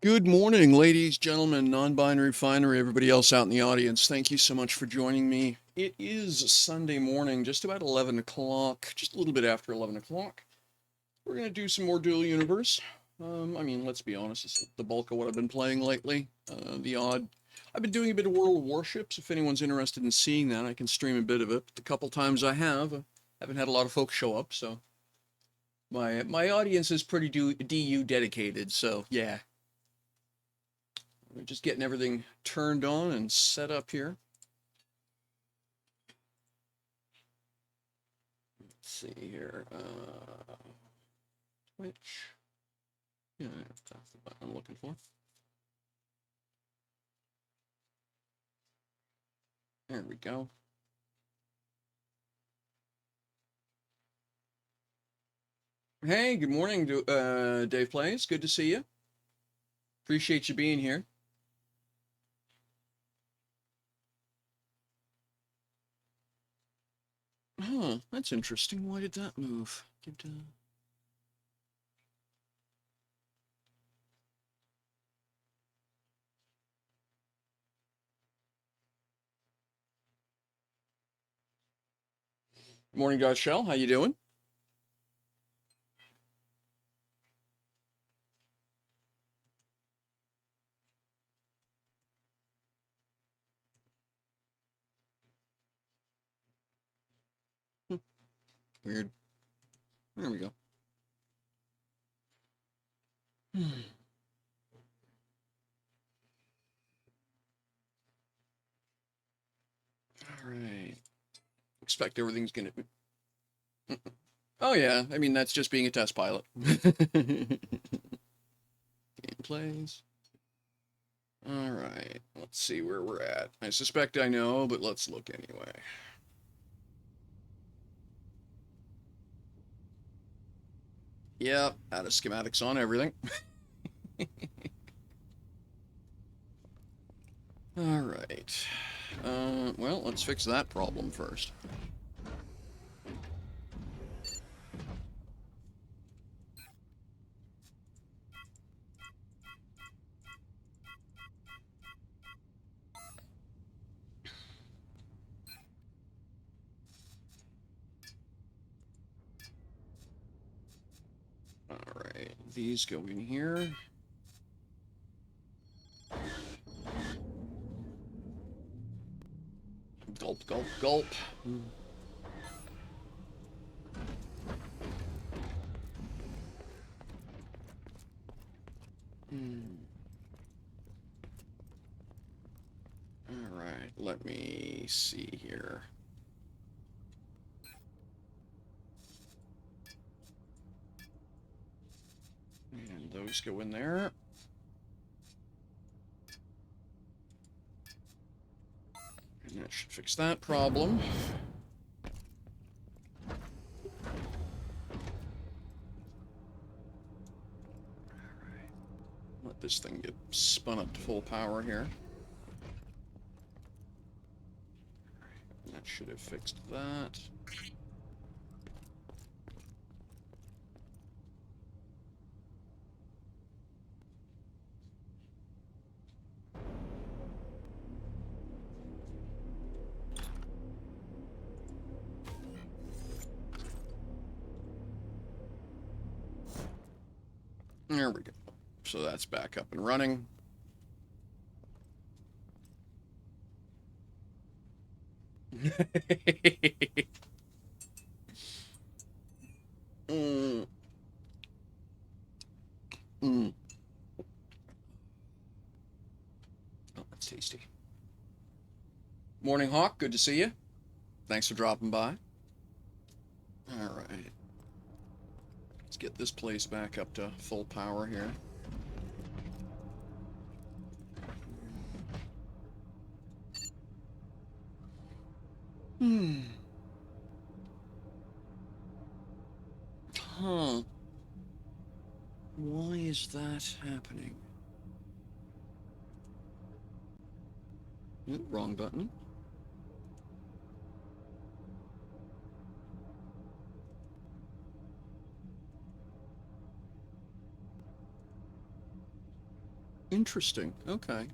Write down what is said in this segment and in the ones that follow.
Good morning, ladies, gentlemen, non-binary finery, everybody else out in the audience. Thank you so much for joining me. It is Sunday morning, just about 11 o'clock, just a little bit after 11 o'clock. We're going to do some more Dual Universe. Let's be honest, it's the bulk of what I've been playing lately. I've been doing a bit of World of Warships. If anyone's interested in seeing that, I can stream a bit of it. The couple times I haven't had a lot of folks show up, so my audience is pretty DU dedicated, so yeah. We're just getting everything turned on and set up here. Let's see here. Twitch. Yeah, that's the button I'm looking for. There we go. Hey, good morning, Dave Plays. Good to see you. Appreciate you being here. Huh, that's interesting. Why did that move? Morning, God Shell. How you doing? Weird. There we go. All right. Expect everything's gonna. Oh yeah, I mean that's just being a test pilot. Game plays. All right, let's see where we're at. I suspect I know, but let's look anyway. Yep, out of schematics on everything. All right. Well, let's fix that problem first. All right, these go in here. Gulp, gulp, gulp. All right, let me see here. And those go in there. And that should fix that problem. Let this thing get spun up to full power here. That should have fixed that. There we go. So that's back up and running. mm. Mm. Oh, that's tasty. Morning, Hawk. Good to see you. Thanks for dropping by. All right. Let's get this place back up to full power here. Hmm. Huh. Why is that happening? Ooh, wrong button. Interesting. Okay.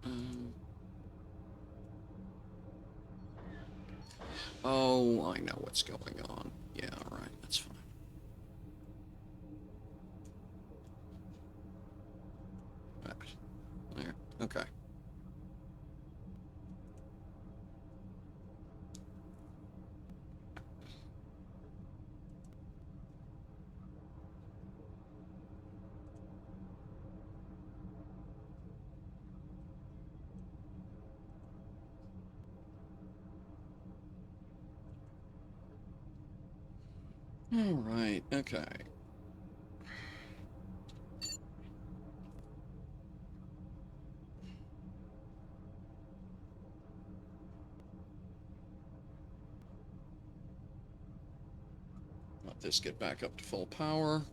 Um, oh, I know what's going on. Yeah, all right, that's fine. Right. There. Okay. All right. Okay. Let this get back up to full power.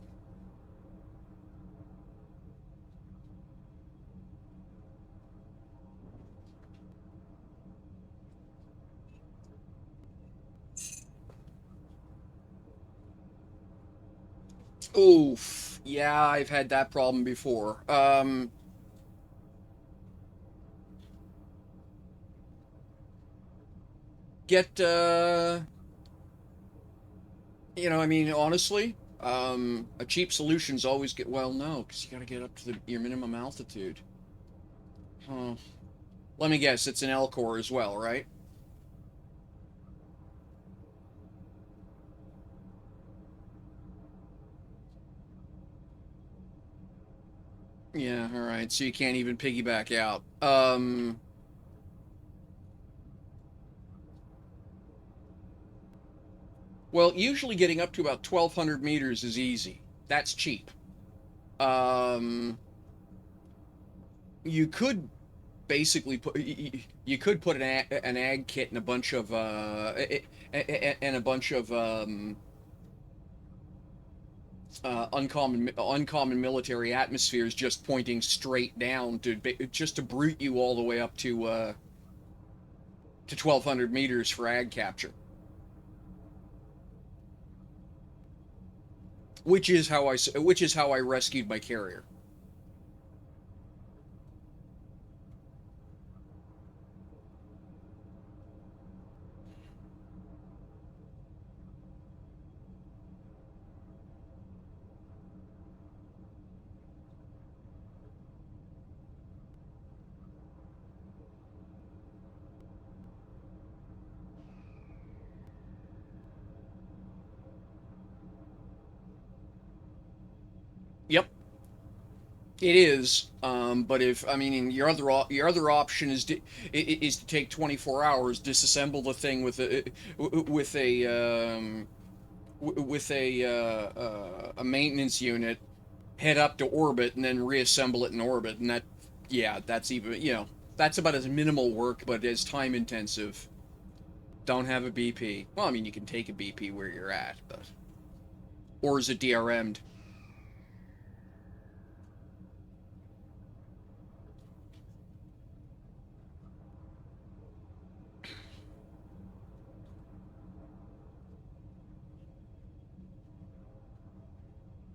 Oof. Yeah, I've had that problem before. Get I mean, honestly, a cheap solution's always get well, no, because you got to get up to your minimum altitude. Huh. Let me guess, it's an L-core as well, right? Yeah, all right. So you can't even piggyback out. Well, usually getting up to about 1,200 meters is easy. That's cheap. Um, you could basically you could put an ag kit and a bunch of and a bunch of uncommon military atmospheres just pointing straight down just to brute you all the way up to 1,200 meters for ag capture, which is how I rescued my carrier. Yep, it is. But if I mean your other option is to take 24 hours, disassemble the thing with a a maintenance unit, head up to orbit, and then reassemble it in orbit. And that, yeah, that's even that's about as minimal work, but as time intensive. Don't have a BP. Well, I mean, you can take a BP where you're at, but or is it DRM'd?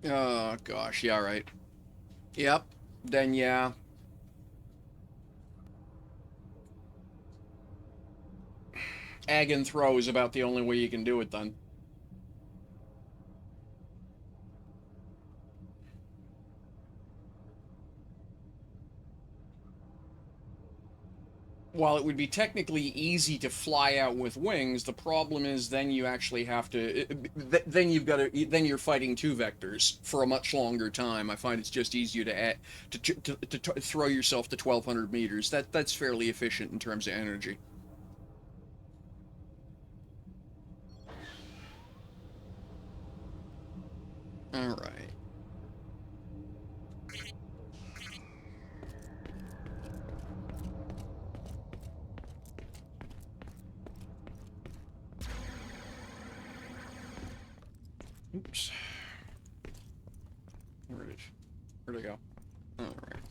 Oh gosh, yeah, right. Yep. Then yeah, ag and throw is about the only way you can do it then. While it would be technically easy to fly out with wings, the problem is then you actually have to. Then you've got to. Then you're fighting two vectors for a much longer time. I find it's just easier to add, to throw yourself to 1,200 meters. That's fairly efficient in terms of energy. All right. Oops. Where'd it go? All right.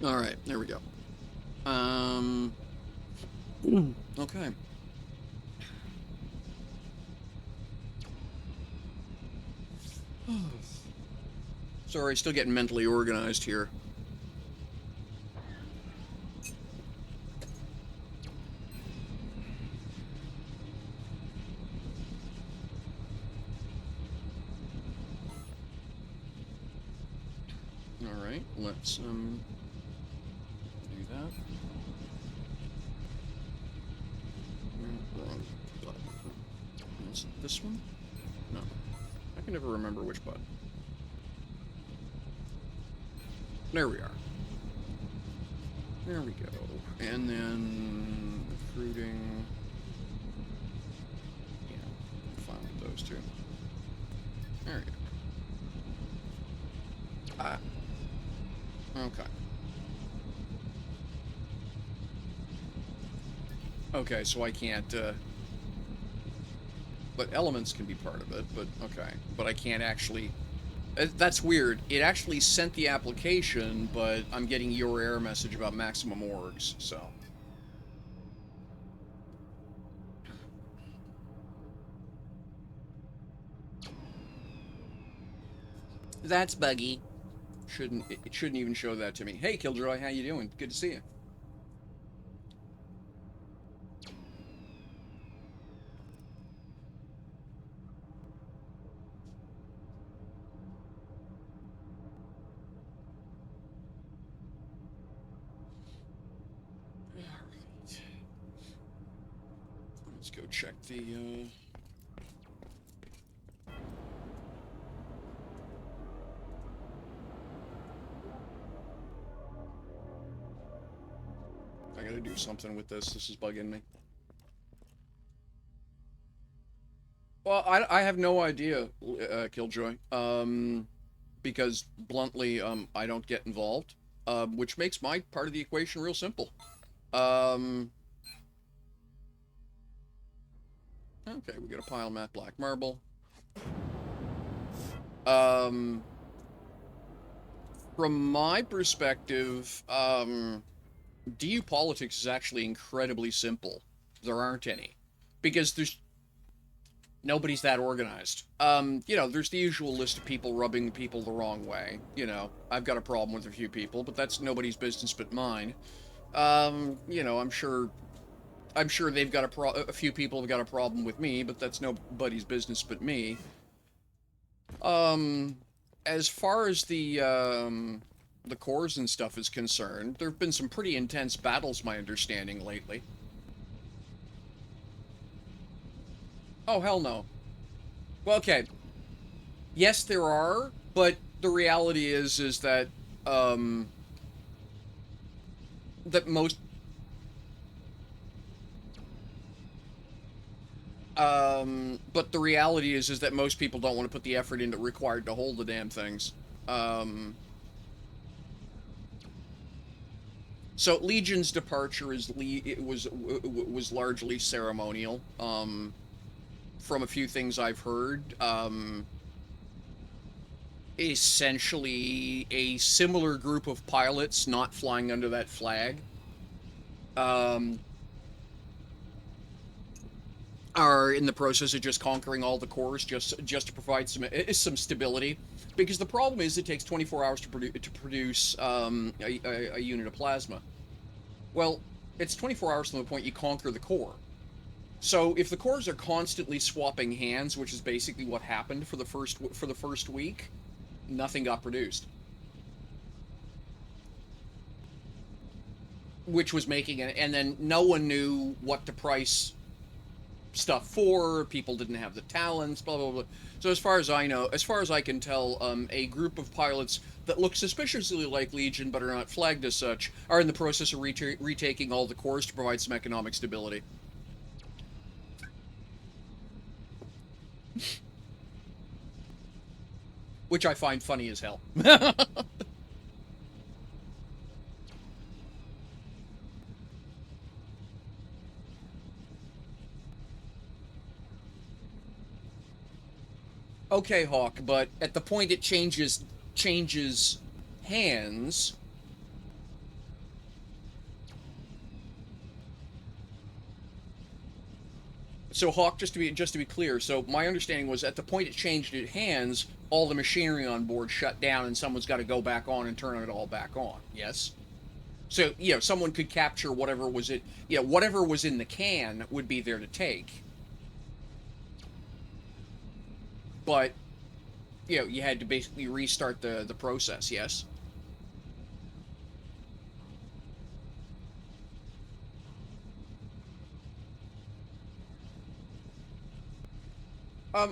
All right, there we go. Okay. Sorry, still getting mentally organized here. All right, let's do that. Wrong button. Is it this one? No. I can never remember which button. There we are. There we go. And then recruiting. Yeah, I'm fine with those two. There we go. Ah. Okay. Okay, so I can't, but elements can be part of it, but okay. But I can't actually... That's weird. It actually sent the application, but I'm getting your error message about maximum orgs, so... That's buggy. It shouldn't even show that to me. Hey, Killjoy, how you doing? Good to see you. Let's go check the, I gotta do something with this. This is bugging me. Well, I have no idea, Killjoy. Because, bluntly, I don't get involved. Which makes my part of the equation real simple. Okay, we got a pile of matte black marble. From my perspective, DU politics is actually incredibly simple. There aren't any. Because nobody's that organized. You know, there's the usual list of people rubbing people the wrong way. You know, I've got a problem with a few people, but that's nobody's business but mine. You know, I'm sure they've got a few people have got a problem with me, but that's nobody's business but me. As far as the cores and stuff is concerned, there have been some pretty intense battles, my understanding, lately. Oh, hell no. Well, okay. Yes, there are, but the reality is that, that most... but the reality is that most people don't want to put the effort into required to hold the damn things. So Legion's departure was largely ceremonial. From a few things I've heard, essentially a similar group of pilots not flying under that flag, are in the process of just conquering all the cores just to provide some stability, because the problem is it takes 24 hours to produce a unit of plasma. Well, it's 24 hours from the point you conquer the core. So if the cores are constantly swapping hands, which is basically what happened for the first week, nothing got produced, which was making it, and then no one knew what to price stuff for. People didn't have the talents, blah blah blah. So as far as I know, as far as I can tell, a group of pilots that look suspiciously like Legion but are not flagged as such are in the process of retaking all the cores to provide some economic stability. Which I find funny as hell. Okay, Hawk, but at the point it changes hands, So Hawk, just to be clear, so my understanding was at the point it changed its hands, all the machinery on board shut down, and someone's got to go back on and turn it all back on. Yes. So someone could capture whatever was it. Whatever was in the can would be there to take. But you had to basically restart the process. Yes.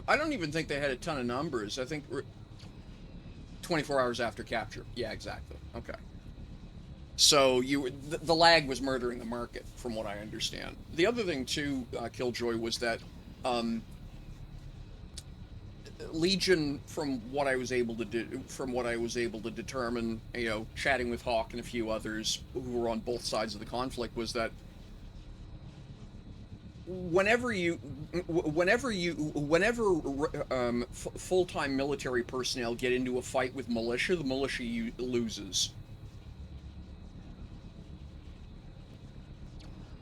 I don't even think they had a ton of numbers. I think 24 hours after capture. Yeah, exactly. Okay. So the lag was murdering the market, from what I understand. The other thing too, Killjoy, was that um, Legion, from what I was able to determine, chatting with Hawk and a few others who were on both sides of the conflict, was that whenever full-time military personnel get into a fight with militia, the militia loses.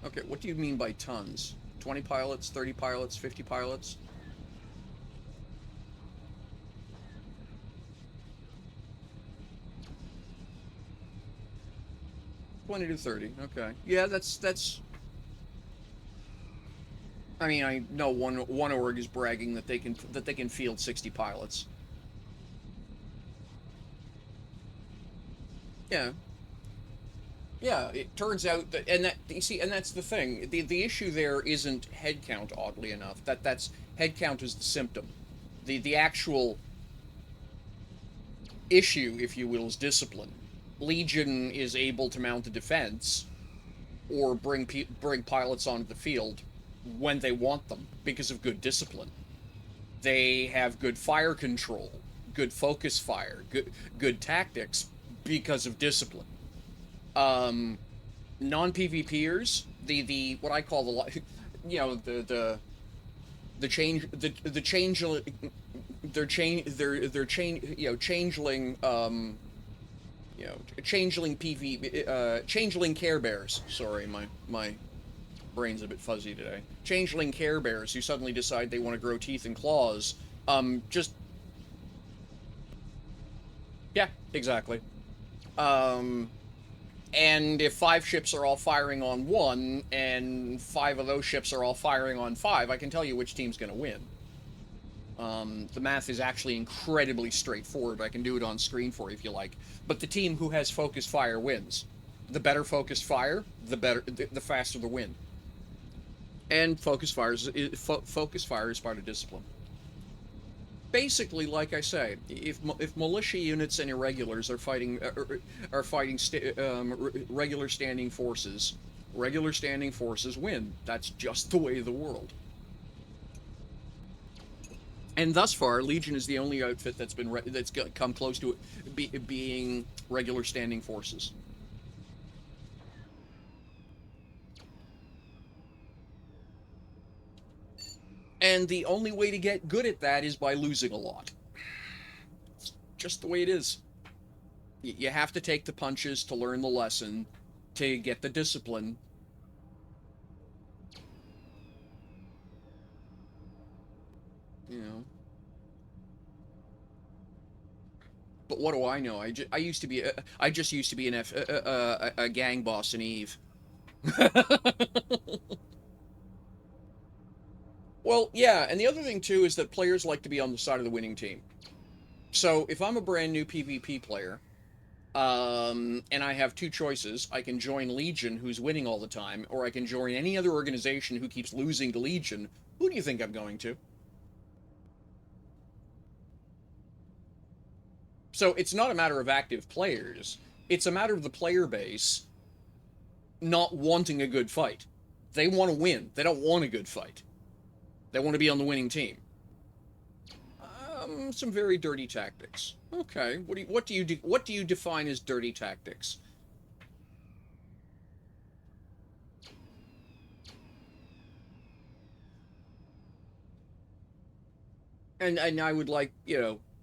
Okay, what do you mean by tons? 20 pilots, 30 pilots, 50 pilots? 20 to 30. Okay. Yeah, that's I mean, I know one org is bragging that they can field 60 pilots. Yeah. Yeah, it turns out that, and that you see, and that's the thing. The issue there isn't head count, oddly enough. That's head count is the symptom. The actual issue, if you will, is discipline. Legion is able to mount a defense or bring pilots onto the field when they want them because of good discipline. They have good fire control, good focus fire, good tactics because of discipline. Um, Non PvPers, the what I call the change the change they're change they're change changeling changeling PV changeling Care Bears. Sorry, my brain's a bit fuzzy today. Changeling Care Bears who suddenly decide they want to grow teeth and claws. Just Yeah, exactly. Um, and if five ships are all firing on one, and five of those ships are all firing on five, I can tell you which team's going to win. The math is actually incredibly straightforward. I can do it on screen for you if you like. But the team who has focused fire wins. The better focused fire, the faster the win. And focus fire is part of discipline. Basically, like I say, if militia units and irregulars are fighting regular standing forces win. That's just the way of the world. And thus far, Legion is the only outfit that's come close to it being regular standing forces. And the only way to get good at that is by losing a lot. It's just the way it is. You have to take the punches to learn the lesson, to get the discipline. You know. But what do I know? I used to be I just used to be a gang boss in Eve. Well, yeah, and the other thing too is that players like to be on the side of the winning team. So if I'm a brand new PvP player, and I have two choices, I can join Legion, who's winning all the time, or I can join any other organization who keeps losing to Legion. Who do you think I'm going to? So it's not a matter of active players. It's a matter of the player base not wanting a good fight. They want to win. They don't want a good fight. They want to be on the winning team. Some very dirty tactics. Okay, what do you define as dirty tactics? And I would like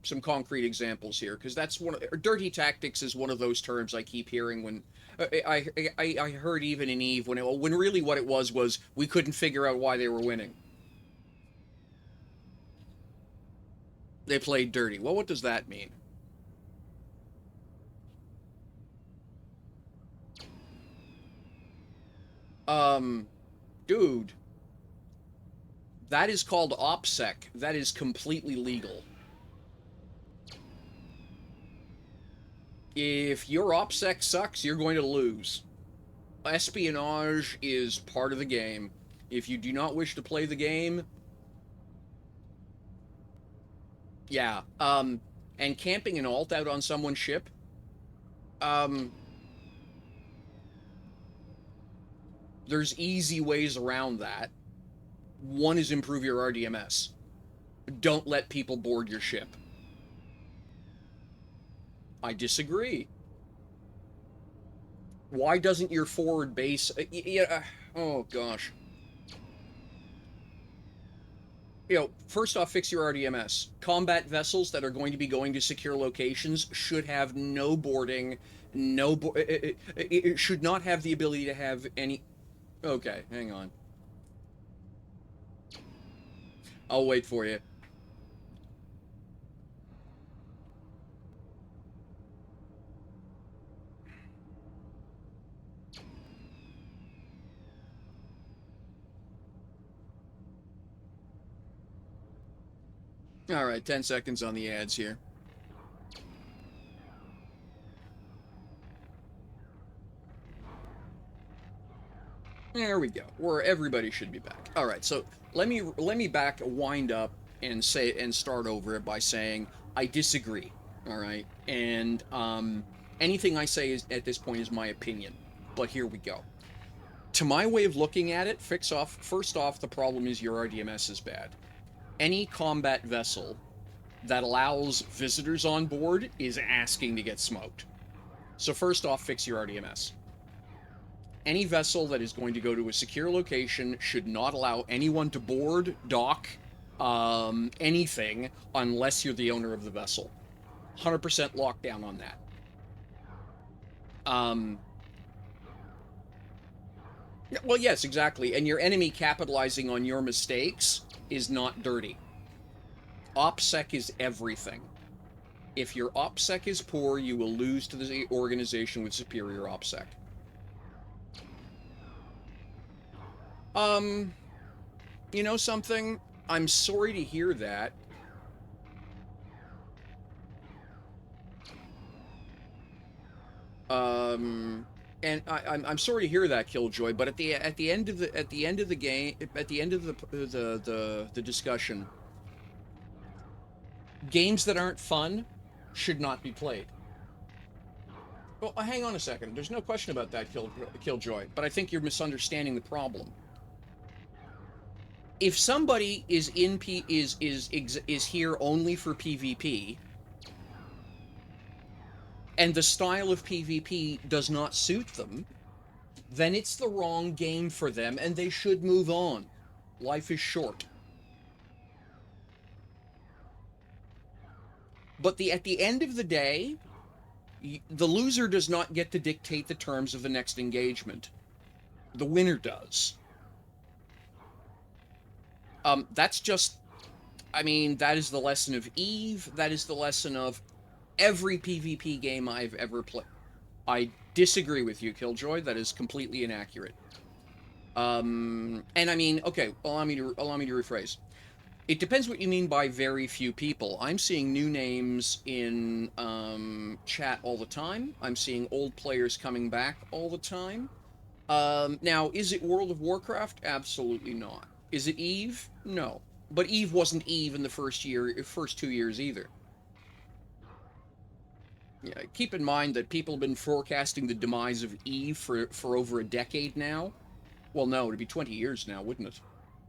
some concrete examples here because that's dirty tactics is one of those terms I keep hearing when I heard even in Eve when really what it was we couldn't figure out why they were winning. They played dirty. Well, what does that mean? Um, dude, that is called OPSEC. That is completely legal. If your OPSEC sucks, you're going to lose. Espionage is part of the game. If you do not wish to play the game, yeah. And camping an alt out on someone's ship, um, there's easy ways around that. One is improve your RDMS. Don't let people board your ship. I disagree. Why doesn't your forward base? Yeah. Oh gosh. First off, fix your RDMS. Combat vessels that are going to be going to secure locations should have no boarding, it should not have the ability to have any. Okay, hang on. I'll wait for you. All right, 10 seconds on the ads here. There we go. Where everybody should be back. All right, so let me wind up and start over by saying I disagree. All right, and anything I say is at this point is my opinion. But here we go. To my way of looking at it, first off, the problem is your RDMS is bad. Any combat vessel that allows visitors on board is asking to get smoked. So first off, fix your RDMS. Any vessel that is going to go to a secure location should not allow anyone to board, dock, anything, unless you're the owner of the vessel. 100% lockdown on that. Well, yes, exactly. And your enemy capitalizing on your mistakes is not dirty. OPSEC is everything. If your OPSEC is poor, you will lose to the organization with superior OPSEC. You know something? I'm sorry to hear that. And I'm sorry to hear that, Killjoy. But at the end of the game, at the end of the discussion, games that aren't fun should not be played. Well, hang on a second. There's no question about that, Killjoy. But I think you're misunderstanding the problem. If somebody is here only for PvP, and the style of PvP does not suit them, then it's the wrong game for them, and they should move on. Life is short. But at the end of the day, the loser does not get to dictate the terms of the next engagement. The winner does. That's just, I mean, that is the lesson of EVE. That is the lesson of every PvP game I've ever played. I disagree with you, Killjoy. That is completely inaccurate. And I mean, okay, allow me to rephrase. It depends what you mean by very few people. I'm seeing new names in chat all the time. I'm seeing old players coming back all the time. Now, is it World of Warcraft? Absolutely not. Is it EVE? No. But EVE wasn't EVE in the first 2 years either. Yeah, keep in mind that people have been forecasting the demise of EVE for over a decade now. Well, no, it'd be 20 years now, wouldn't it?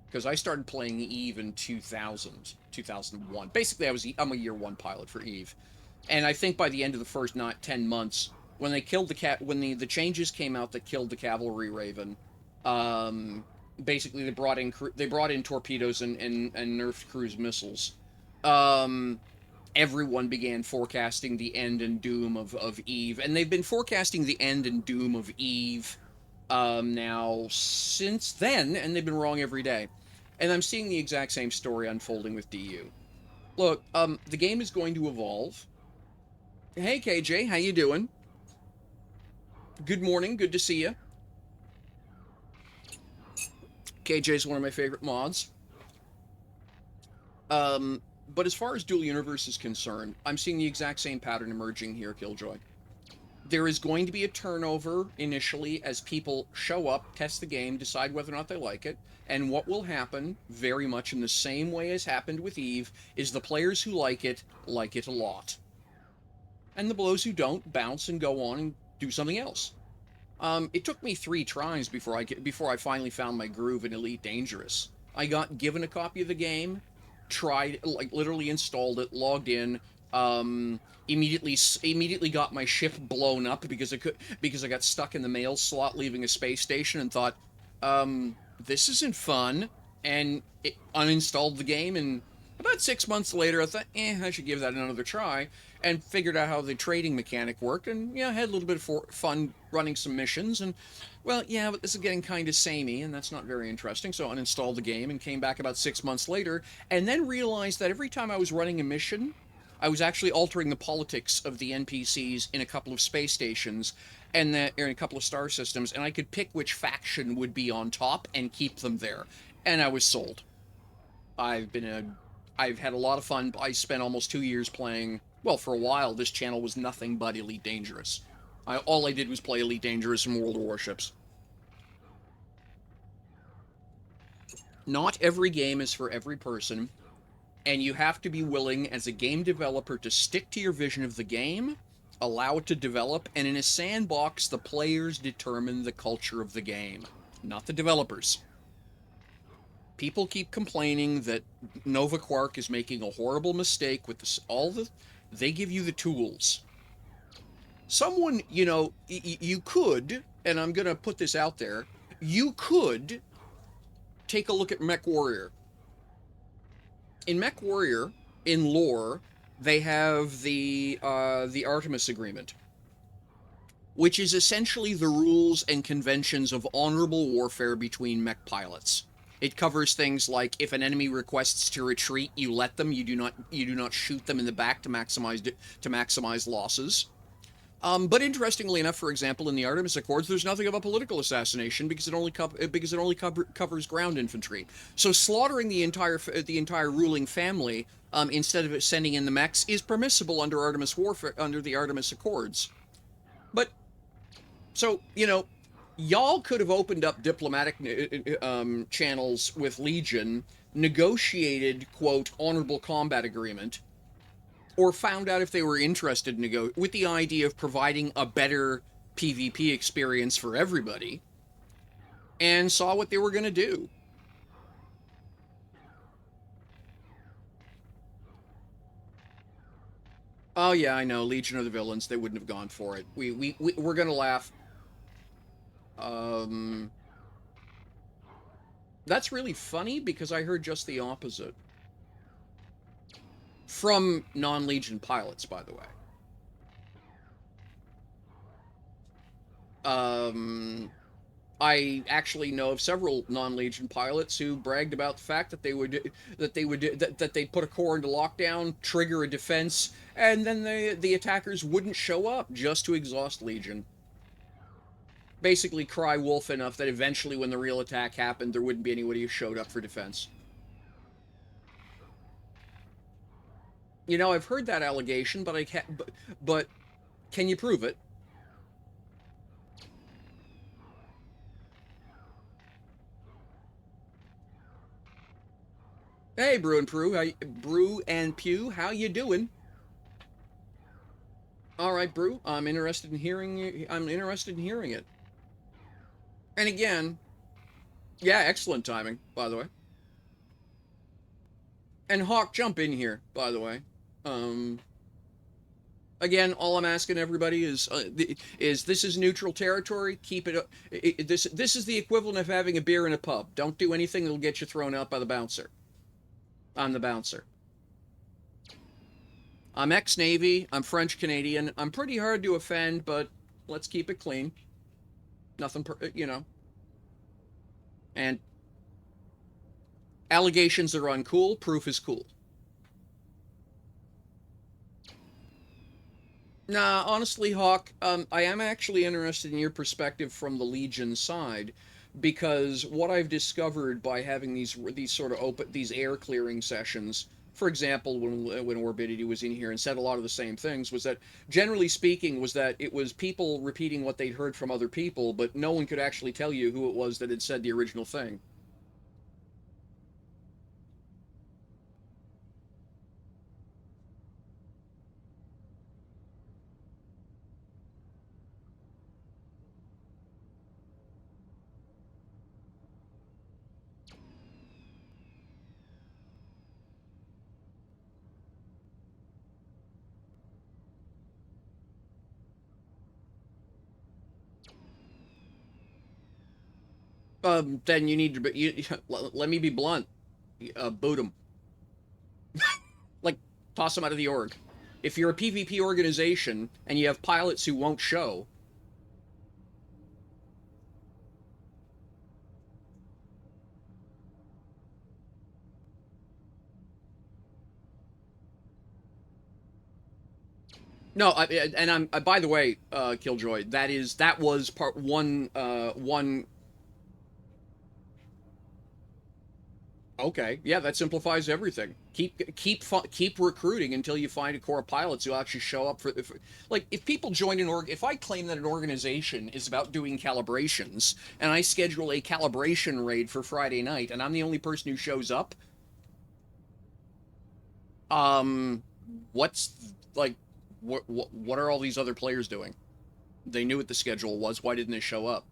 Because I started playing EVE in 2001. Basically, I'm a year one pilot for EVE. And I think by the end of the first 10 months, when they killed when the changes came out that killed the Cavalry Raven, basically they brought in torpedoes and nerfed cruise missiles. Everyone began forecasting the end and doom of EVE, and they've been forecasting the end and doom of EVE now since then, and they've been wrong every day. And I'm seeing the exact same story unfolding with DU. Look, the game is going to evolve. Hey, KJ, how you doing? Good morning, good to see you. KJ is one of my favorite mods. But as far as Dual Universe is concerned, I'm seeing the exact same pattern emerging here, Killjoy. There is going to be a turnover initially as people show up, test the game, decide whether or not they like it. And what will happen, very much in the same way as happened with Eve, is the players who like it a lot. And the those who don't bounce and go on and do something else. It took me 3 tries before I finally found my groove in Elite Dangerous. I got given a copy of the game, tried, like literally installed it, logged in, immediately got my ship blown up because I got stuck in the mail slot leaving a space station and thought, this isn't fun, and uninstalled the game. And about 6 months later, I thought, I should give that another try, and figured out how the trading mechanic worked, and had a little bit of fun running some missions. And well, but this is getting kind of samey, and that's not very interesting. So I uninstalled the game and came back about 6 months later, and then realized that every time I was running a mission, I was actually altering the politics of the NPCs in a couple of space stations and in a couple of star systems, and I could pick which faction would be on top and keep them there. And I was sold. I've had a lot of fun. I spent almost 2 years playing. Well, for a while, this channel was nothing but Elite Dangerous. All I did was play Elite Dangerous and World of Warships. Not every game is for every person, and you have to be willing as a game developer to stick to your vision of the game, allow it to develop, and in a sandbox, the players determine the culture of the game, not the developers. People keep complaining that Nova Quark is making a horrible mistake with they give you the tools. Someone, you could, and I'm going to put this out there, you could take a look at Mech Warrior. In Mech Warrior, in lore, they have the Artemis Agreement, which is essentially the rules and conventions of honorable warfare between mech pilots. It covers things like if an enemy requests to retreat, you let them. You do not shoot them in the back to maximize losses. But interestingly enough, for example, in the Artemis Accords, there's nothing about political assassination because it only covers ground infantry. So slaughtering the entire ruling family instead of sending in the mechs is permissible under the Artemis Accords. But so y'all could have opened up diplomatic channels with Legion, negotiated quote honorable combat agreement, or found out if they were interested with the idea of providing a better PvP experience for everybody, and saw what they were going to do. Oh yeah, I know. Legion are the villains. They wouldn't have gone for it. We're going to laugh. That's really funny because I heard just the opposite. From non-Legion pilots, by the way. I actually know of several non-Legion pilots who bragged about the fact that they'd put a core into lockdown, trigger a defense, and then the attackers wouldn't show up just to exhaust Legion. Basically cry wolf enough that eventually when the real attack happened, there wouldn't be anybody who showed up for defense. I've heard that allegation, but but can you prove it? Hey, Brew and Pew, how you doing? All right, Brew, I'm interested in hearing it. And again, yeah, excellent timing, by the way. And Hawk, jump in here, by the way. Again, all I'm asking everybody is this is neutral territory. Keep it. This is the equivalent of having a beer in a pub. Don't do anything that'll get you thrown out by the bouncer. I'm the bouncer. I'm ex-Navy. I'm French-Canadian. I'm pretty hard to offend, but let's keep it clean. Nothing, And allegations are uncool. Proof is cool. Nah, honestly, Hawk, I am actually interested in your perspective from the Legion side, because what I've discovered by having these sort of open these air clearing sessions, for example, when Orbidity was in here and said a lot of the same things, was that generally speaking was that it was people repeating what they'd heard from other people, but no one could actually tell you who it was that had said the original thing. Then you need to let me be blunt. Boot them. Like, toss them out of the org. If you're a PvP organization and you have pilots who won't show, no, and I'm by the way, Killjoy, that was part one. One. Okay, yeah, that simplifies everything. Keep recruiting until you find a core of pilots who actually show up for like if people join an org. If I claim that an organization is about doing calibrations and I schedule a calibration raid for Friday night and I'm the only person who shows up, um, what's like, what are all these other players doing? They knew what the schedule was. Why didn't they show up?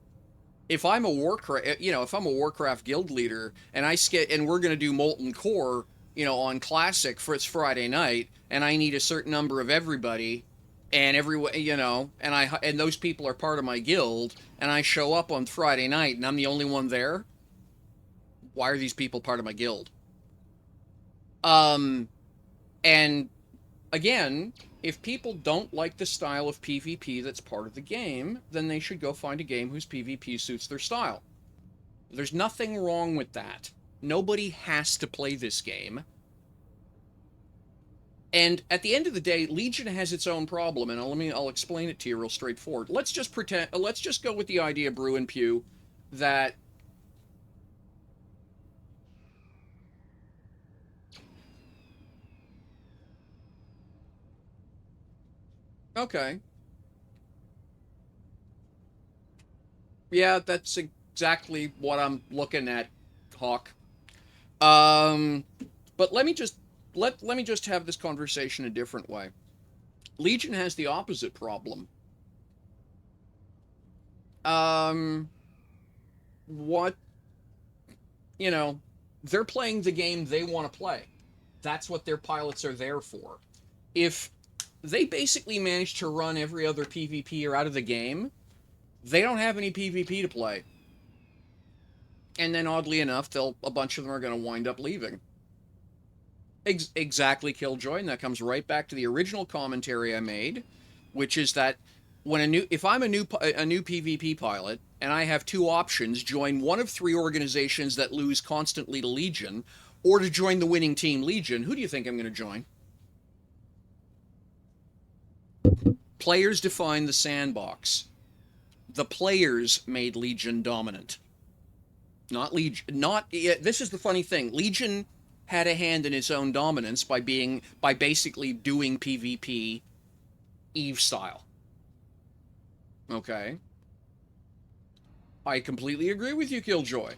If I'm a Warcraft, if I'm a Warcraft guild leader and and we're gonna do Molten Core, on Classic for its Friday night, and I need a certain number of everybody, and and those people are part of my guild, and I show up on Friday night, and I'm the only one there. Why are these people part of my guild? Um, and again, if people don't like the style of PvP that's part of the game, then they should go find a game whose PvP suits their style. There's nothing wrong with that. Nobody has to play this game. And at the end of the day, Legion has its own problem, and I'll explain it to you real straightforward. Let's just go with the idea, Brew and Pew, that okay, yeah, that's exactly what I'm looking at, Hawk. Um, but let me just have this conversation a different way. Legion has the opposite problem. Um, what you know, they're playing the game they want to play. That's what their pilots are there for. If they basically manage to run every other PvPer out of the game, they don't have any PvP to play. And then oddly enough, a bunch of them are going to wind up leaving. Exactly, Killjoy, and that comes right back to the original commentary I made, which is that if I'm a new PvP pilot and I have two options, join one of three organizations that lose constantly to Legion, or to join the winning team Legion, who do you think I'm going to join? Players define the sandbox. The players made Legion dominant, not Legion. Not this is the funny thing. Legion had a hand in its own dominance by basically doing PvP Eve style. Okay, I completely agree with you, Killjoy.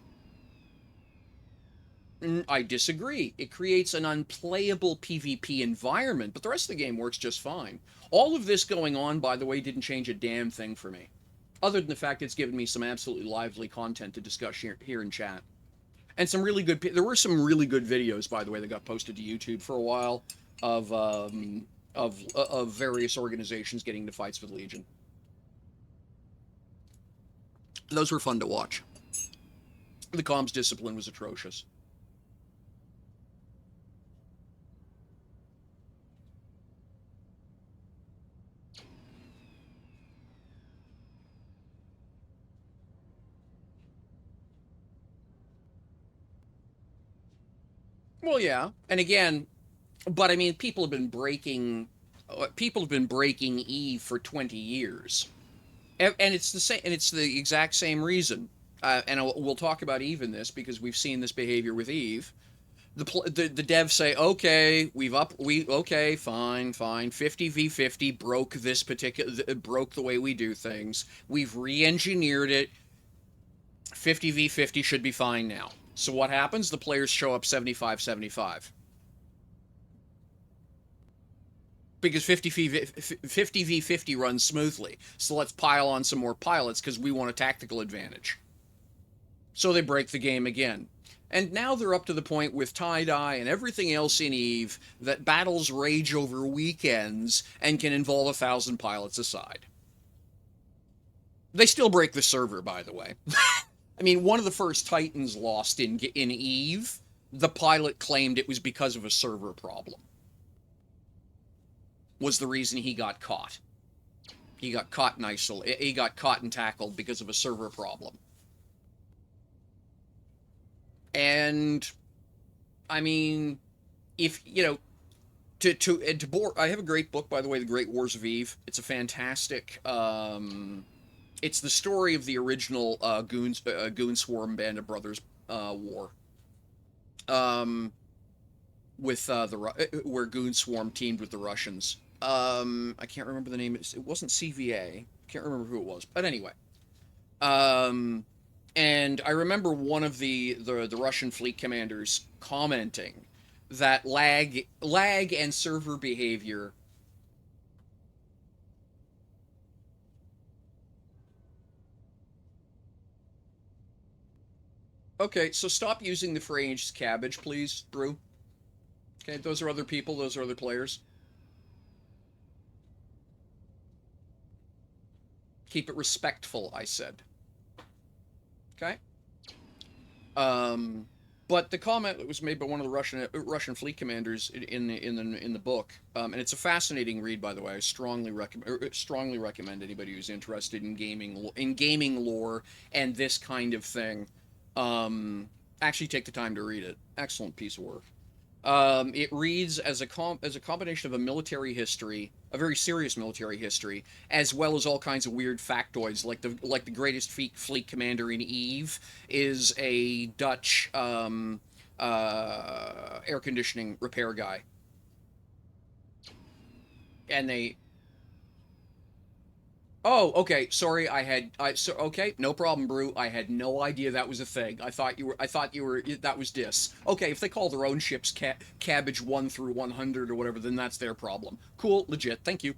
I disagree. It creates an unplayable PvP environment, but the rest of the game works just fine. All of this going on, by the way, didn't change a damn thing for me, other than the fact it's given me some absolutely lively content to discuss here in chat. And there were some really good videos, by the way, that got posted to YouTube for a while of various organizations getting into fights with Legion. Those were fun to watch. The comms discipline was atrocious. Well, yeah, and again, but I mean, people have been breaking people have been breaking Eve for 20 years. And it's the same, and it's the exact same reason. We'll talk about Eve in this because we've seen this behavior with Eve. The devs say, okay, okay, fine, 50v50 broke this particular, broke the way we do things. We've re-engineered it. 50v50 should be fine now. So what happens? The players show up 75-75. Because 50v50 runs smoothly. So let's pile on some more pilots because we want a tactical advantage. So they break the game again. And now they're up to the point with tie-dye and everything else in Eve that battles rage over weekends and can involve 1,000 pilots aside. They still break the server, by the way. I mean, one of the first Titans lost in Eve, the pilot claimed it was because of a server problem. Was the reason he got caught. He got caught he got caught and tackled because of a server problem. And I mean, if you know, I have a great book, by the way, The Great Wars of Eve. It's a fantastic. It's the story of the original Goon Swarm Band of Brothers war. With where Goon Swarm teamed with the Russians. I can't remember the name. It wasn't CVA. Can't remember who it was. But anyway. And I remember one of the Russian fleet commanders commenting that lag and server behavior. Okay, so stop using the phrase cabbage, please, Brew. Okay, those are other people, those are other players. Keep it respectful, I said. Okay? But the comment that was made by one of the Russian fleet commanders in the book, and it's a fascinating read, by the way. I strongly recommend anybody who's interested in gaming lore and this kind of thing, actually take the time to read it. Excellent piece of work. It reads as a combination of a military history, a very serious military history, as well as all kinds of weird factoids, like the greatest fleet commander in Eve is a Dutch air conditioning repair guy, and they. Oh, okay. Sorry, okay, no problem, Brew. I had no idea that was a thing. I thought you were. That was dis. Okay, if they call their own ships Cabbage 1 through 100 or whatever, then that's their problem. Cool, legit. Thank you.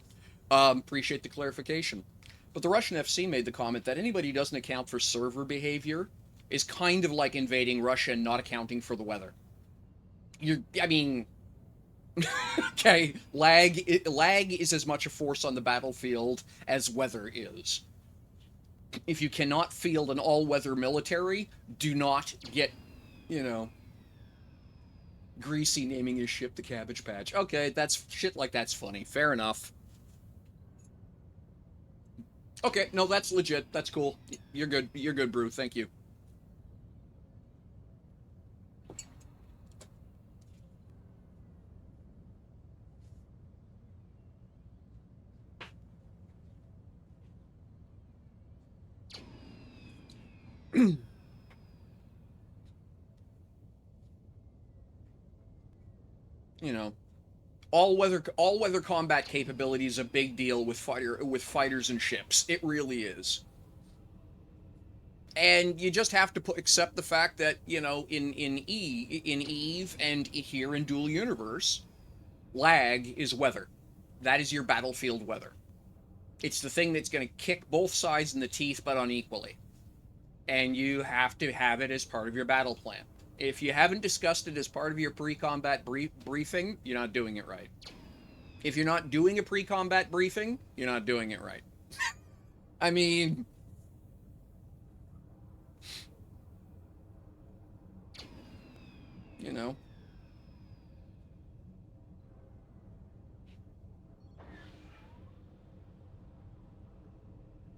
Appreciate the clarification. But the Russian FC made the comment that anybody who doesn't account for server behavior is kind of like invading Russia and not accounting for the weather. I mean, okay, lag is as much a force on the battlefield as weather is. If you cannot field an all-weather military, do not get, you know, Greasy naming his ship the Cabbage Patch. Okay, that's shit like that's funny. Fair enough. Okay, no, that's legit. That's cool. You're good. You're good, Brew. Thank you. You know, all weather combat capability is a big deal with fighters and ships. It really is. And you just have to accept the fact that, in Eve and here in Dual Universe, lag is weather. That is your battlefield weather. It's the thing that's going to kick both sides in the teeth, but unequally. And you have to have it as part of your battle plan. If you haven't discussed it as part of your pre-combat briefing, you're not doing it right. If you're not doing a pre-combat briefing, you're not doing it right. I mean, you know.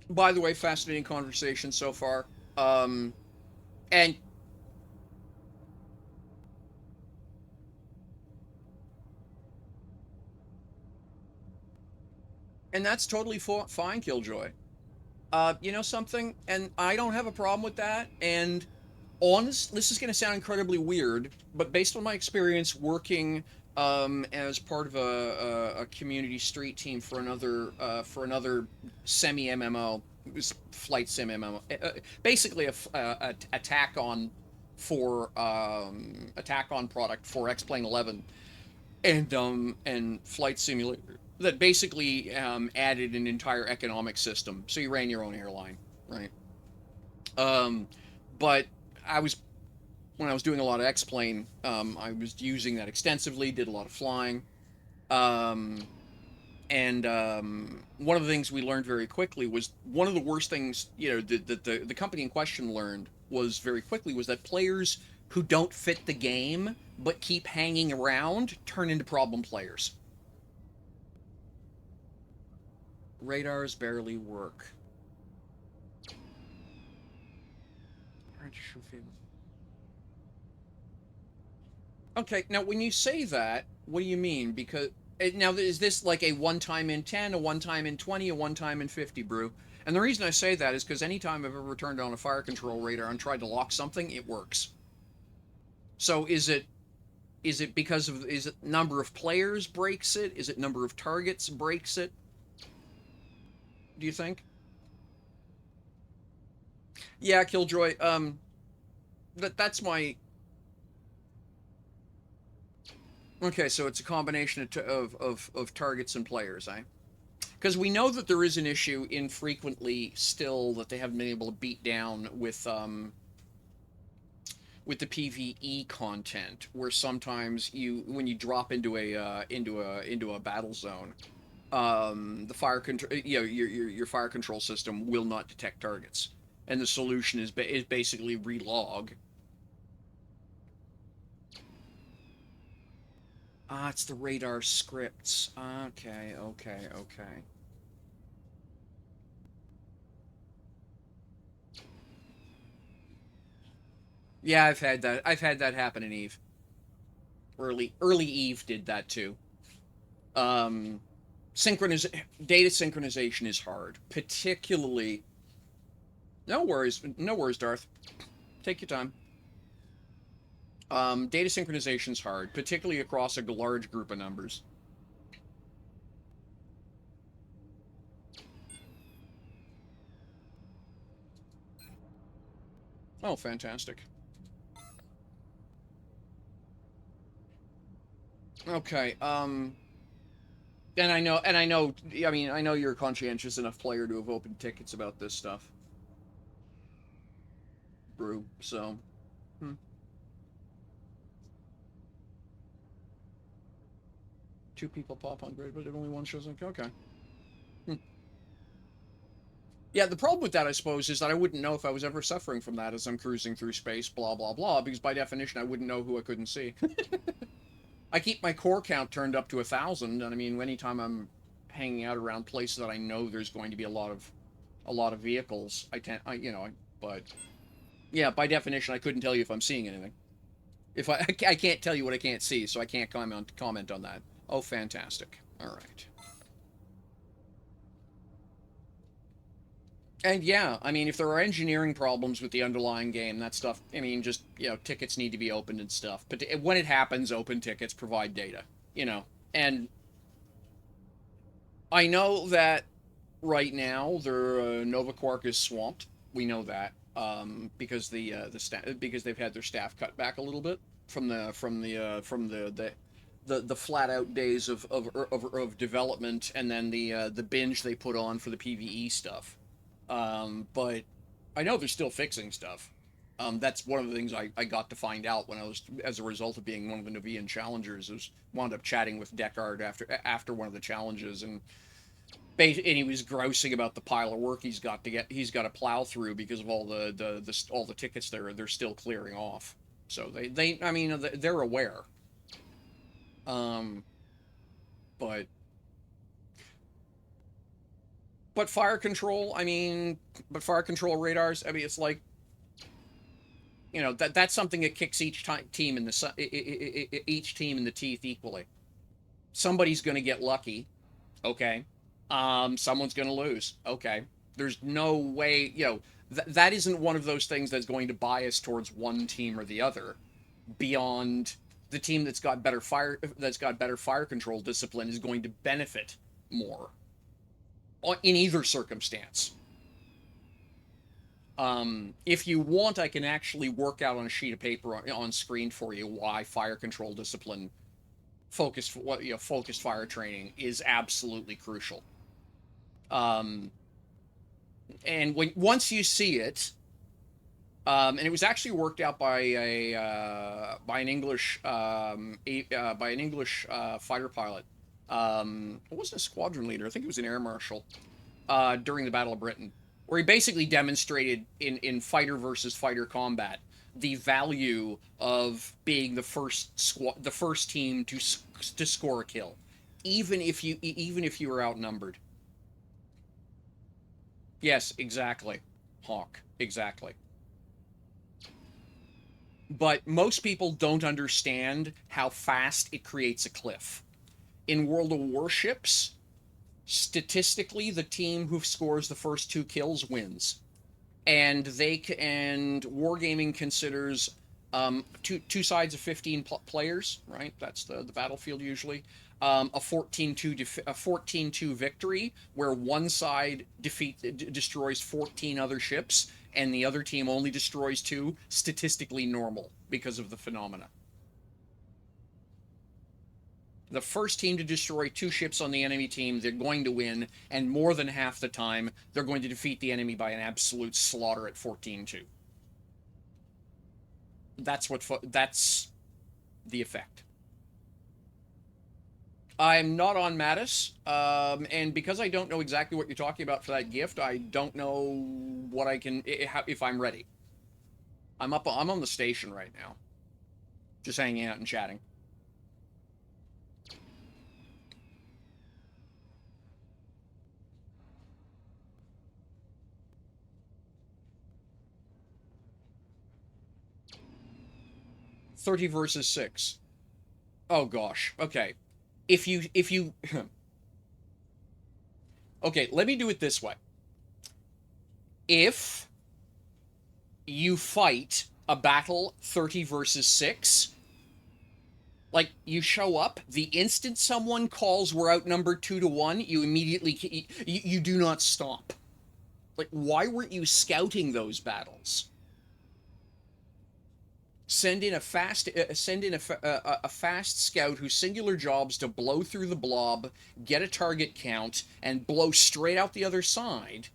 By the way, fascinating conversation so far. And And that's totally fine, Killjoy. You know something? And I don't have a problem with that. And this is going to sound incredibly weird, but based on my experience working as part of a community street team for another semi MMO, it was flight sim MMO, basically attack on product for X Plane 11 and flight simulator that basically added an entire economic system. So you ran your own airline, right? Um, but I was when I was doing a lot of X-plane, I was using that extensively. Did a lot of flying, um, and one of the things we learned very quickly was one of the worst things that the company in question learned was very quickly was that players who don't fit the game but keep hanging around turn into problem players. Radars barely work. Okay, now when you say that, what do you mean? Because now is this like a one time in 10, a one time in 20, a one time in 50, Brew? And the reason I say that is because anytime I've ever turned on a fire control radar and tried to lock something, it works. So is it because of is it number of players breaks it? Is it number of targets breaks it? Do you think? Yeah, Killjoy. That's my okay. So it's a combination of targets and players, eh? Because we know that there is an issue infrequently still that they haven't been able to beat down with the PVE content, where sometimes when you drop into a battle zone, the fire control your fire control system will not detect targets, and the solution is basically relog. Ah, it's the radar scripts. Okay, okay, okay. Yeah, I've had that happen in Eve. Early Eve did that too. Um, synchroniz Data synchronization is hard, particularly. No worries, no worries, Darth. Take your time. Data synchronization is hard, particularly across a large group of numbers. Oh, fantastic. Okay. I mean, I know you're a conscientious enough player to have opened tickets about this stuff, Brew. So, hmm. Two people pop on grid, but if only one shows up. Okay. Hmm. Yeah, the problem with that, I suppose, is that I wouldn't know if I was ever suffering from that as I'm cruising through space, blah, blah, blah, because by definition, I wouldn't know who I couldn't see. I keep my core count turned up to 1,000, and I mean, anytime I'm hanging out around places that I know there's going to be a lot of vehicles, but yeah, by definition, I couldn't tell you if I'm seeing anything. If I can't tell you what I can't see, so I can't comment on that. Oh, fantastic. All right. And yeah, I mean, if there are engineering problems with the underlying game, that stuff, I mean, just, tickets need to be opened and stuff. But when it happens, open tickets, provide data, you know. And I know that right now, their Nova Quark is swamped. We know that because because they've had their staff cut back a little bit from the flat out days of development, and then the binge they put on for the PVE stuff. But I know they're still fixing stuff. That's one of the things I got to find out when I was, as a result of being one of the Nevian challengers, is wound up chatting with Deckard after one of the challenges, and he was grousing about the pile of work he's got to plow through because of all the tickets they're still clearing off. So they I mean they're aware. Um, but fire control, I mean, fire control radars. I mean, it's like, that's something that kicks team in each team in the teeth equally. Somebody's going to get lucky, okay? Someone's going to lose. Okay. There's no way, that isn't one of those things that's going to bias towards one team or the other beyond the team that's got better fire control discipline is going to benefit more in either circumstance. If you want, I can actually work out on a sheet of paper on screen for you why fire control discipline, focused fire training is absolutely crucial. And once you see it, and it was actually worked out by an English fighter pilot. It wasn't a squadron leader. I think it was an air marshal during the Battle of Britain, where he basically demonstrated in fighter versus fighter combat the value of being the first team to score a kill, even if you were outnumbered. Yes, exactly, Hawk, exactly. But most people don't understand how fast it creates a cliff. In World of Warships, statistically, the team who scores the first 2 kills wins, and Wargaming considers two sides of 15 players, right? That's the battlefield usually. A 14-2 victory, where one side destroys 14 other ships, and the other team only destroys 2, statistically normal because of the phenomena. The first team to destroy 2 ships on the enemy team, they're going to win, and more than half the time, they're going to defeat the enemy by an absolute slaughter at 14-2. That's the effect. I'm not on Mattis, and because I don't know exactly what you're talking about for that gift, I don't know what I can, if I'm ready. I'm on the station right now, just hanging out and chatting. $30 versus $6. Oh gosh. Okay. If you okay, let me do it this way. If you fight a battle 30 versus 6, like, you show up, the instant someone calls we're outnumbered 2-1, you immediately you do not stop. Like, why weren't you scouting those battles? Send in a fast scout whose singular job's to blow through the blob, get a target count, and blow straight out the other side,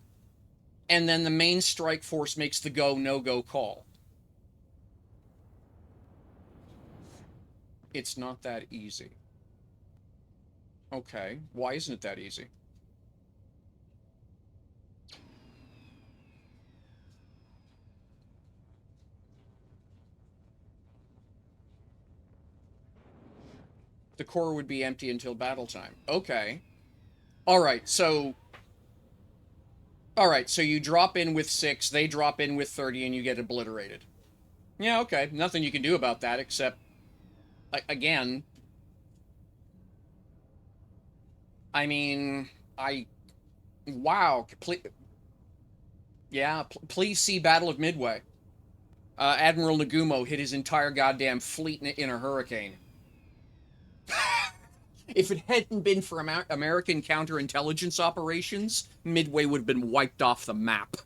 and then the main strike force makes the go no go call. It's not that easy. Okay, why isn't it that easy? The core would be empty until battle time. Okay. Alright, so you drop in with 6, they drop in with 30, and you get obliterated. Yeah, okay. Nothing you can do about that, except, again, I mean, wow. Yeah, please see Battle of Midway. Admiral Nagumo hit his entire goddamn fleet in a hurricane. If it hadn't been for American counterintelligence operations, Midway would have been wiped off the map.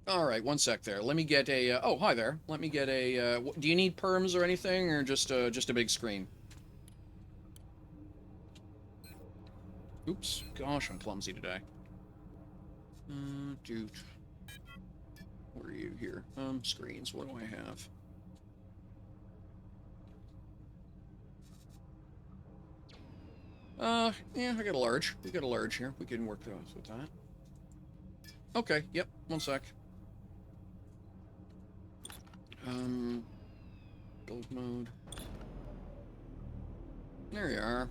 All right, one sec there. Let me get a... oh, hi there. Let me get a... do you need perms or anything, or just a big screen? Oops. Gosh, I'm clumsy today. Dude. Where are you here? Screens. What do I have? Yeah, I got a large. We got a large here. We can work with that. Okay, yep. One sec. Build mode. There you are.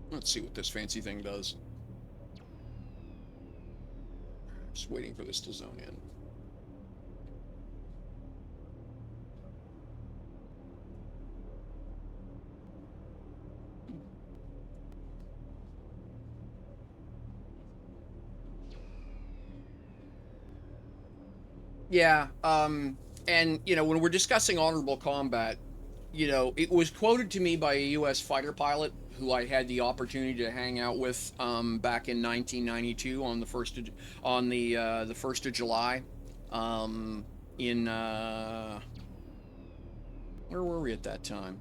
Let's see what this fancy thing does. Just waiting for this to zone in. Yeah, and when we're discussing honorable combat, it was quoted to me by a U.S. fighter pilot who I had the opportunity to hang out with back in 1992 on the 1st of July, in where were we at that time?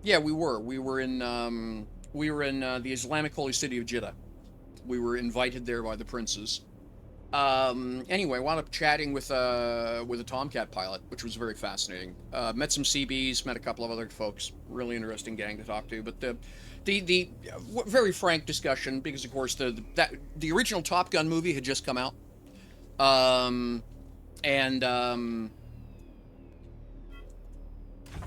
Yeah, we were in the Islamic holy city of Jeddah. We were invited there by the princes. Anyway, wound up chatting with a Tomcat pilot, which was very fascinating. Met some CBs, met a couple of other folks. Really interesting gang to talk to. But the very frank discussion, because of course the original Top Gun movie had just come out. Um, and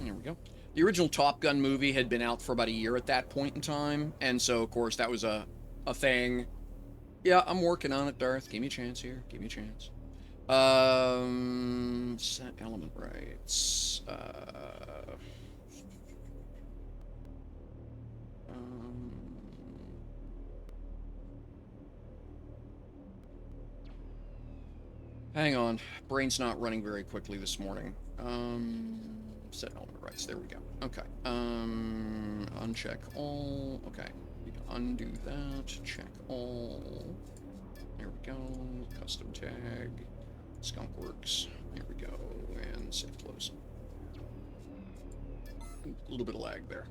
Here we go. The original Top Gun movie had been out for about a year at that point in time, and so of course that was a thing. Yeah, I'm working on it, Darth. Give me a chance here. Give me a chance. Set element rights. Um, Hang on. Brain's not running very quickly this morning. Set element rights. There we go. Okay. Uncheck all. Okay. We can undo that. Check all. There we go. Custom tag. Skunkworks. There we go. And save close. A little bit of lag there.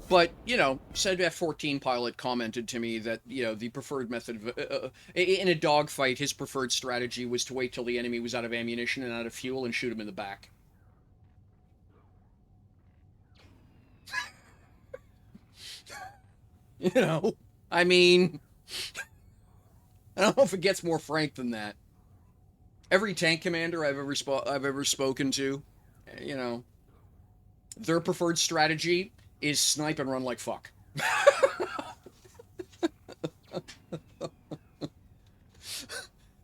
But, said F-14 pilot commented to me that, the preferred method of, in a dogfight, his preferred strategy was to wait till the enemy was out of ammunition and out of fuel and shoot him in the back. You know, I mean, I don't know if it gets more frank than that. Every tank commander I've ever spoken to, you know, their preferred strategy is snipe and run like fuck.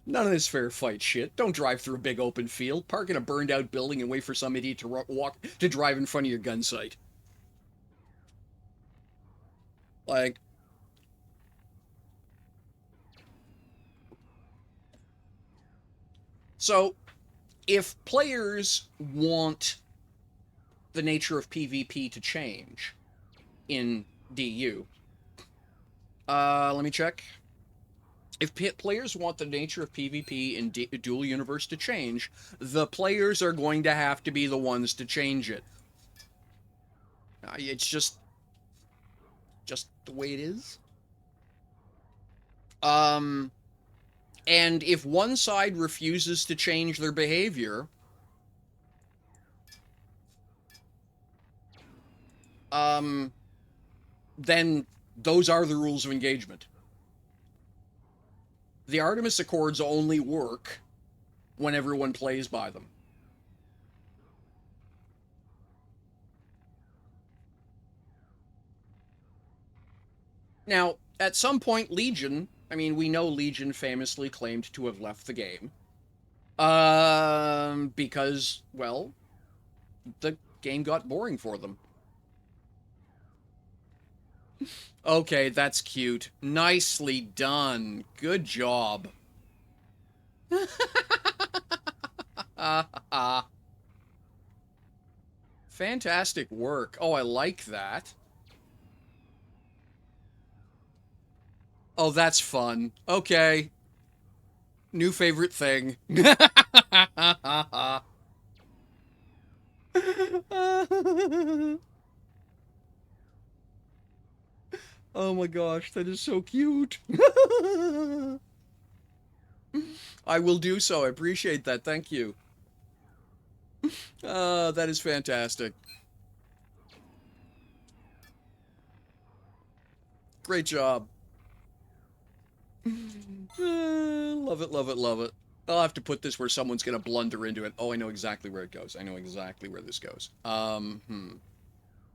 None of this fair fight shit. Don't drive through a big open field. Park in a burned out building and wait for some idiot to drive in front of your gun sight. Like, so if players want the nature of PvP to change in DU, let me check. If players want the nature of PvP in Dual Universe to change, the players are going to have to be the ones to change it. It's just the way it is. And if one side refuses to change their behavior, then those are the rules of engagement. The Artemis Accords only work when everyone plays by them. Now, at some point, Legion, I mean, we know Legion famously claimed to have left the game. Because, well, the game got boring for them. Okay, that's cute. Nicely done. Good job. Fantastic work. Oh, I like that. Oh, that's fun. Okay. New favorite thing. Oh my gosh, that is so cute. I will do so. I appreciate that. Thank you. That is fantastic. Great job. Love it, love it, love it. I'll have to put this where someone's gonna blunder into it. Oh, I know exactly where it goes. I know exactly where this goes.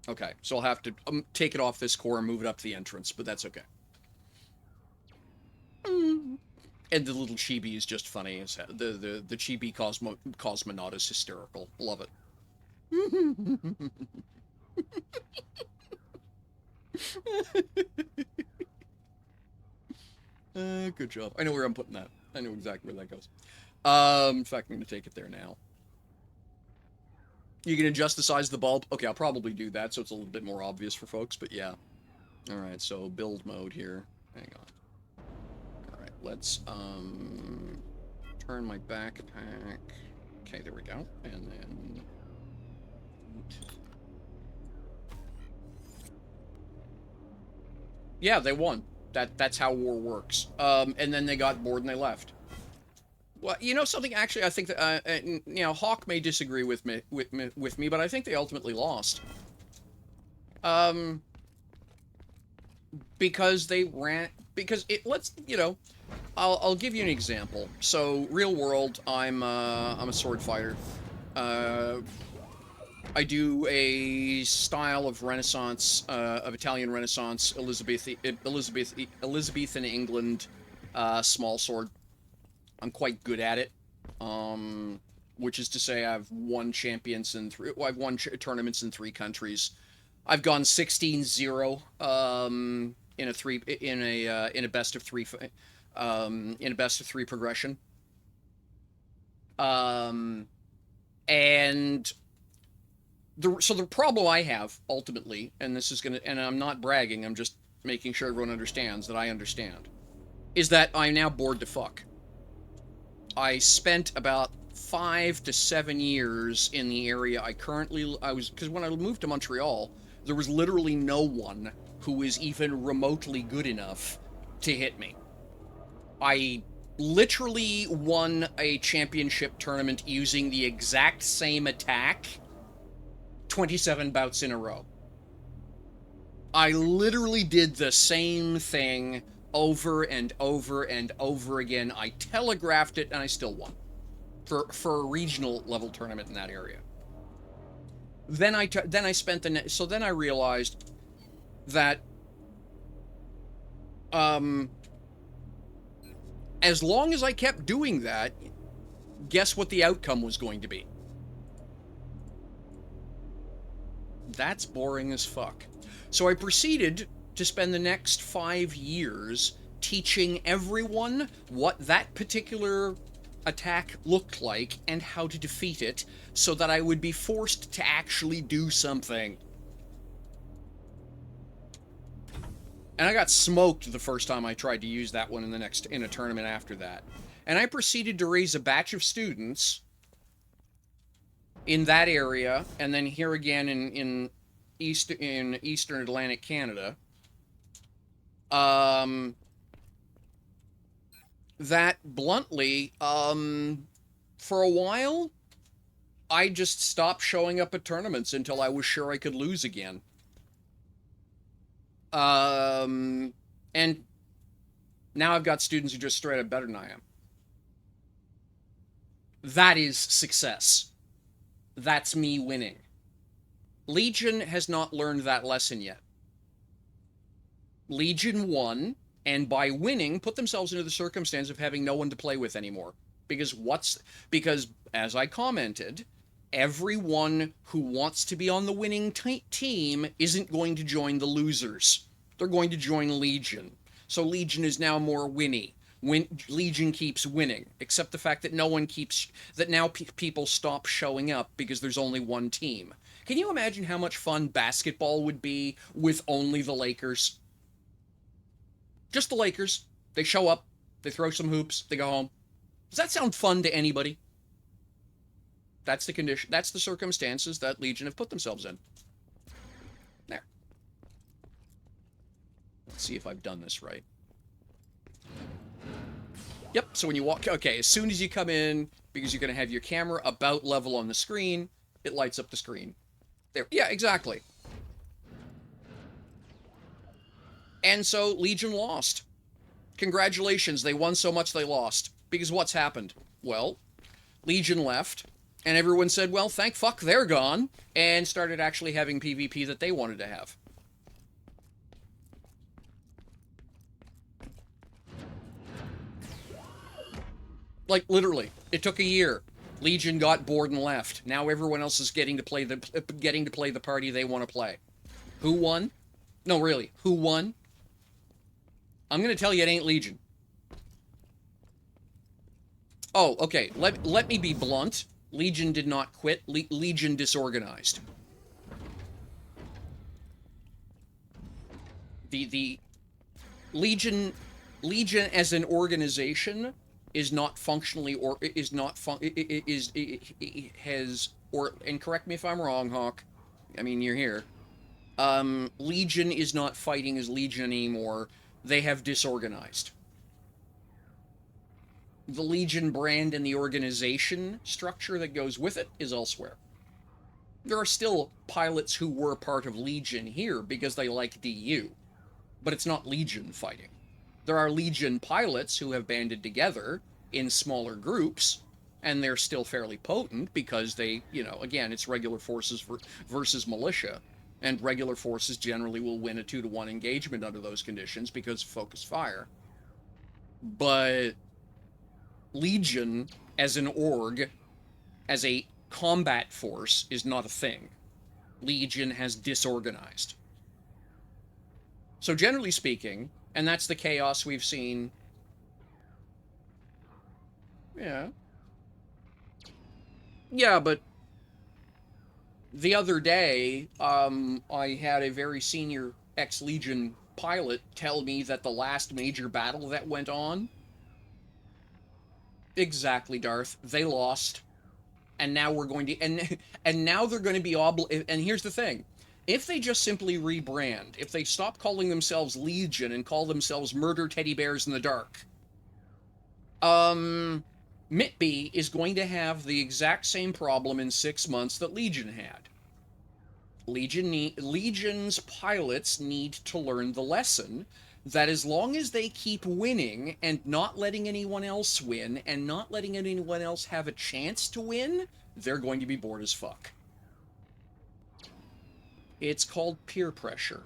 Okay, so I'll have to take it off this core and move it up to the entrance, but that's okay. And the little chibi is just funny. The chibi cosmonaut is hysterical. Love it. Good job. I know where I'm putting that. I know exactly where that goes. In fact, I'm going to take it there now. You can adjust the size of the bulb. Okay, I'll probably do that so it's a little bit more obvious for folks, but yeah. All right, so build mode here. Hang on. All right, let's turn my backpack. Okay, there we go. And then yeah, they won. That's how war works. And then they got bored and they left. Well, you know something. Actually, I think that you know Hawk may disagree with me, but I think they ultimately lost. Um, because they ran. Because it. Let's you know. I'll give you an example. So real world, I'm a sword fighter. Uh, I do a style of Renaissance, of Italian Renaissance, Elizabethan England, small sword. I'm quite good at it. Which is to say, I've won champions in three. Well, I've won tournaments in 3 countries. I've gone 16-0 in a three in a best of three in a best of 3 progression. Um, and so the problem I have ultimately, and this is gonna, and I'm not bragging, I'm just making sure everyone understands that I understand, is that I'm now bored to fuck. I spent about 5 to 7 years in the area because when I moved to Montreal, there was literally no one who was even remotely good enough to hit me. I literally won a championship tournament using the exact same attack 27 bouts in a row. I literally did the same thing over and over and over again. I telegraphed it and I still won for a regional level tournament in that area. Then I spent so then I realized that as long as I kept doing that, guess what the outcome was going to be? That's boring as fuck. So I proceeded to spend the next 5 years teaching everyone what that particular attack looked like and how to defeat it so that I would be forced to actually do something. And I got smoked the first time I tried to use that one in a tournament after that. And I proceeded to raise a batch of students in that area, and then here again in Eastern Atlantic Canada. That bluntly, for a while, I just stopped showing up at tournaments until I was sure I could lose again. And now I've got students who are just straight up better than I am. That is success. That's me winning. Legion has not learned that lesson yet. Legion won, and by winning, put themselves into the circumstance of having no one to play with anymore. Because as I commented, everyone who wants to be on the winning team isn't going to join the losers. They're going to join Legion. So Legion is now more winny. Legion keeps winning, except the fact that now people stop showing up because there's only one team. Can you imagine how much fun basketball would be with only the Lakers? Just the Lakers. They show up, they throw some hoops, they go home. Does that sound fun to anybody? That's the condition. That's the circumstances that Legion have put themselves in. There. Let's see if I've done this right. Yep, so when you walk, okay, as soon as you come in, because you're going to have your camera about level on the screen, it lights up the screen. There, yeah, exactly. And so Legion lost. Congratulations, they won so much they lost. Because what's happened? Well, Legion left, and everyone said, well, thank fuck, they're gone, and started actually having PvP that they wanted to have. Like, literally, it took a year. Legion got bored and left. Now everyone else is getting to play the party they want to play. Who won? No, really, who won? I'm going to tell you it ain't Legion. Oh, okay. Let me be blunt. Legion did not quit. Legion disorganized. The Legion as an organization is not functionally or is not fun is it has or and correct me if I'm wrong, Hawk. I mean, you're here. Legion is not fighting as Legion anymore. They have disorganized. The Legion brand and the organization structure that goes with it is elsewhere. There are still pilots who were part of Legion here because they like DU, but it's not Legion fighting. There are Legion pilots who have banded together in smaller groups, and they're still fairly potent because they, again, it's regular forces versus militia, and regular forces generally will win a 2-to-1 engagement under those conditions because of focus fire. But Legion as an org, as a combat force, is not a thing. Legion has disorganized. So generally speaking, and that's the chaos we've seen. Yeah. Yeah, but the other day, I had a very senior ex-Legion pilot tell me that the last major battle that went on, exactly, Darth, they lost, and now we're going to, and now they're going to be and here's the thing, if they just simply rebrand, if they stop calling themselves Legion and call themselves Murder Teddy Bears in the Dark, MITB is going to have the exact same problem in 6 months that Legion had. Legion's pilots need to learn the lesson that as long as they keep winning and not letting anyone else win and not letting anyone else have a chance to win, they're going to be bored as fuck. It's called peer pressure.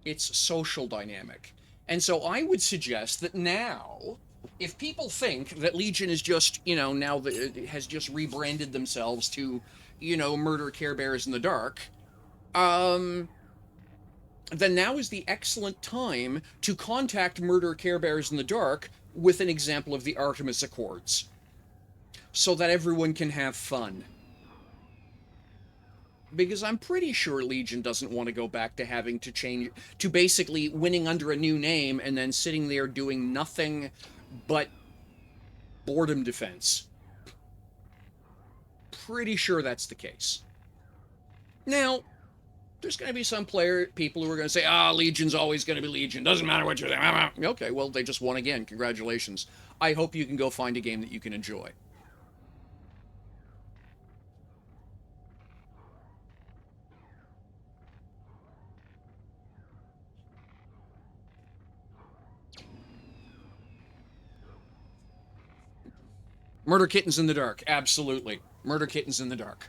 It's social dynamic. And so I would suggest that now, if people think that Legion is just, now that it has just rebranded themselves to, Murder Care Bears in the Dark, then now is the excellent time to contact Murder Care Bears in the Dark with an example of the Artemis Accords, so that everyone can have fun. Because I'm pretty sure Legion doesn't want to go back to having to change, to basically winning under a new name and then sitting there doing nothing but boredom defense. Pretty sure that's the case. Now, there's going to be some people who are going to say, Legion's always going to be Legion. Doesn't matter what you're saying. Okay, well, they just won again. Congratulations. I hope you can go find a game that you can enjoy. Murder Kittens in the Dark. Absolutely. Murder Kittens in the Dark.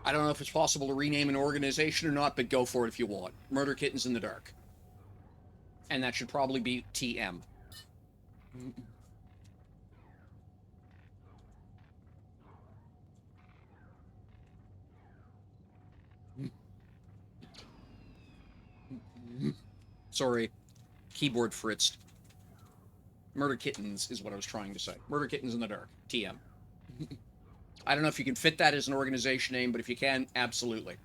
I don't know if it's possible to rename an organization or not, but go for it if you want. Murder Kittens in the Dark. And that should probably be TM. Sorry. Keyboard fritzed. Murder Kittens is what I was trying to say. Murder Kittens in the Dark. TM. I don't know if you can fit that as an organization name, but if you can, absolutely.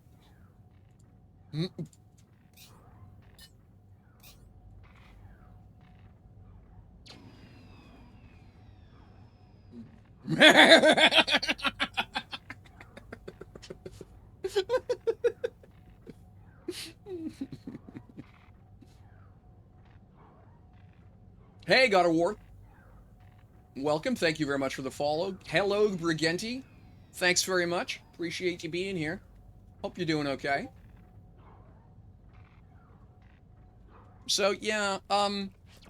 Hey, God of War. Welcome. Thank you very much for the follow. Hello, Brigenti. Thanks very much. Appreciate you being here. Hope you're doing okay. So, yeah,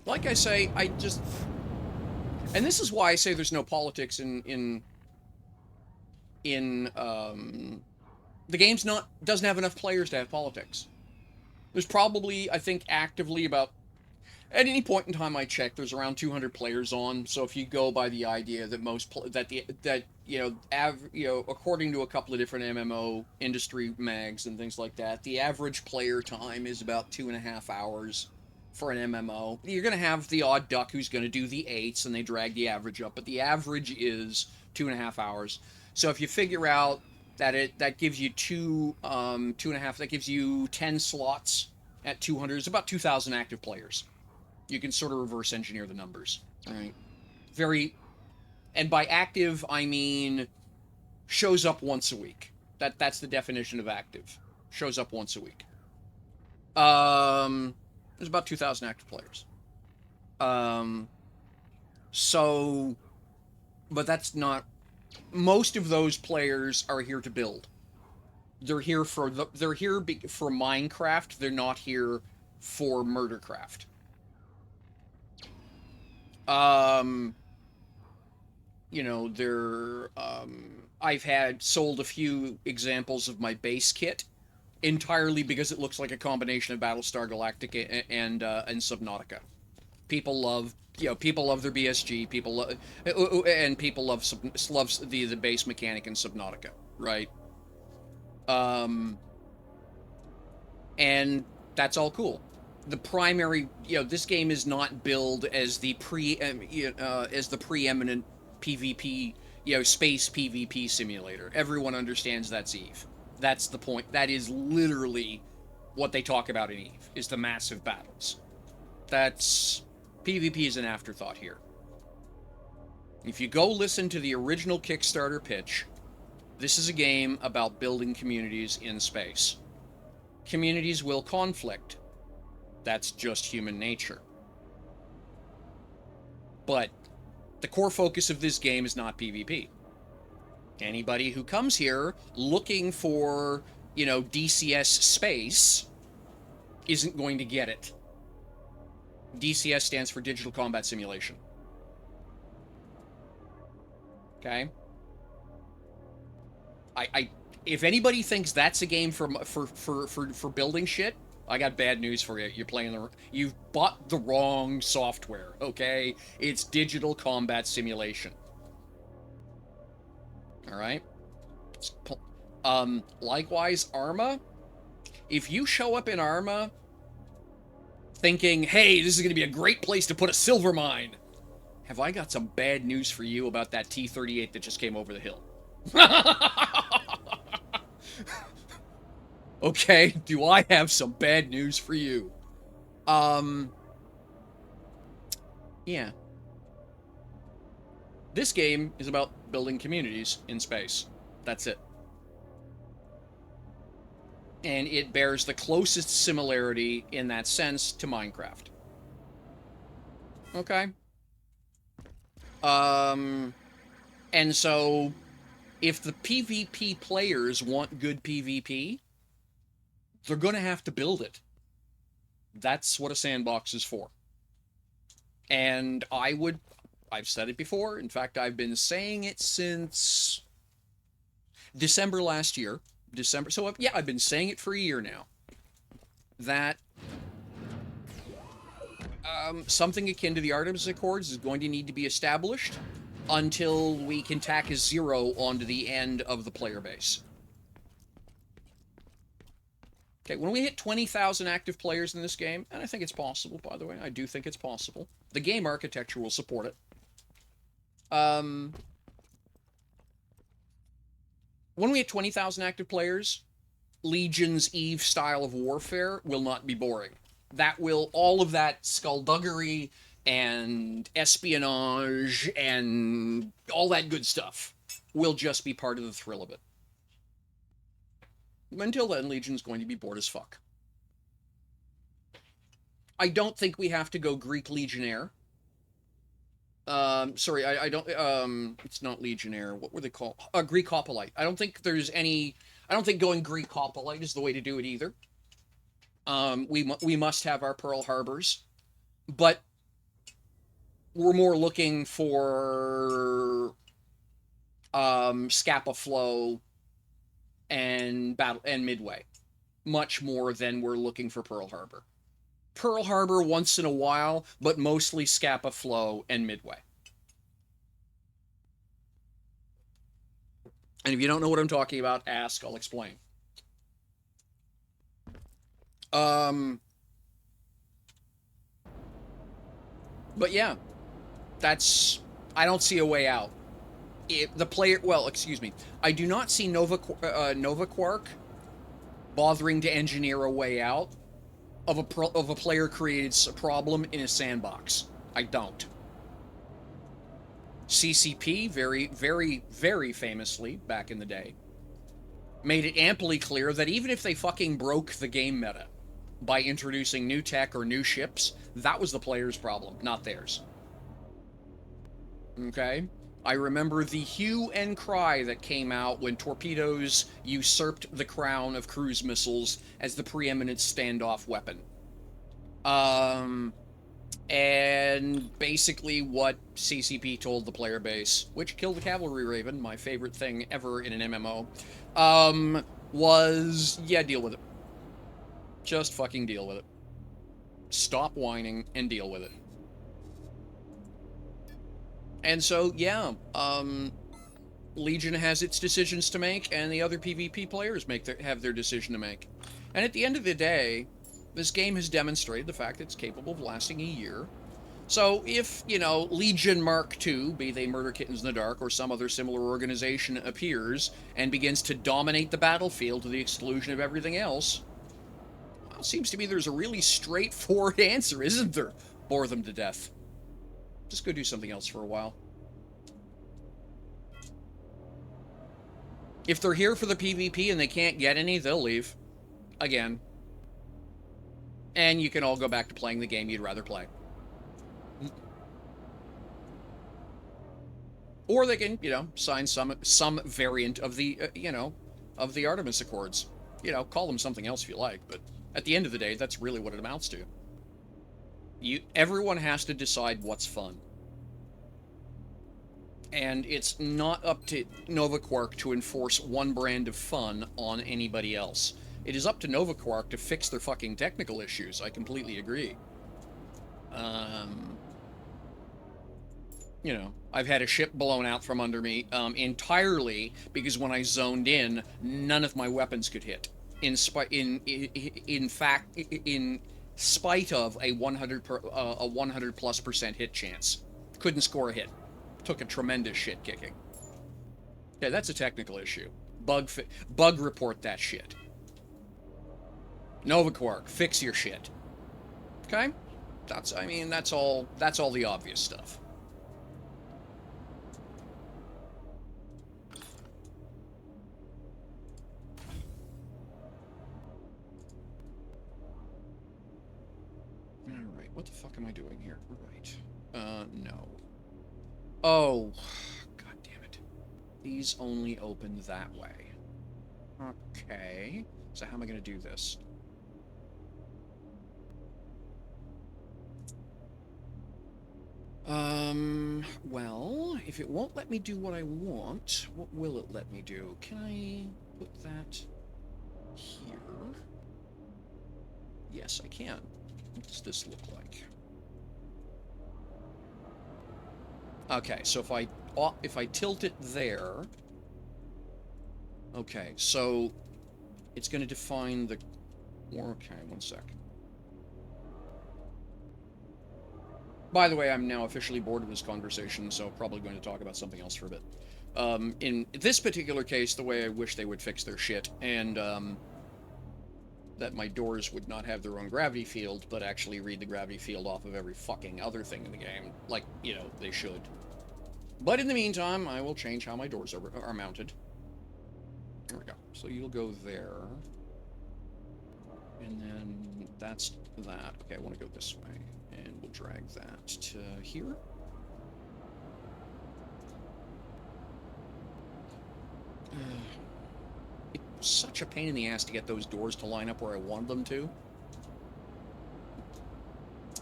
like I say, and this is why I say there's no politics in the game's doesn't have enough players to have politics. There's probably, I think, actively about, At any point in time I check, there's around 200 players on. So if you go by the idea that according to a couple of different MMO industry mags and things like that, the average player time is about 2.5 hours for an MMO. You're going to have the odd duck who's going to do the eights and they drag the average up, but the average is 2.5 hours. So if you figure out that gives you 2.5, that gives you 10 slots at 200, it's about 2,000 active players. You can sort of reverse engineer the numbers, right? And by active I mean shows up once a week. That's the definition of active. Shows up once a week. There's about 2,000 active players. So, but that's not. Most of those players are here to build. They're here for Minecraft. They're not here for Murdercraft. I've had sold a few examples of my base kit entirely because it looks like a combination of Battlestar Galactica and Subnautica. People love their BSG. People love the base mechanic in Subnautica, right? And that's all cool. The primary, this game is not billed as the preeminent PvP, space PvP simulator. Everyone understands that's EVE. That's the point. That is literally what they talk about in EVE, is the massive battles. PvP is an afterthought here. If you go listen to the original Kickstarter pitch, this is a game about building communities in space. Communities will conflict. That's just human nature. But the core focus of this game is not PvP. Anybody who comes here looking for, DCS space isn't going to get it. DCS stands for Digital Combat Simulation. Okay? If anybody thinks that's a game for building shit, I got bad news for you. You've bought the wrong software, okay? It's Digital Combat Simulation. All right? Likewise, Arma. If you show up in Arma thinking, hey, this is going to be a great place to put a silver mine, have I got some bad news for you about that T-38 that just came over the hill. Okay, do I have some bad news for you? Yeah. This game is about building communities in space. That's it. And it bears the closest similarity in that sense to Minecraft. Okay? And so, if the PvP players want good PvP, they're going to have to build it. That's what a sandbox is for. And I've said it before. In fact, I've been saying it since December last year. So yeah, I've been saying it for a year now. That something akin to the Artemis Accords is going to need to be established until we can tack a 0 onto the end of the player base. Okay, when we hit 20,000 active players in this game, and I think it's possible, by the way, I do think it's possible. The game architecture will support it. When we hit 20,000 active players, Legion's EVE style of warfare will not be boring. All of that skullduggery and espionage and all that good stuff will just be part of the thrill of it. Until then, Legion's going to be bored as fuck. I don't think we have to go Greek Legionnaire. Sorry, I don't, it's not Legionnaire. What were they called? Greek Hoplite. I don't think going Greek Hoplite is the way to do it either. We must have our Pearl Harbors, but we're more looking for, Scapa Flow and Midway, much more than we're looking for Pearl Harbor. Pearl Harbor once in a while, but mostly Scapa Flow and Midway. And if you don't know what I'm talking about, ask, I'll explain. Um, but yeah, that's, I don't see a way out. The player, well, excuse me, I do not see Nova Quark bothering to engineer a way out of a player created problem in a sandbox. I don't. CCP very famously back in the day made it amply clear that even if they fucking broke the game meta by introducing new tech or new ships, that was the player's problem, not theirs. Okay? I remember the hue and cry that came out when torpedoes usurped the crown of cruise missiles as the preeminent standoff weapon. Um, and basically what CCP told the player base, which killed the Cavalry Raven, my favorite thing ever in an MMO, was, yeah, deal with it. Just fucking deal with it. Stop whining and deal with it. And so, yeah, Legion has its decisions to make, and the other PvP players have their decision to make. And at the end of the day, this game has demonstrated the fact that it's capable of lasting a year. So if, you know, Legion Mark II, be they Murder Kittens in the Dark or some other similar organization, appears and begins to dominate the battlefield to the exclusion of everything else, well, it seems to me there's a really straightforward answer, isn't there? Bore them to death. Just go do something else for a while. If they're here for the PvP and they can't get any, they'll leave. Again. And you can all go back to playing the game you'd rather play. Or they can, you know, sign some variant of the, you know, of the Artemis Accords. You know, call them something else if you like, but at the end of the day, that's really what it amounts to. Everyone has to decide what's fun. And it's not up to Nova Quark to enforce one brand of fun on anybody else. It is up to Nova Quark to fix their fucking technical issues. I completely agree. You know, I've had a ship blown out from under me entirely because when I zoned in, none of my weapons could hit. In spite of a 100% hit chance, couldn't score a hit. Took a tremendous shit kicking. Yeah, that's a technical issue. Bug report that shit. Nova Quark, fix your shit. Okay? That's all the obvious stuff. Alright, what the fuck am I doing here? Right. No. Oh, god damn it. These only open that way. Okay. So how am I gonna do this? Well, if it won't let me do what I want, what will it let me do? Can I put that here? Yes, I can. What does this look like? Okay, so if I tilt it there, okay, so it's going to define the. Okay, one sec. By the way, I'm now officially bored of this conversation, so probably going to talk about something else for a bit. In this particular case, the way I wish they would fix their shit, and that my doors would not have their own gravity field, but actually read the gravity field off of every fucking other thing in the game, like, you know, they should. But in the meantime, I will change how my doors are mounted. There we go. So you'll go there. And then that's that. Okay, I want to go this way. And we'll drag that to here. It was such a pain in the ass to get those doors to line up where I wanted them to.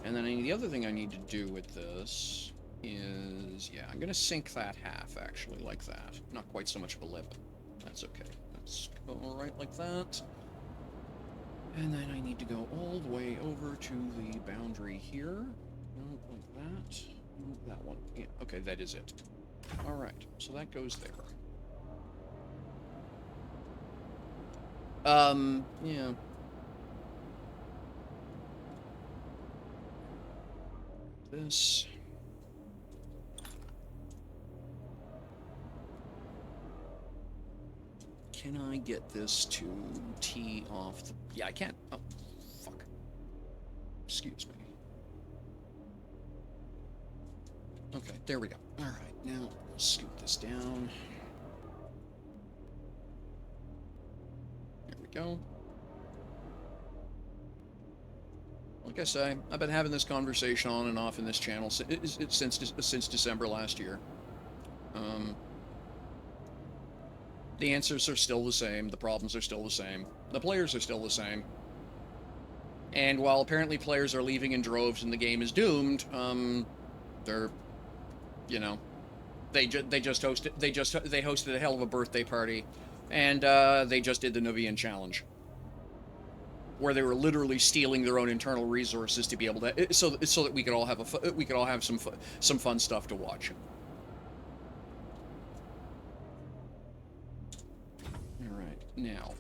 And then the other thing I need to do with this is, yeah, I'm going to sink that half, actually, like that. Not quite so much of a lip. That's okay. Let's go right like that. And then I need to go all the way over to the boundary here. No, like that. No, that one. Yeah, okay, that is it. Alright, so that goes there. Yeah. This. Can I get this to tee off the... Yeah, I can't. Oh, fuck. Excuse me. Okay, there we go. Alright, now scoot this down. There we go. Like I say, I've been having this conversation on and off in this channel since December last year. The answers are still the same. The problems are still the same. The players are still the same. And while apparently players are leaving in droves and the game is doomed, they're, you know, they hosted a hell of a birthday party, and they just did the Nuvian challenge, where they were literally stealing their own internal resources to be able to, so that we could all have some fun stuff to watch. All right, now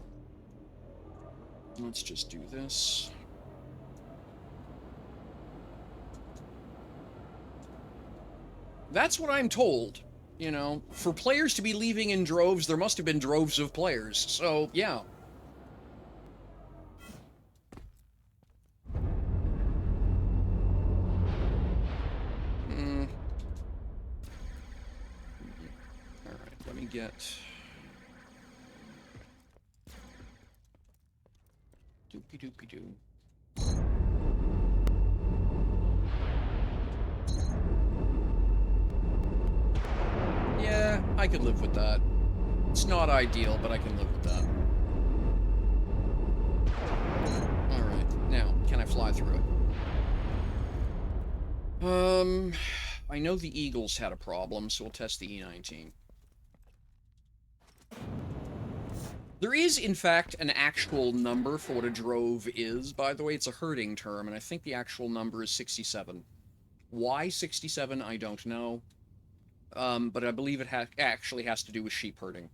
let's just do this. That's what I'm told. You know, for players to be leaving in droves, there must have been droves of players. So, yeah. Alright, let me get... Doopy-doopy-doo. Yeah, I could live with that. It's not ideal, but I can live with that. Alright, now, can I fly through it? I know the Eagles had a problem, so we'll test the E19. There is, in fact, an actual number for what a drove is, by the way. It's a herding term, and I think the actual number is 67. Why 67, I don't know. But I believe it actually has to do with sheep herding.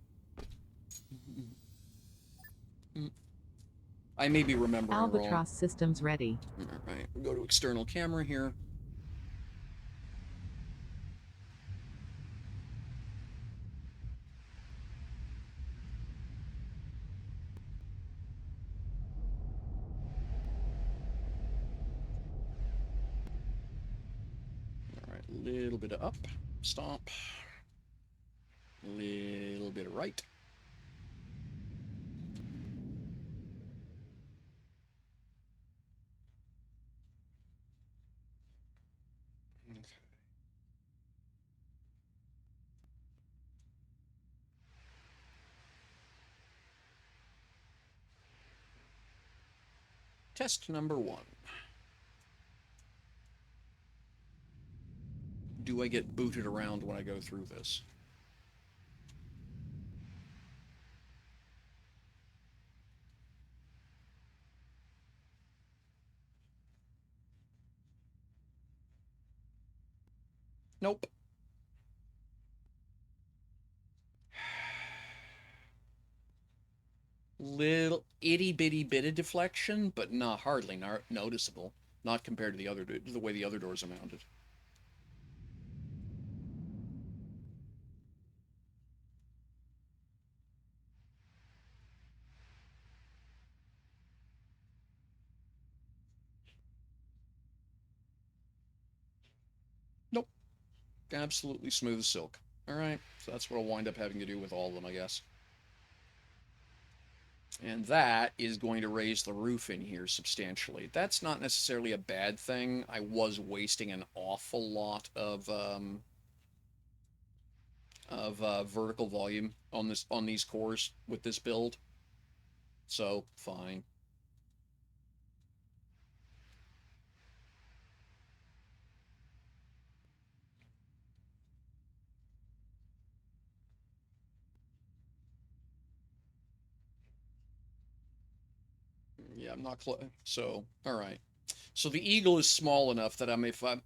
I may be remembering Albatross wrong. systems ready. Alright, we'll go to external camera here. Alright, a little bit of up, stop. A little bit of right. Okay. Test number 1. Do I get booted around when I go through this? Nope. Little itty-bitty bit of deflection, but not hardly noticeable. Not compared to the way the other doors are mounted. Nope. Absolutely smooth as silk. Alright, so that's what I'll wind up having to do with all of them, I guess. And that is going to raise the roof in here substantially. That's not necessarily a bad thing. I was wasting an awful lot of vertical volume on these cores with this build. So, fine. Yeah, I'm not close. So, all right. So the eagle is small enough that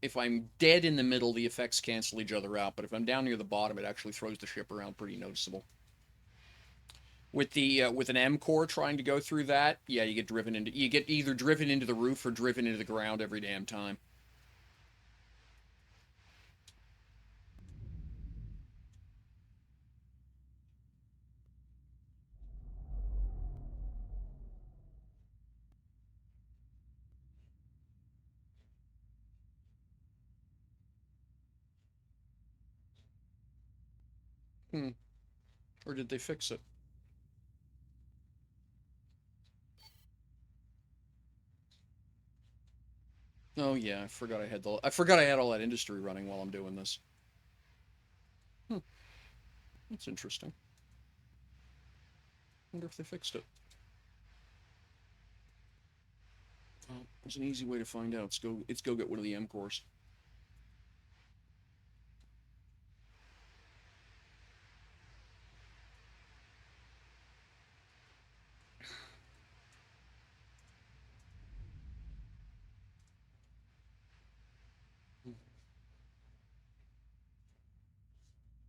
if I'm dead in the middle, the effects cancel each other out. But if I'm down near the bottom, it actually throws the ship around pretty noticeable. With the with an M core trying to go through that, yeah, you get either driven into the roof or driven into the ground every damn time. Hmm. Or did they fix it? Oh yeah, I forgot I had all that industry running while I'm doing this. Hmm. That's interesting. Wonder if they fixed it. Well, there's an easy way to find out. Let's go get one of the M cores.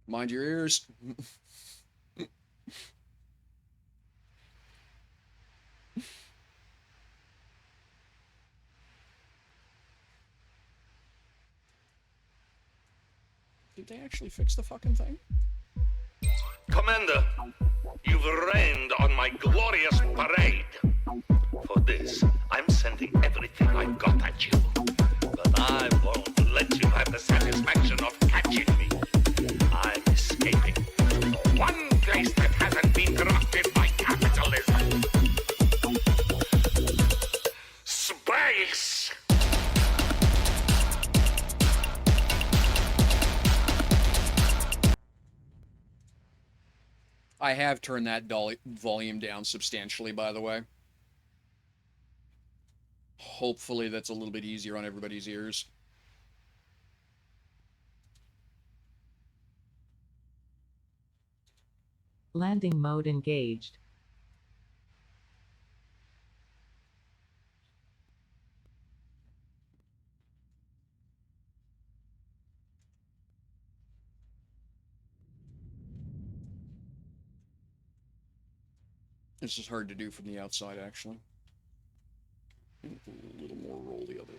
Mind your ears. Did they actually fix the fucking thing? Commander, you've rained on my glorious parade. For this, I'm sending everything I've got at you. But I won't let you have the satisfaction of catching me. I'm escaping. One place that hasn't been corrupted by capitalism. Space! I have turned that volume down substantially, by the way. Hopefully that's a little bit easier on everybody's ears. Landing mode engaged. This is hard to do from the outside, actually. A little more roll the other way.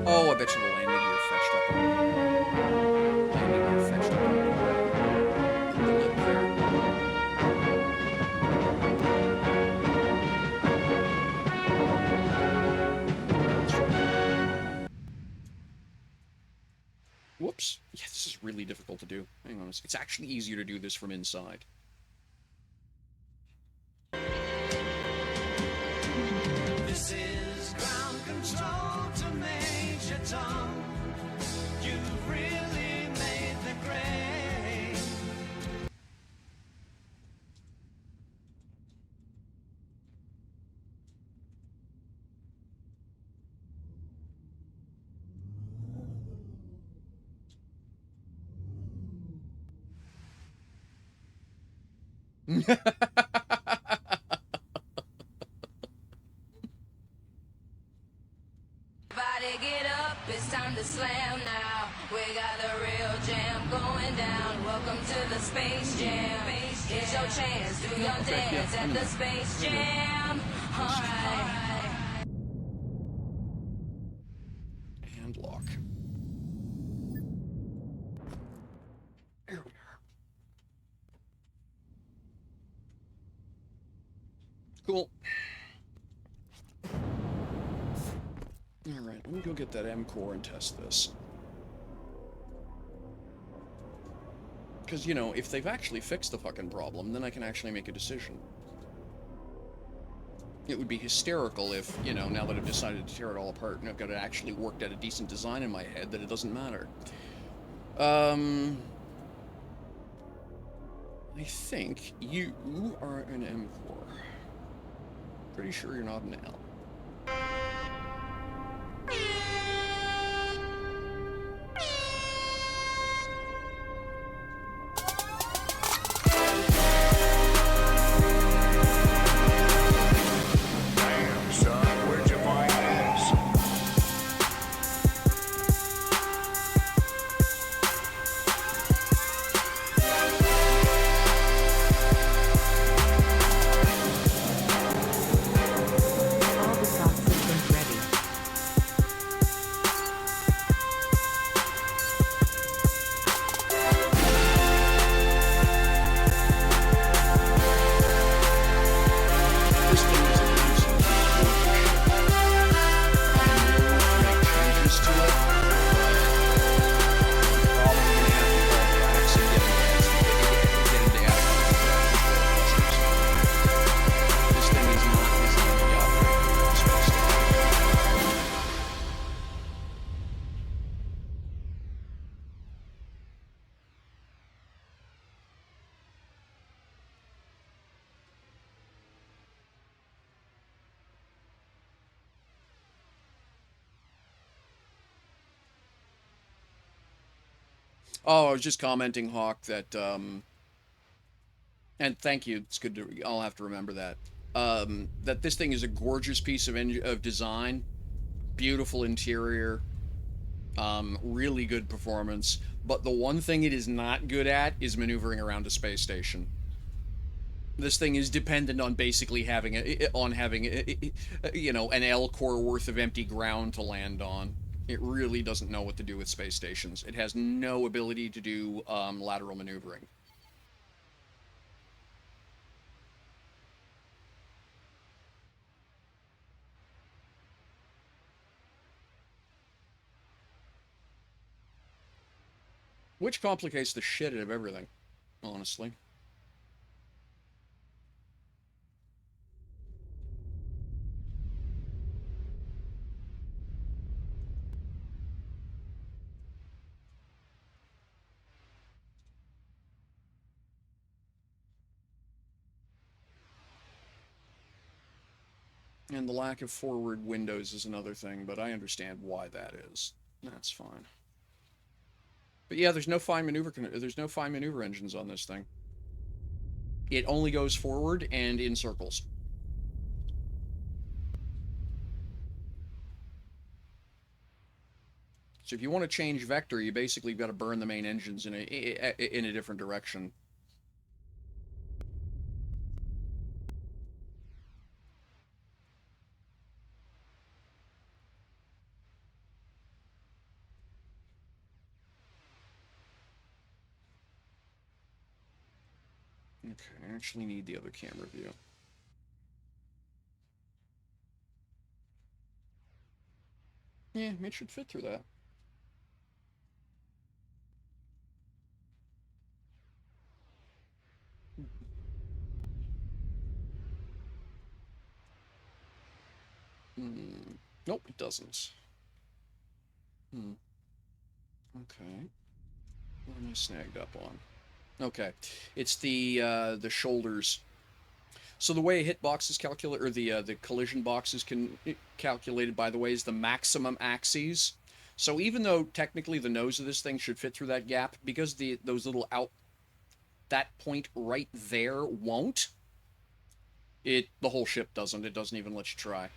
Oh, I bet you the landing gear fetched up on me. Landing gear fetched up on me. The lip there. Whoops. Yeah, this is really difficult to do. Hang on. It's actually easier to do this from inside. This is ground control to Major Tom. You've really made the grade. Everybody get up, it's time to slam now. We got the real jam going down. Welcome to the Space Jam. Here's your chance, do your dance at the Space Jam. Alright. And lock. There we are. Cool. Alright, let me go get that M core and test this. Because, you know, if they've actually fixed the fucking problem, then I can actually make a decision. It would be hysterical if, you know, now that I've decided to tear it all apart and I've got it actually worked out a decent design in my head, that it doesn't matter. I think you are an M core. Pretty sure you're not an L. Damn, son, where'd you find this? All the stock systems ready. This thing is an easy make changes to it. Probably gonna have to call Brax and get him to add this thing is not designed to be operated in space station. Oh, I was just commenting, Hawk, that and thank you. It's good to. I'll have to remember that. That this thing is a gorgeous piece of design, beautiful interior, really good performance. But the one thing it is not good at is maneuvering around a space station. This thing is dependent on basically having you know, an L core worth of empty ground to land on. It really doesn't know what to do with space stations. It has no ability to do lateral maneuvering. Which complicates the shit out of everything, honestly. And the lack of forward windows is another thing, but I understand why that is. That's fine. But yeah, there's no fine maneuver engines on this thing. It only goes forward and in circles. So if you want to change vector, you basically got to burn the main engines in a different direction. Okay, I actually need the other camera view. Yeah, it should fit through that. Nope, it doesn't. Okay. What am I snagged up on? Okay, it's the shoulders. So the way a hitbox is calculated, or the collision box is calculated, by the way, is the maximum axes. So even though technically the nose of this thing should fit through that gap, because those little that point right there won't, the whole ship doesn't. It doesn't even let you try.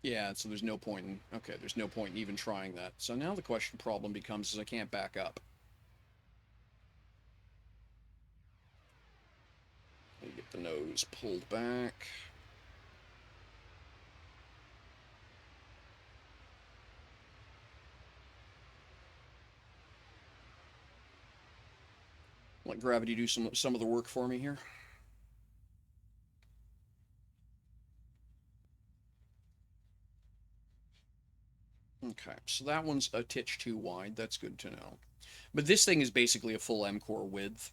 Yeah, so there's no point in, okay, there's no point in even trying that. So now the problem becomes is I can't back up. Let me get the nose pulled back. Let gravity do some of the work for me here. Okay, so that one's a titch too wide. That's good to know. But this thing is basically a full M-core width.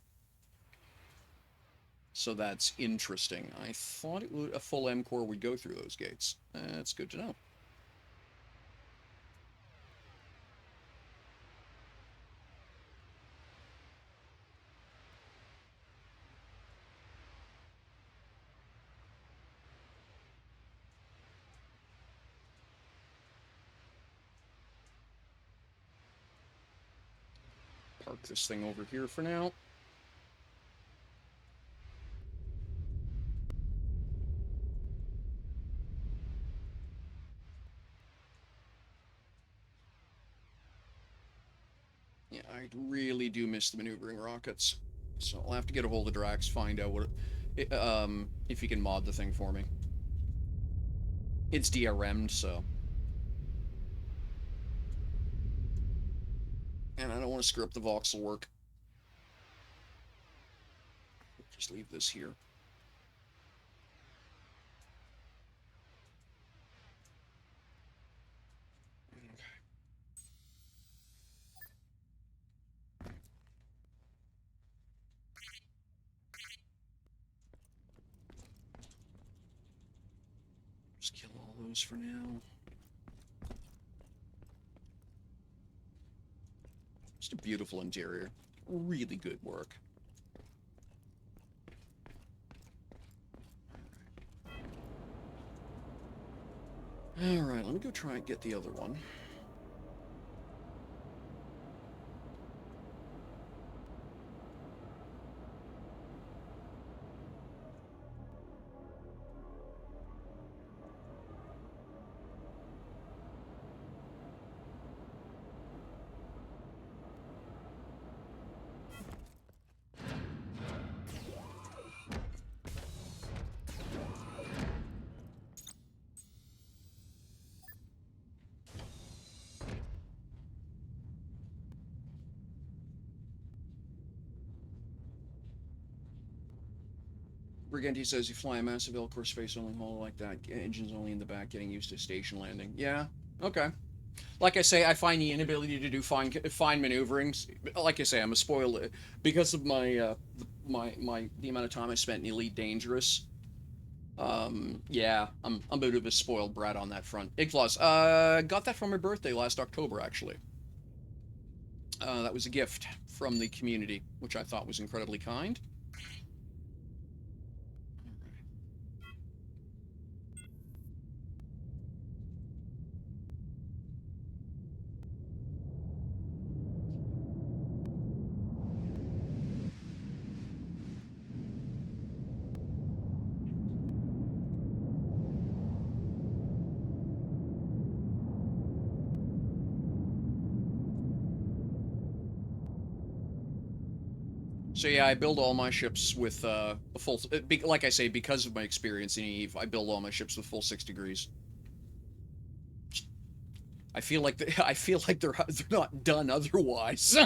So that's interesting. I thought a full M-Core would go through those gates. That's good to know. Park this thing over here for now. Yeah, I really do miss the maneuvering rockets. So I'll have to get a hold of Drax, find out if he can mod the thing for me. It's DRM'd, so. And I don't want to screw up the voxel work. Just leave this here. Just kill all those for now. Just a beautiful interior. Really good work. Alright, let me go try and get the other one. Briganti says you fly a massive L-core space only hull like that, engines only in the back, getting used to station landing. Yeah, okay. Like I say, I find the inability to do fine maneuverings. Like I say, I'm a spoiled because of my the amount of time I spent in Elite Dangerous. Yeah, I'm a bit of a spoiled brat on that front. Igflaws, got that for my birthday last October, actually. That was a gift from the community, which I thought was incredibly kind. So yeah, I build all my ships with a full. Like I say, because of my experience in Eve, I build all my ships with full 6 degrees. I feel like I feel like they're not done otherwise.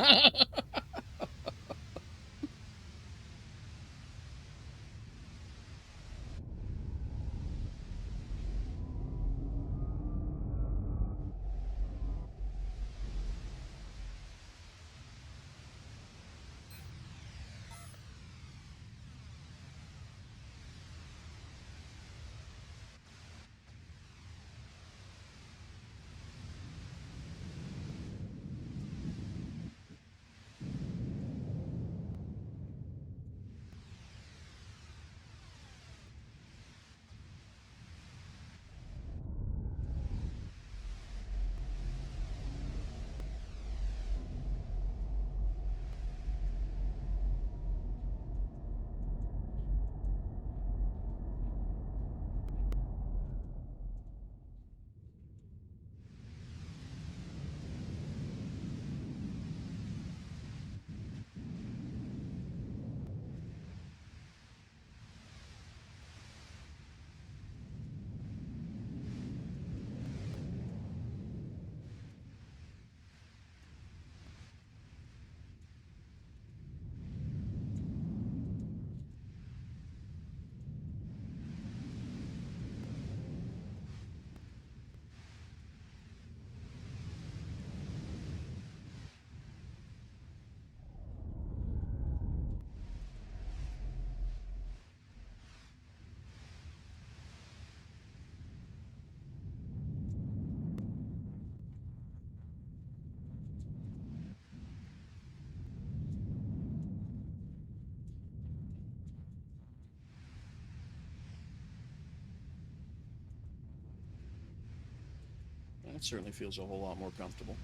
That certainly feels a whole lot more comfortable.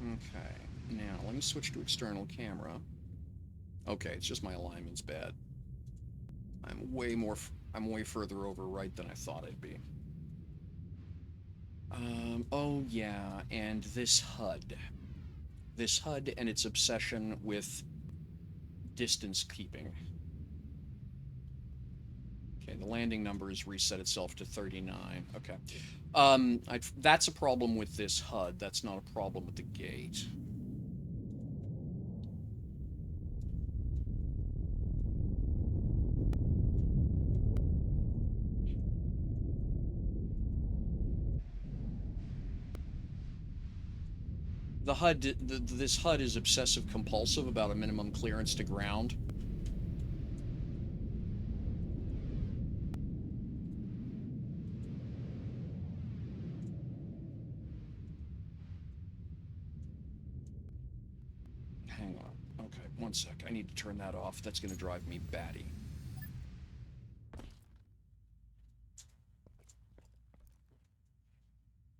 Okay, now let me switch to external camera. Okay, it's just my alignment's bad. I'm way further over right than I thought I'd be. Oh yeah, and this HUD. This HUD and its obsession with distance keeping. Okay, the landing number has reset itself to 39. Okay. That's a problem with this HUD. That's not a problem with the gate. The HUD, this HUD is obsessive compulsive about a minimum clearance to ground. Hang on. Okay, one sec. I need to turn that off. That's going to drive me batty.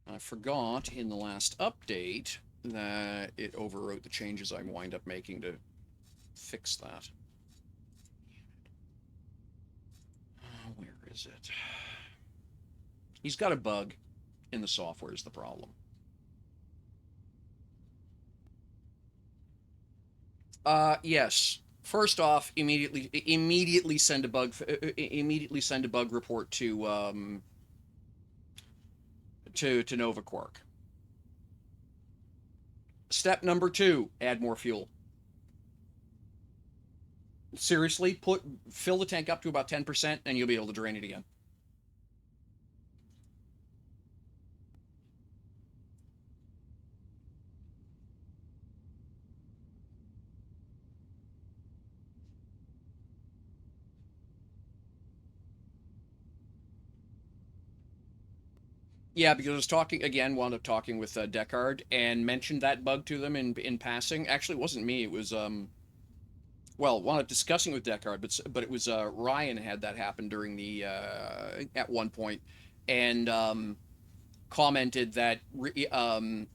I forgot in the last update that it overwrote the changes I wind up making to fix that. Where is it? He's got a bug in the software is the problem. Yes. First off, immediately send a bug report to Nova Quark. Step number 2, add more fuel. Seriously, fill the tank up to about 10% and you'll be able to drain it again. Yeah, because I was wound up talking with Deckard and mentioned that bug to them in passing. Actually, it wasn't me. It was, wound up discussing with Deckard, but it was Ryan had that happen during the, at one point, and commented that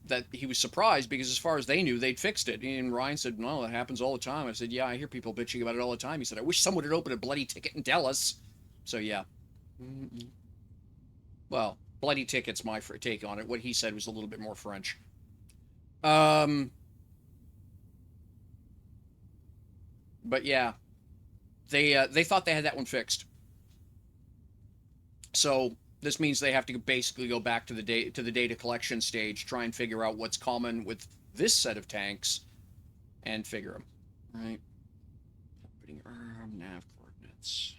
that he was surprised because as far as they knew, they'd fixed it. And Ryan said, "No, that happens all the time." I said, "Yeah, I hear people bitching about it all the time." He said, "I wish someone would open a bloody ticket and tell us." So yeah. Well, bloody ticket's my take on it. What he said was a little bit more French. But yeah, they thought they had that one fixed. So this means they have to basically go back to the data collection stage, try and figure out what's common with this set of tanks, and figure them. Right. Putting nav coordinates.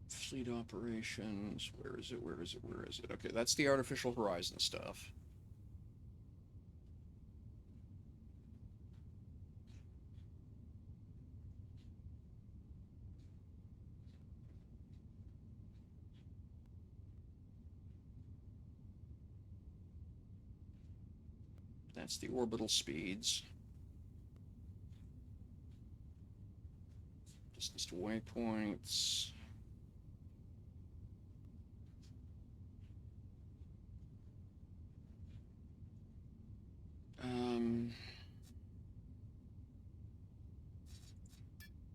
Fleet operations. Where is it? Where is it? Where is it? Okay, that's the artificial horizon stuff. That's the orbital speeds. Distance to waypoints.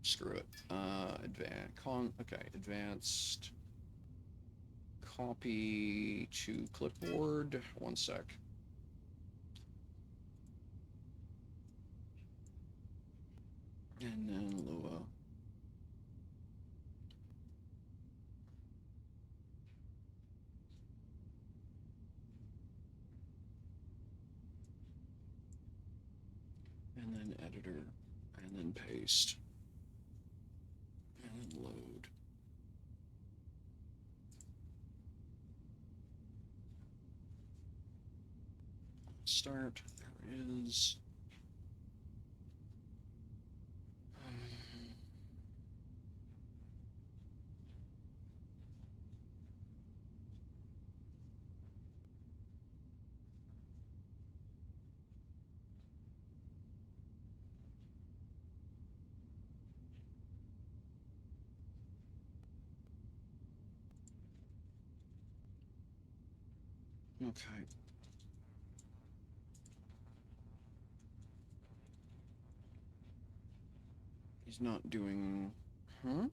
Screw it. Advanced copy to clipboard. One sec. And then Lua. And then editor. And then paste. And then load. start. There is. Okay. He's not doing. Huh?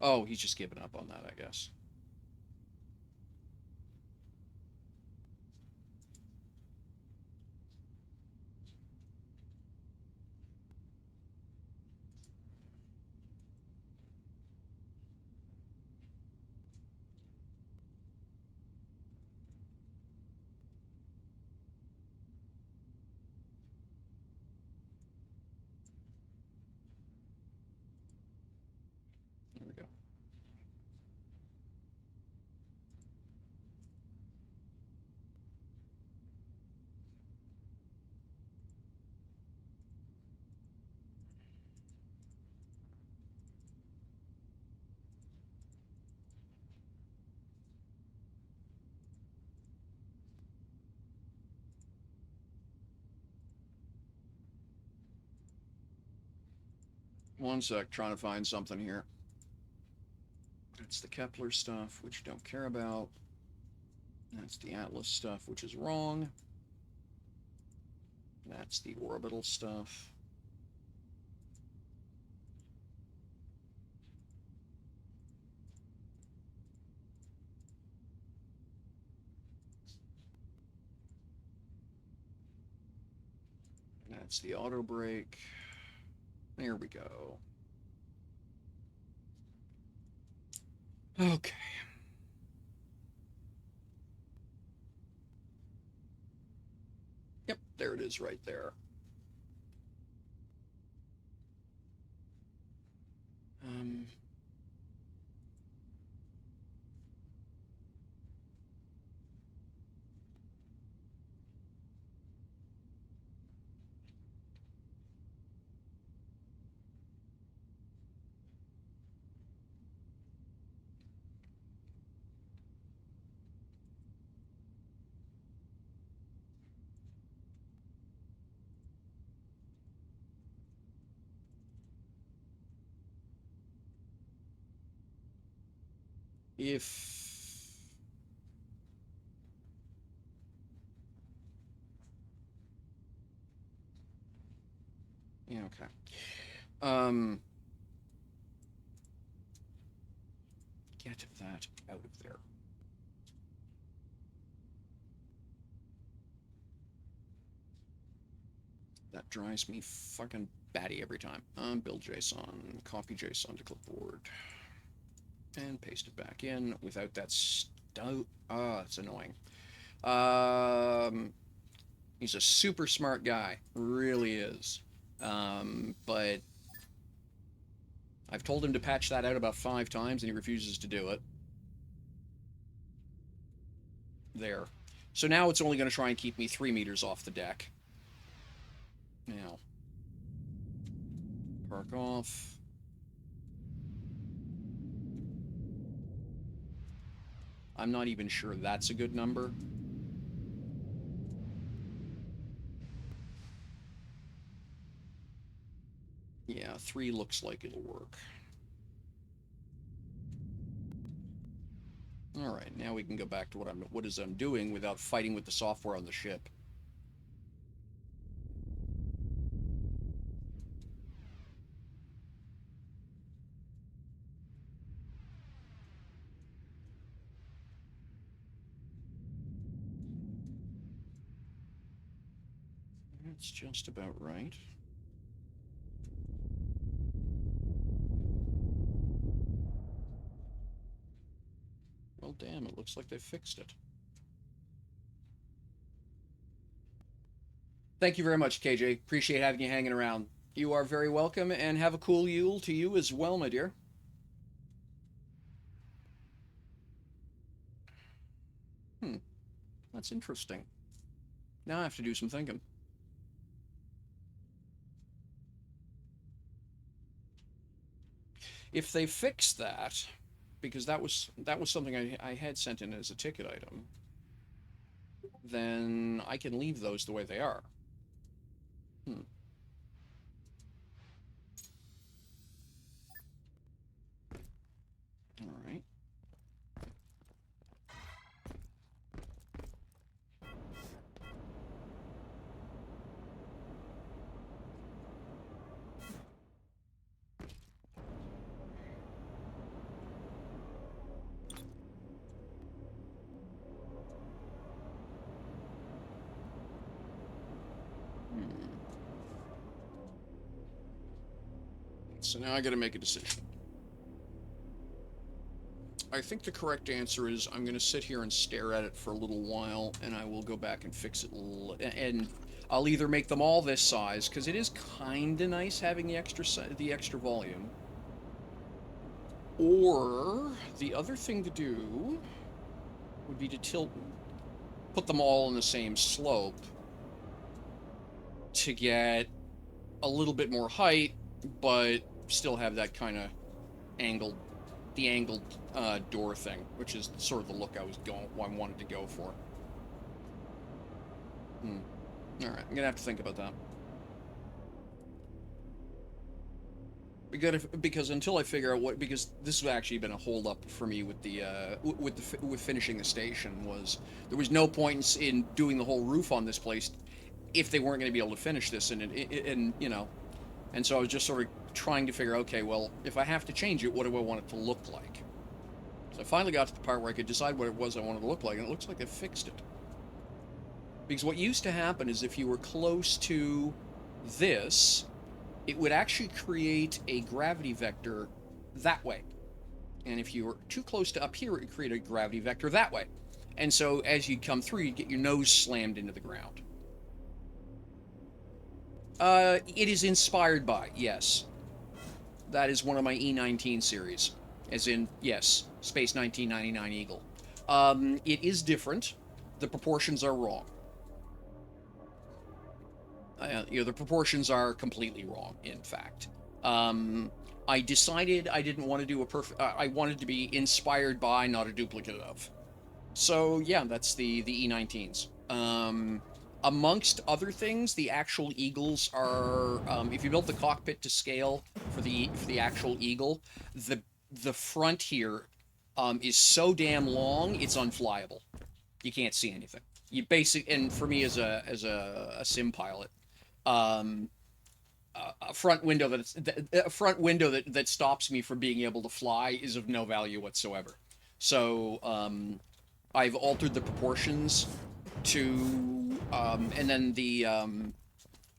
Oh, he's just giving up on that, I guess. There we go. One sec, trying to find something here. That's the Kepler stuff, which you don't care about. That's the Atlas stuff, which is wrong. That's the orbital stuff. That's the auto brake. There we go. Okay. Yep, there it is right there. If yeah, okay. Get that out of there. That drives me fucking batty every time. Build JSON, copy JSON to clipboard, and paste it back in without that stuff. It's annoying. He's a super smart guy, really is. But I've told him to patch that out about 5 times, and he refuses to do it. There. So now it's only going to try and keep me 3 meters off the deck. Now, park off. I'm not even sure that's a good number. Yeah, 3 looks like it'll work. All right, now we can go back to what I'm doing without fighting with the software on the ship. That's just about right. Well, damn, it looks like they fixed it. Thank you very much, KJ. Appreciate having you hanging around. You are very welcome, and have a cool Yule to you as well, my dear. That's interesting. Now I have to do some thinking. If they fix that, because that was something I had sent in as a ticket item, then I can leave those the way they are. All right. So now I got to make a decision. I think the correct answer is I'm going to sit here and stare at it for a little while, and I will go back and fix it. And I'll either make them all this size, because it is kind of nice having the extra volume. Or the other thing to do would be to put them all in the same slope to get a little bit more height, but still have that kind of angled door thing, which is sort of the look I wanted to go for. All right, I'm gonna have to think about that. Because until I figure out because this has actually been a hold up for me with the with finishing the station, was there was no point in doing the whole roof on this place if they weren't going to be able to finish this, and you know, and so I was just sort of trying to figure, okay, well, if I have to change it, what do I want it to look like? So I finally got to the part where I could decide what it was I wanted to look like, and it looks like I fixed it. Because what used to happen is if you were close to this, it would actually create a gravity vector that way. And if you were too close to up here, it would create a gravity vector that way. And so as you come through, you'd get your nose slammed into the ground. It is inspired by, yes. That is one of my E19 series. As in, yes, Space 1999 Eagle. It is different. The proportions are wrong. The proportions are completely wrong, in fact. I decided I didn't want to do I wanted to be inspired by, not a duplicate of. So, yeah, that's the E19s. Amongst other things, the actual Eagles are, if you built the cockpit to scale for the actual Eagle, the front here is so damn long, it's unflyable. You can't see anything. And for me as a sim pilot, a front window that stops me from being able to fly is of no value whatsoever. So I've altered the proportions to, and then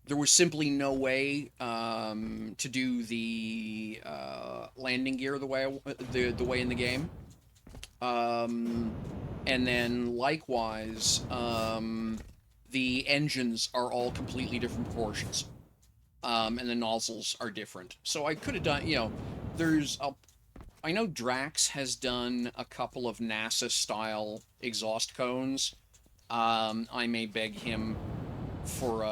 there was simply no way to do the landing gear the way in the game. And then likewise, the engines are all completely different proportions. And the nozzles are different. So I could have done, you know, I know Drax has done a couple of NASA-style exhaust cones. I may beg him for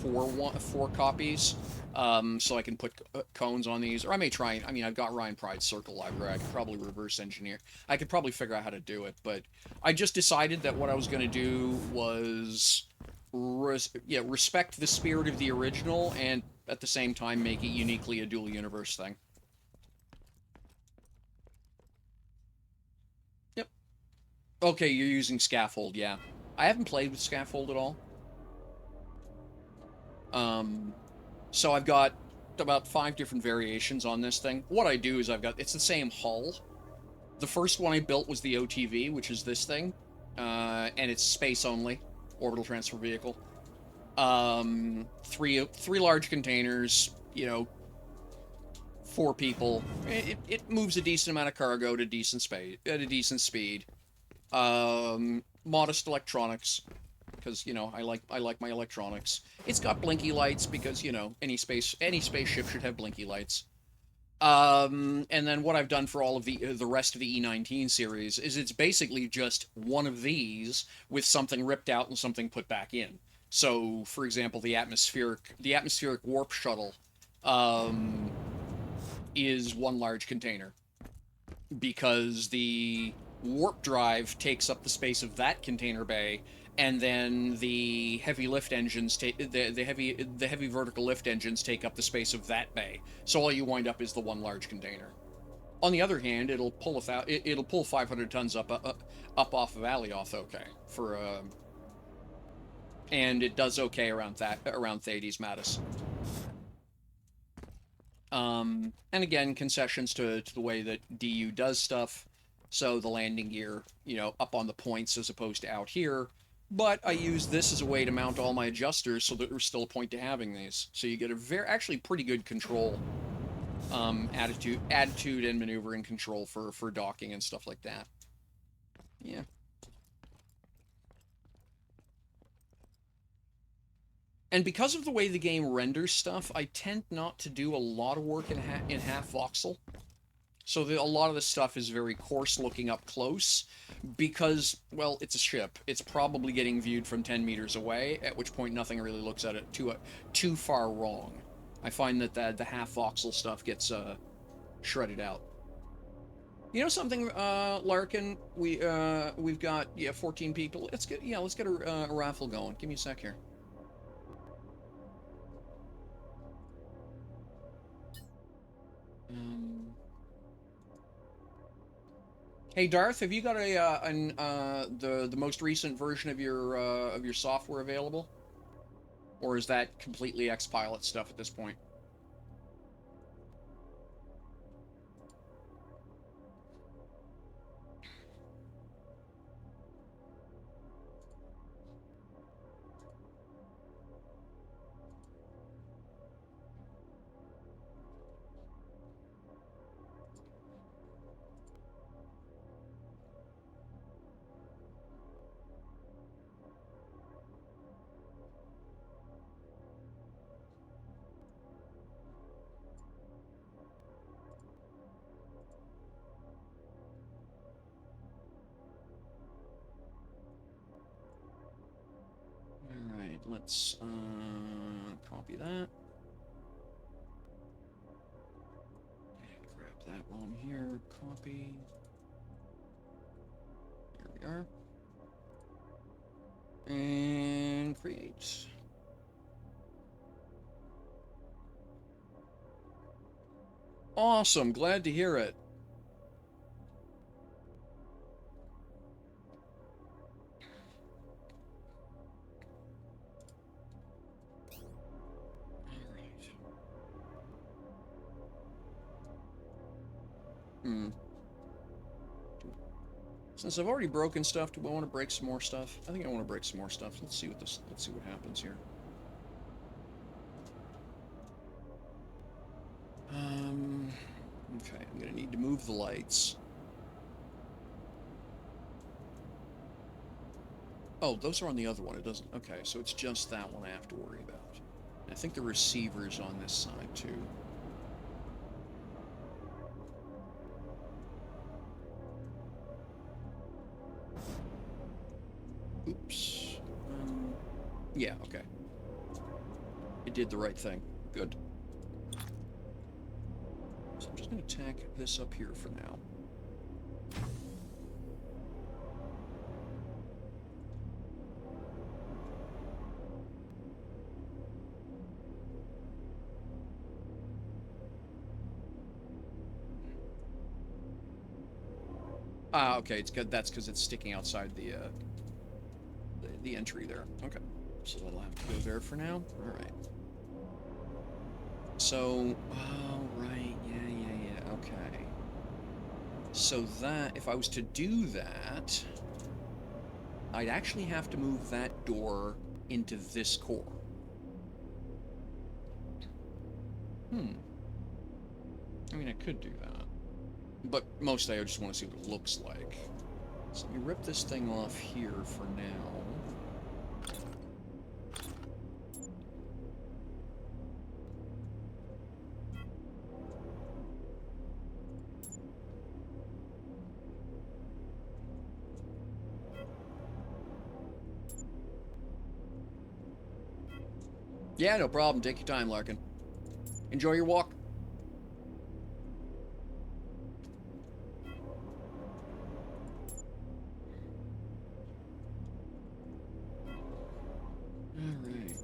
4 copies, so I can put cones on these, or I may try. I mean, I've got Ryan Pride's circle library. I could probably reverse engineer. I could probably figure out how to do it, but I just decided that what I was going to do was respect the spirit of the original, and at the same time make it uniquely a dual universe thing. Yep. Okay, you're using Scaffold, yeah. I haven't played with Scaffold at all. So I've got about 5 different variations on this thing. What I do is it's the same hull. The first one I built was the OTV, which is this thing. And it's space only. Orbital transfer vehicle. 3 large containers, you know, 4 people. It moves a decent amount of cargo at a decent speed. Modest electronics, because, you know, I like my electronics. It's got blinky lights because, you know, any spaceship should have blinky lights. And then what I've done for all of the rest of the E19 series is it's basically just one of these with something ripped out and something put back in. So, for example, the atmospheric warp shuttle is one large container because the warp drive takes up the space of that container bay, and then the heavy lift engines take the heavy vertical lift engines take up the space of that bay. So all you wind up is the one large container. On the other hand, it'll pull it'll pull 500 tons up off of Alioth, okay, for and it does okay around Thades Mattis. And again, concessions to the way that DU does stuff. So the landing gear, you know, up on the points as opposed to out here. But I use this as a way to mount all my adjusters so that there's still a point to having these. So you get a actually pretty good control attitude and maneuvering control for docking and stuff like that. Yeah. And because of the way the game renders stuff, I tend not to do a lot of work in half voxel. So a lot of the stuff is very coarse looking up close because, well, it's a ship. It's probably getting viewed from 10 meters away, at which point nothing really looks at it too far wrong. I find that the half voxel stuff gets shredded out. You know something, Larkin? We've got 14 people. Let's get a raffle going. Give me a sec here. Hey Darth, have you got the most recent version of your software available, or is that completely XPilot stuff at this point? Let's copy that. And grab that while I'm here. Copy. There we are. And create. Awesome. Glad to hear it. Since I've already broken stuff, do I want to break some more stuff? I think I want to break some more stuff. Let's see what happens here. Okay, I'm gonna need to move the lights. Oh, those are on the other one. It doesn't. Okay, so it's just that one I have to worry about. I think the receiver's on this side too. Oops. Yeah, okay. It did the right thing. Good. So I'm just going to tack this up here for now. Ah, okay. It's good. That's because it's sticking outside the entry there. Okay. So that'll have to go there for now. All right. So, oh, right. Yeah. Okay. So that, if I was to do that, I'd actually have to move that door into this core. I mean, I could do that. But mostly I just want to see what it looks like. So let me rip this thing off here for now. Yeah, no problem. Take your time, Larkin. Enjoy your walk. Alright.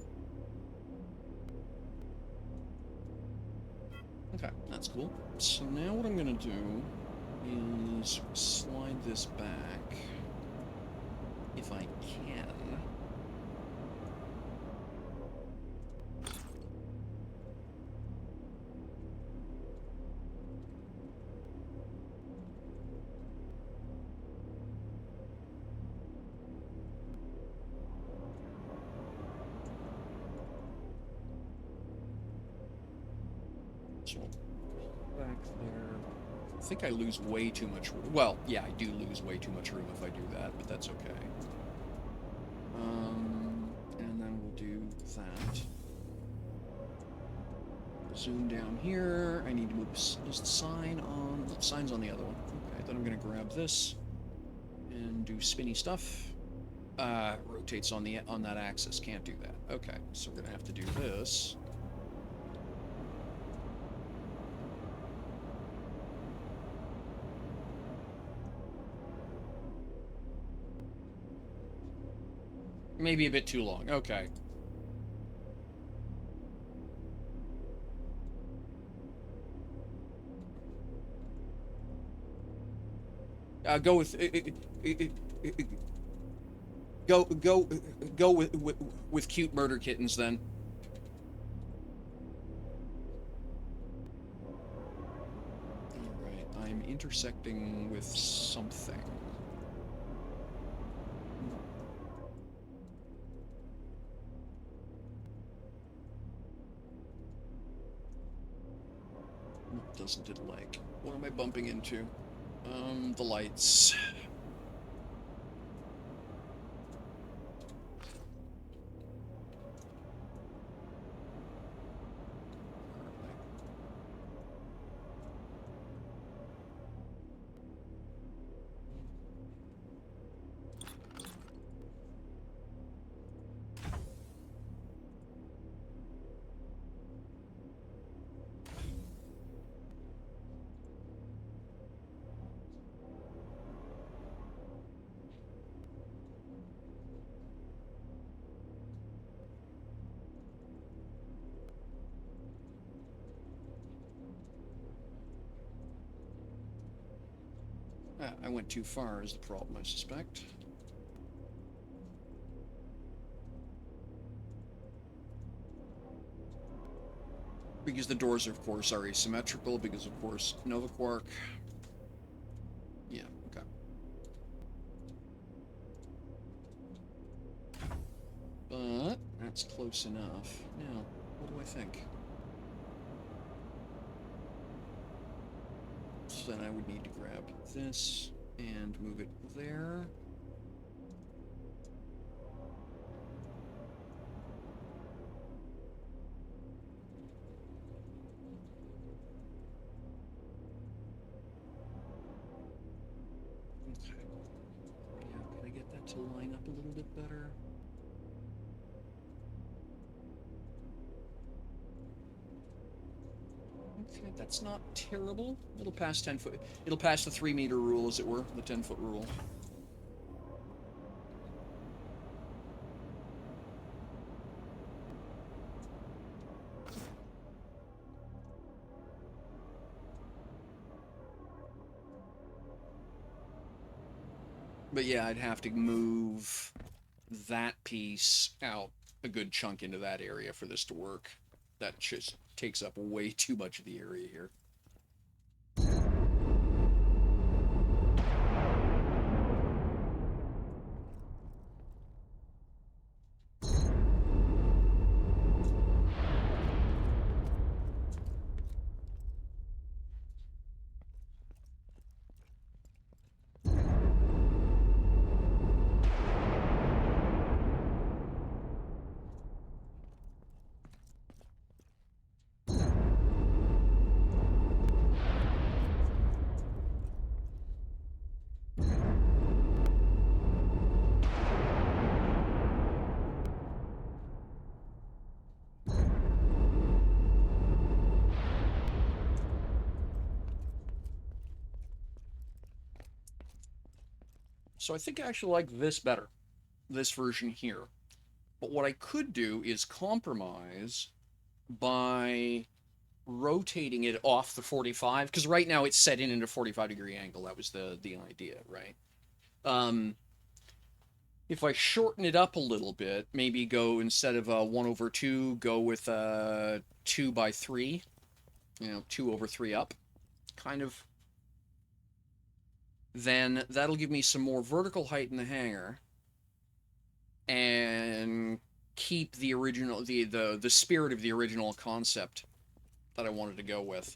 Okay, that's cool. So now what I'm gonna do is slide this back, if I can. So back there. I think I lose way too much room. Well, yeah, I do lose way too much room if I do that, but that's okay. And then we'll do that. Zoom down here. I need to move is the sign on. The sign's on the other one. Okay, then I'm gonna grab this and do spinny stuff. Rotates on that axis. Can't do that. Okay, so we're gonna have to do this. Maybe a bit too long. Okay. Go with go with cute murder kittens then. All right, I'm intersecting with something. What doesn't it like? What am I bumping into? The lights. I went too far is the problem, I suspect. Because the doors, of course, are asymmetrical, because, of course, Nova Quark. Yeah, okay. But that's close enough. Now, what do I think? So then I would need to grab this and move it there. Okay. Yeah, can I get that to line up a little bit better? Okay, that's not terrible. It'll pass 10 foot. It'll pass the 3-meter rule, as it were, the 10-foot rule. But yeah, I'd have to move that piece out a good chunk into that area for this to work. That just takes up way too much of the area here. So I think I actually like this better, this version here. But what I could do is compromise by rotating it off the 45, because right now it's set in at a 45-degree angle. That was the idea, right? If I shorten it up a little bit, maybe go, instead of a 1/2, go with a 2/3, 2/3 up, kind of. Then that'll give me some more vertical height in the hangar, and keep the original, the spirit of the original concept that I wanted to go with.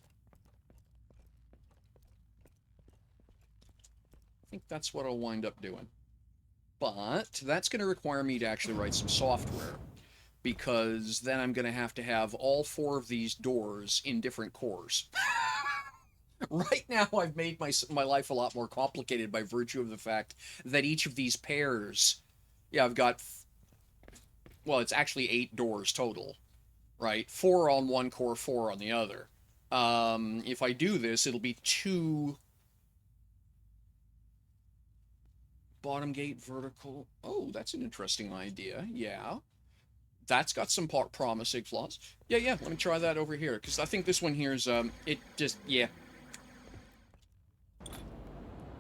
I think that's what I'll wind up doing. But that's going to require me to actually write some software, because then I'm going to have all 4 of these doors in different cores. Right now, I've made my life a lot more complicated by virtue of the fact that each of these pairs, I've got, well, it's actually 8 doors total, right? 4 on one core, 4 on the other. If I do this, it'll be 2 bottom gate vertical. Oh, that's an interesting idea. Yeah. That's got some promising flaws. Yeah, let me try that over here, because I think this one here is, it just,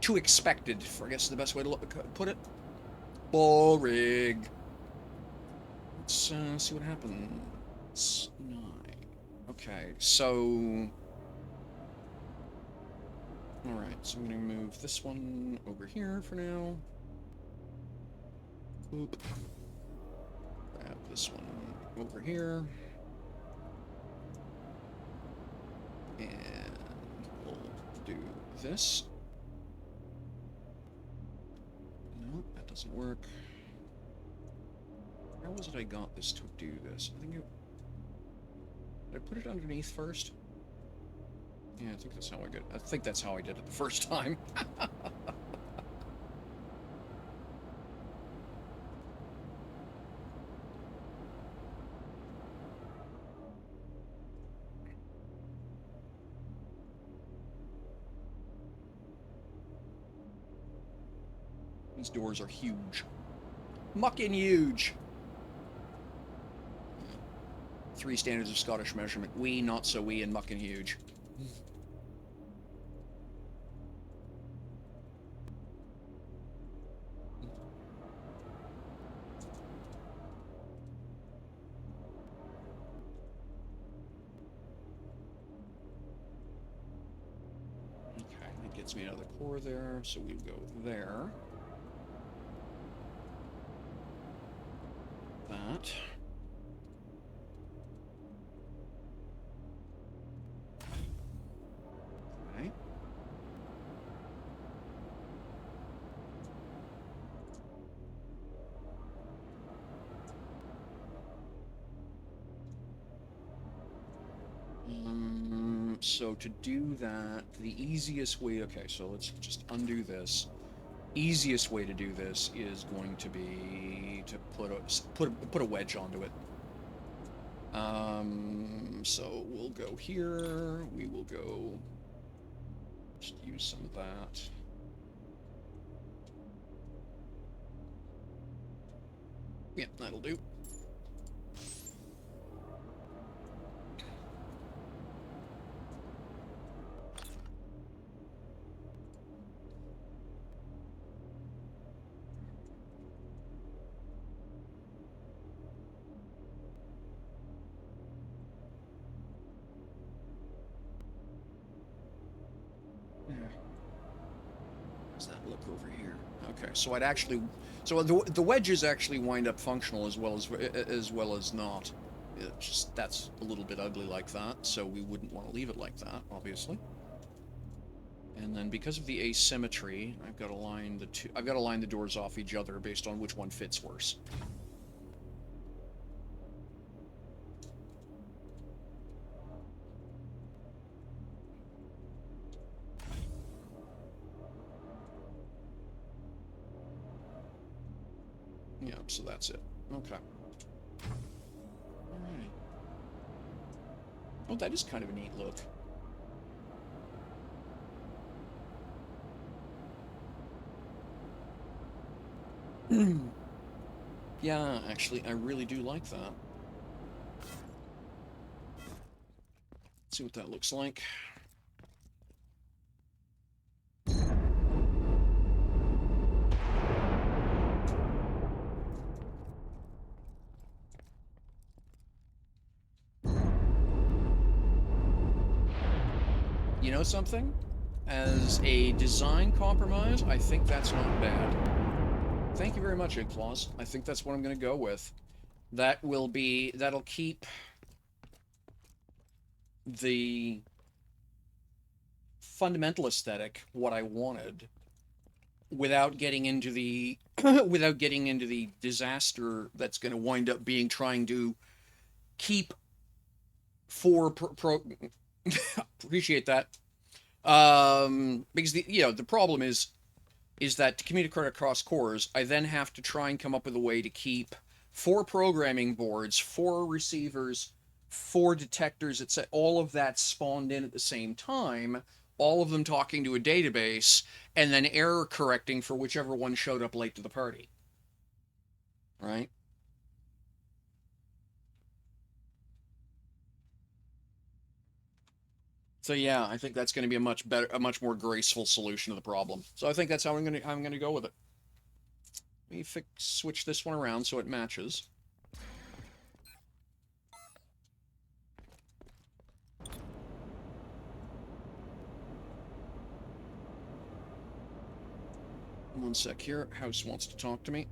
too expected, I guess is the best way to put it. Boring. Let's see what happens. 9. Okay, so... Alright, so I'm going to move this one over here for now. Boop. Grab this one over here. And we'll do this. Nope, that doesn't work. How was it I got this to do this? I think it... Did I put it underneath first? Yeah, I think that's how I did it the first time. These doors are huge. Mucking huge. 3 standards of Scottish measurement. Wee, not so wee, and mucking huge. Okay, that gets me another core there, so we go there. That. Okay. So to do that, the easiest way, okay, so let's just undo this. Easiest way to do this is going to be to put a wedge onto it. So we'll go here, we will go, just use some of that. Yeah, that'll do. Does that look over here? Okay, so I'd actually, so the wedges actually wind up functional as well as not. It just, that's a little bit ugly like that, so we wouldn't want to leave it like that, obviously. And then because of the asymmetry, I've got to line the doors off each other based on which one fits worse. Yeah, so that's it. Okay. Alright. Oh, that is kind of a neat look. Yeah, actually, I really do like that. Let's see what that looks like. You know something? As a design compromise, I think that's not bad. Thank you very much, Eggflaws. I think that's what I'm going to go with. That'll keep the fundamental aesthetic what I wanted without getting into the without getting into the disaster that's going to wind up being trying to keep appreciate that. Because the problem is that to communicate across cores, I then have to try and come up with a way to keep 4 programming boards, 4 receivers, 4 detectors, etc. All of that spawned in at the same time, all of them talking to a database, and then error correcting for whichever one showed up late to the party. Right? So yeah, I think that's going to be a much more graceful solution to the problem. So I think that's how I'm going to go with it. Let me switch this one around so it matches. One sec here. House wants to talk to me.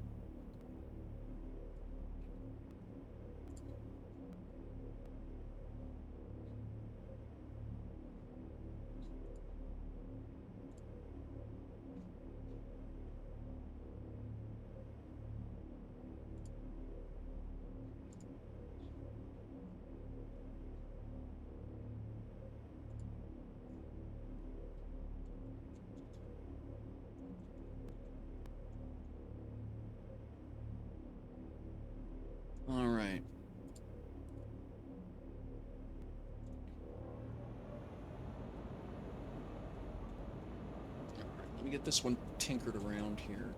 All right. Let me get this one tinkered around here.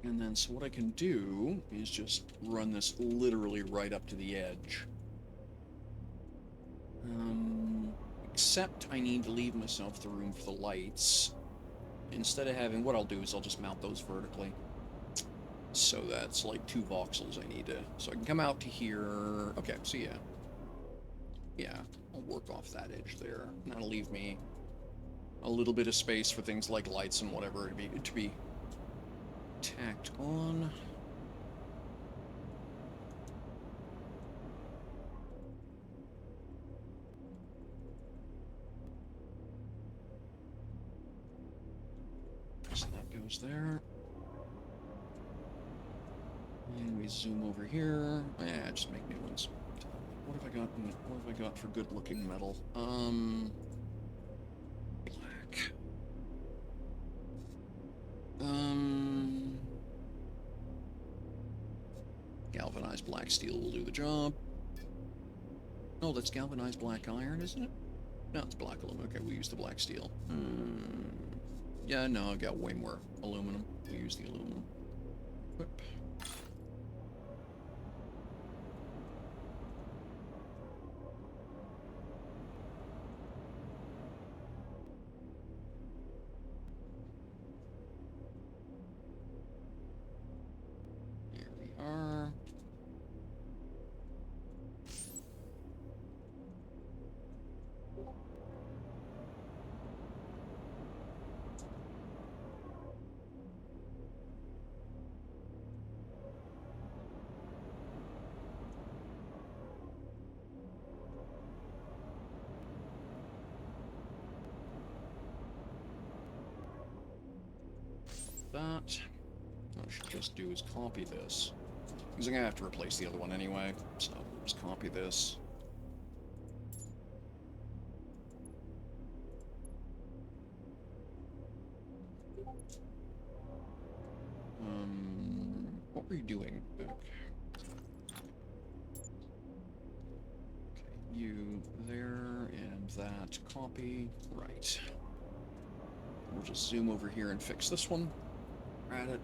And then, so what I can do is just run this literally right up to the edge. Except I need to leave myself the room for the lights. Instead of having, what I'll do is I'll just mount those vertically. So that's like 2 voxels I need to, so I can come out to here. Okay, so yeah. Yeah, I'll work off that edge there. And that'll leave me a little bit of space for things like lights and whatever to be tacked on. So that goes there. And we zoom over here. Yeah, just make new ones. What have I got? What have I got for good-looking metal? Black. Galvanized black steel will do the job. Oh, that's galvanized black iron, isn't it? No, it's black aluminum. Okay, we use the black steel. Yeah, no, I've got way more aluminum. We use the aluminum. Whip. Here we are. That. What I should just do is copy this. Because I'm going to have to replace the other one anyway. So, just copy this. What were you doing, Vic? You there, and that copy. Right. We'll just zoom over here and fix this one. Add it.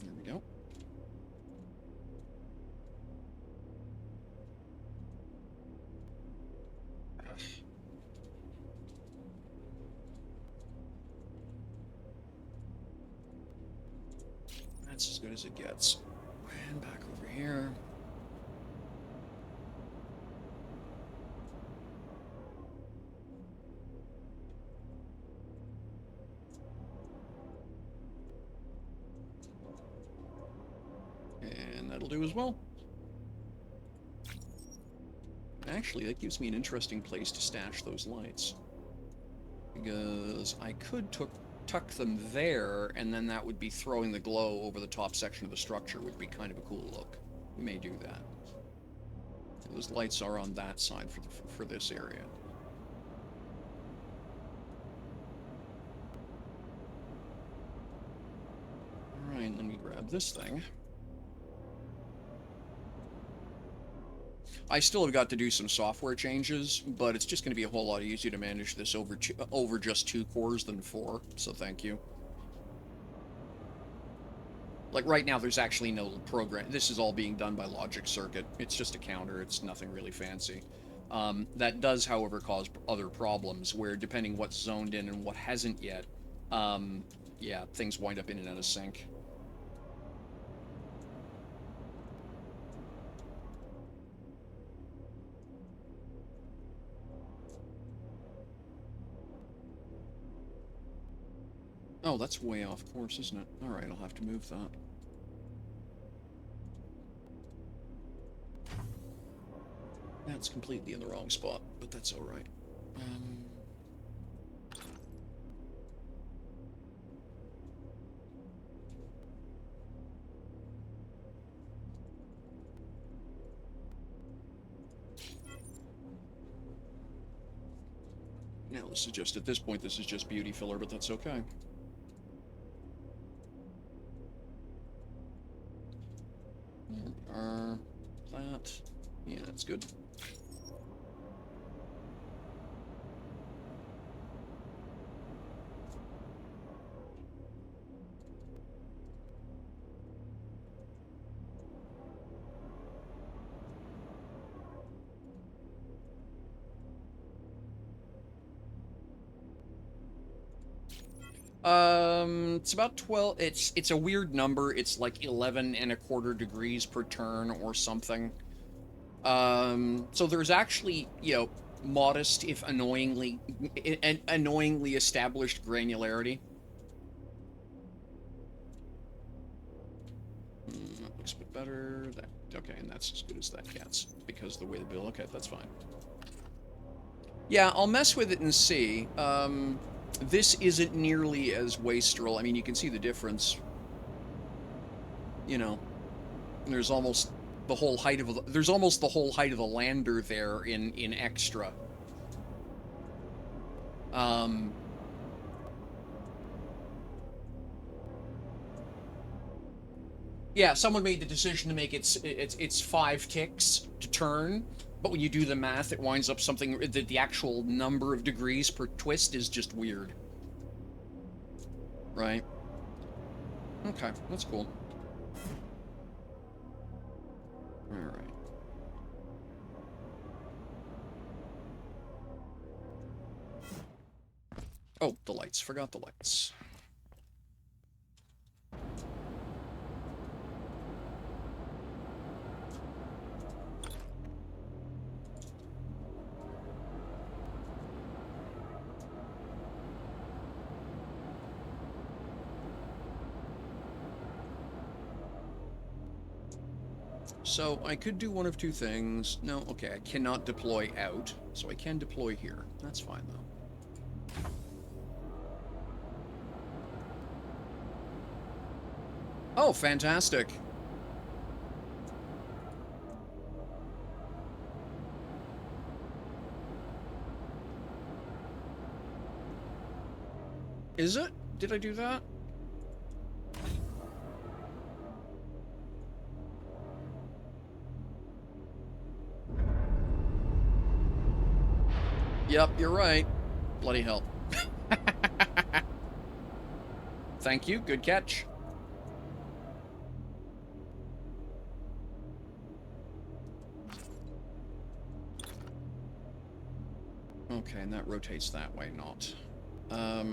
There we go. That's as good as it gets. And back over here. And that'll do as well. Actually, that gives me an interesting place to stash those lights. Because I could tuck them there, and then that would be throwing the glow over the top section of the structure, would be kind of a cool look. We may do that. Those lights are on that side for this area. Alright, let me grab this thing. I still have got to do some software changes, but it's just going to be a whole lot easier to manage this over just 2 cores than 4, so thank you. Like, right now, there's actually no program. This is all being done by Logic Circuit. It's just a counter. It's nothing really fancy. That does, however, cause other problems, where depending what's zoned in and what hasn't yet, yeah, things wind up in and out of sync. Oh, that's way off course, isn't it? Alright, I'll have to move that. That's completely in the wrong spot, but that's alright. Now, this is just, at this point, this is just beauty filler, but that's okay. That. Yeah, that's good. It's about 12, it's a weird number, it's like 11¼ degrees per turn or something. So there's actually, you know, modest, if annoyingly established granularity. That looks a bit better, okay, and that's as good as that gets, because of the way the bill, okay, that's fine. Yeah, I'll mess with it and see. This isn't nearly as wastrel. I mean, you can see the difference. You know, there's almost the whole height of the lander there in extra. Yeah, someone made the decision to make it's 5 ticks to turn. But when you do the math, it winds up something that the actual number of degrees per twist is just weird. Right? Okay, that's cool. Alright. Oh, the lights. Forgot the lights. So I could do one of two things. No, okay, I cannot deploy out, so I can deploy here. That's fine, though. Oh, fantastic. Is it? Did I do that? Yep, you're right. Bloody hell. Thank you, good catch. Okay, and that rotates that way, not. Huh.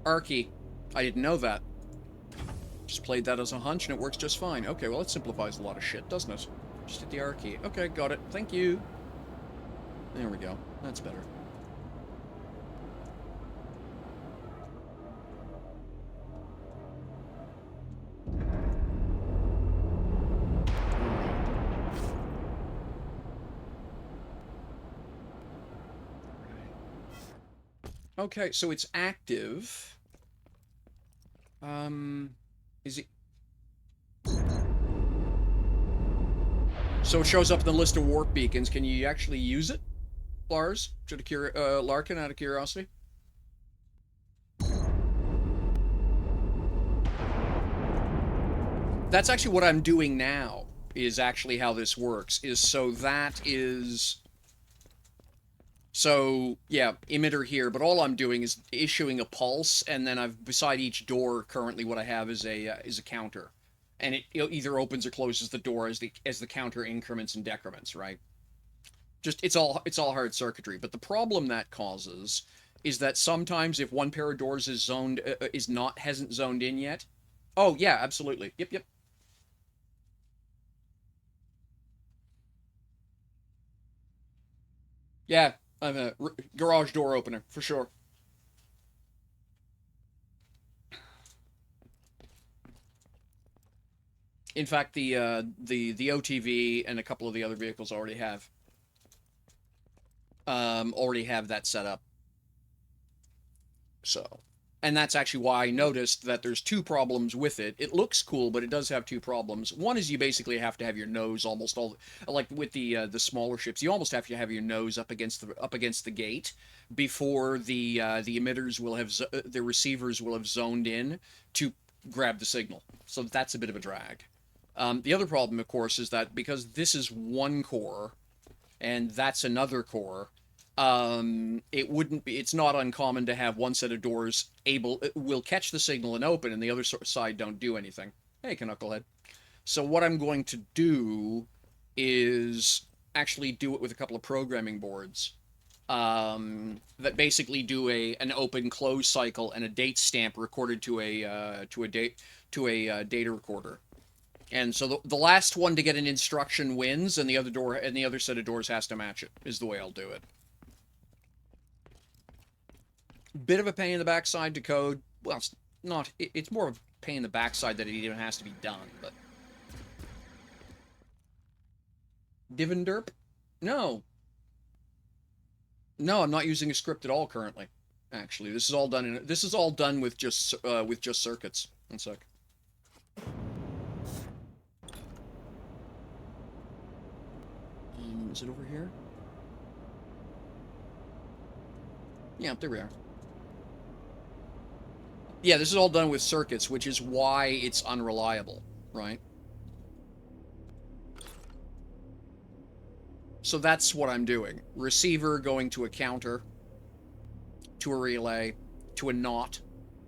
Arky. I didn't know that. Just played that as a hunch and it works just fine. Okay, well, it simplifies a lot of shit, doesn't it? Just hit the R key. Okay, got it. Thank you. There we go. That's better. Okay, so it's active. Is it... So it shows up in the list of warp beacons. Can you actually use it, Lars? Larkin, out of curiosity? That's actually what I'm doing now, is actually how this works. So, yeah, emitter here, but all I'm doing is issuing a pulse, and then beside each door, currently what I have is a counter. And it either opens or closes the door as the counter increments and decrements, right? Just, it's all hard circuitry. But the problem that causes is that sometimes if one pair of doors is zoned, hasn't zoned in yet. Oh, yeah, absolutely. Yep. Yeah. I'm a garage door opener, for sure. In fact, the OTV and a couple of the other vehicles already have that set up. So, and that's actually why I noticed that there's two problems with it. It looks cool, but it does have two problems. One is you basically have to have your nose almost all, like with the smaller ships, you almost have to have your nose up against the gate before the emitters will have the receivers will have zoned in to grab the signal. So that's a bit of a drag. The other problem, of course, is that because this is one core and that's another core, it's not uncommon to have one set of doors will catch the signal and open, and the other side don't do anything. Hey, Knucklehead. So what I'm going to do is actually do it with a couple of programming boards that basically do an open-close cycle and a date stamp recorded to a data recorder. And so the last one to get an instruction wins, and the other set of doors has to match it, is the way I'll do it. Bit of a pain in the backside to code. Well, it's not. It's more of a pain in the backside that it even has to be done, but... Divenderp? No. No, I'm not using a script at all currently. Actually, this is all done with just circuits. One sec. Is it over here? Yeah, there we are. Yeah, this is all done with circuits, which is why it's unreliable, right? So that's what I'm doing. Receiver going to a counter, to a relay, to a NOT,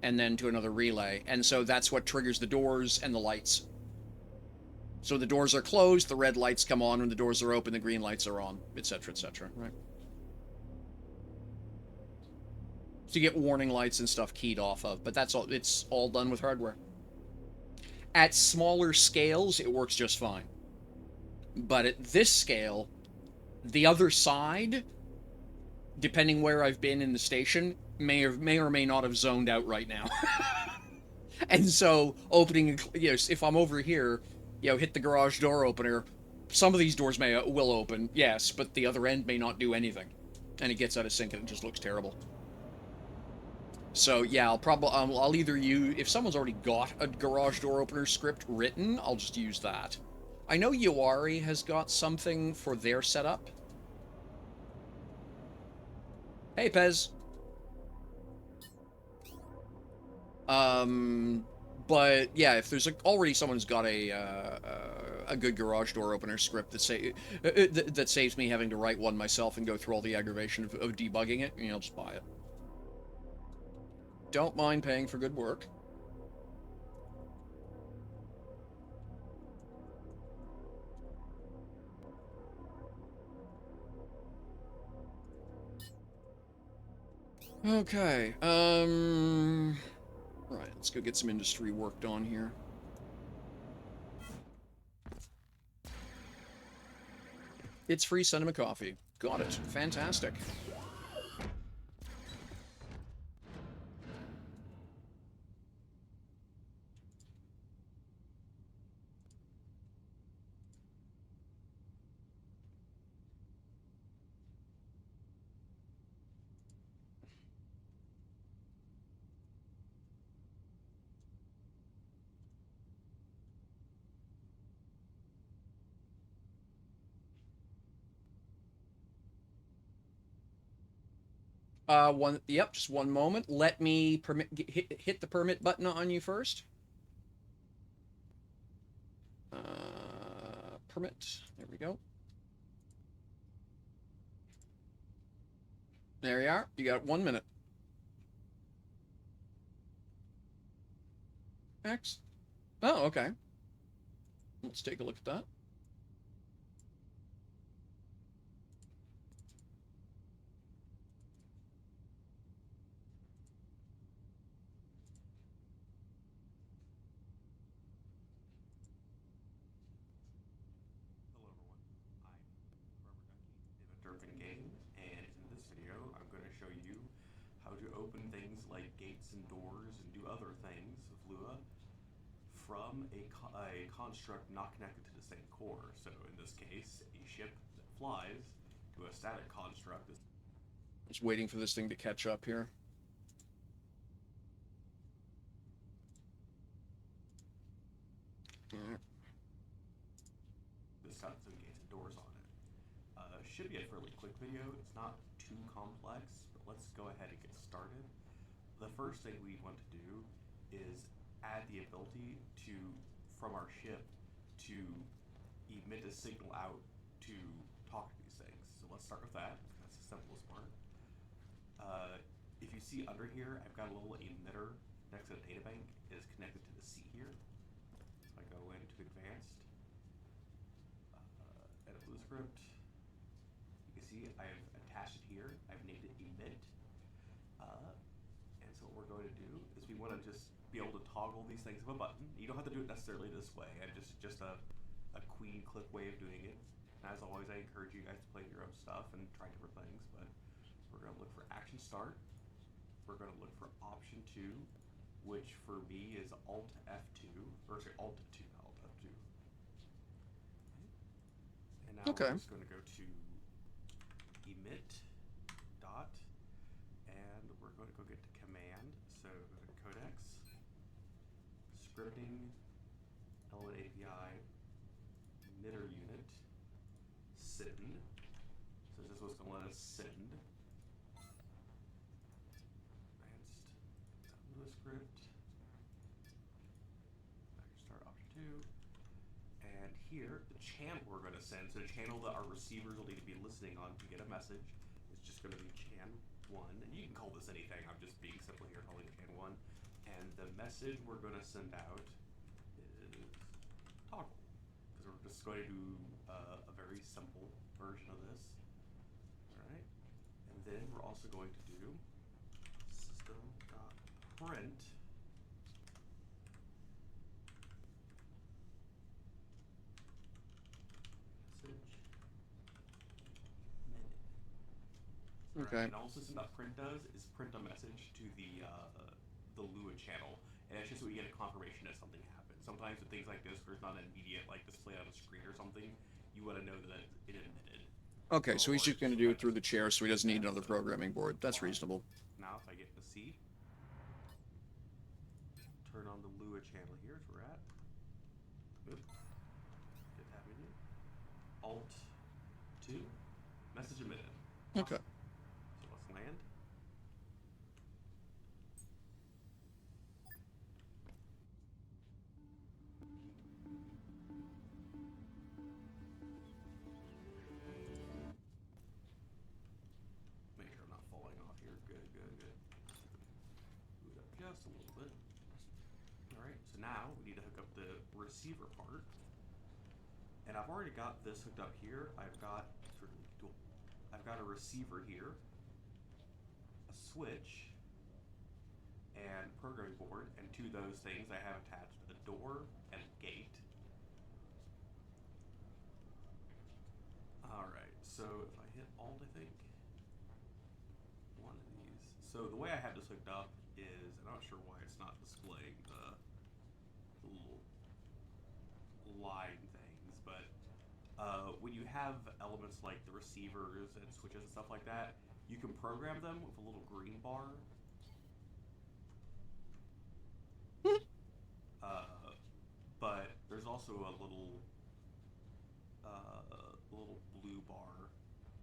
and then to another relay. And so that's what triggers the doors and the lights. So the doors are closed, the red lights come on. When the doors are open, the green lights are on, etc., etc., right? So you get warning lights and stuff keyed off of, but that's all. It's all done with hardware. At smaller scales, it works just fine. But at this scale, the other side, depending where I've been in the station, may or may not have zoned out right now. And so opening, you know, if I'm over here, you know, hit the garage door opener, some of these doors will open, yes, but the other end may not do anything. And it gets out of sync and it just looks terrible. So yeah, I'll either use, if someone's already got a garage door opener script written, I'll just use that. I know Yawari has got something for their setup. Hey, Pez. But yeah, if there's already someone's got a good garage door opener script that saves me having to write one myself and go through all the aggravation of debugging it, you know, I'll just buy it. Don't mind paying for good work. Okay, right, let's go get some industry worked on here. It's free, send him a coffee. Got it. Fantastic. Yep, just one moment. Let me hit the permit button on you first. Permit. There we go. There you are. You got 1 minute. X. Oh, okay. Let's take a look at that. Hello everyone, I'm Rubber Ducky, David Durban Game, and in this video I'm going to show you how to open things like gates and doors and do other things with Lua from a construct not connected to the same core. So in this case, a ship that flies to a static construct. Just waiting for this thing to catch up here. This got some gates and doors on it. Should be a fairly quick video. It's not too complex, but let's go ahead and get started. The first thing we want to do is add the ability to, from our ship, to emit a signal out to talk to these things. So let's start with that. That's the simplest part. If you see under here, I've got a little emitter next to the databank. It is connected to the C here. If I go into advanced, edit Lua script, you can see I've attached it here. I've named it emit. And so what we're going to do is we want to just be able to toggle these things with a button. You don't have to do it necessarily this way. And just a queen click way of doing it. And as always, I encourage you guys to play your own stuff and try different things. But we're going to look for action start. We're going to look for option 2, which for me is Alt F2, or sorry, Alt 2, Alt F2. And now Okay. we're just going to go to emit dot, and we're going to go get to command. So go to codecs, scripting, element API, emitter unit, send. So this is what's going to let us send. Lua script, start option 2, and here the channel we're going to send, so the channel that our receivers will need to be listening on to get a message is just going to be chan 1, and you can call this anything, I'm just being simple here calling it chan 1, and the message we're going to send out is toggle, because we're just going to do a very simple version of this. Alright, and then we're also going to do system.print message minute. Okay. And all system.print does is print a message to the Lua channel. and it's just so we get a confirmation that something happened. Sometimes with things like this, there's not an immediate like display on the screen or something. You want to know that it emitted. Okay, so he's just going to do it through the chair, so he doesn't need another programming board. That's reasonable. Now, if I get the C, turn on the Lua channel here, as we're at. Oop. Didn't have any. Alt 2, message emitted. Okay. So let's land. Make sure I'm not falling off here. Good, good, good. Move it up just a little bit. Alright, so now we need to hook up the receiver part. And I've already got this hooked up here. I've got a receiver here, a switch, and programming board, and to those things I have attached a door and a gate. Alright, so if I hit Alt, I think, one of these. So the way I have this hooked up is, I'm not sure why it's not displaying the little line things, but when you have elements like the receivers and switches and stuff like that, you can program them with a little green bar. But there's also a little blue bar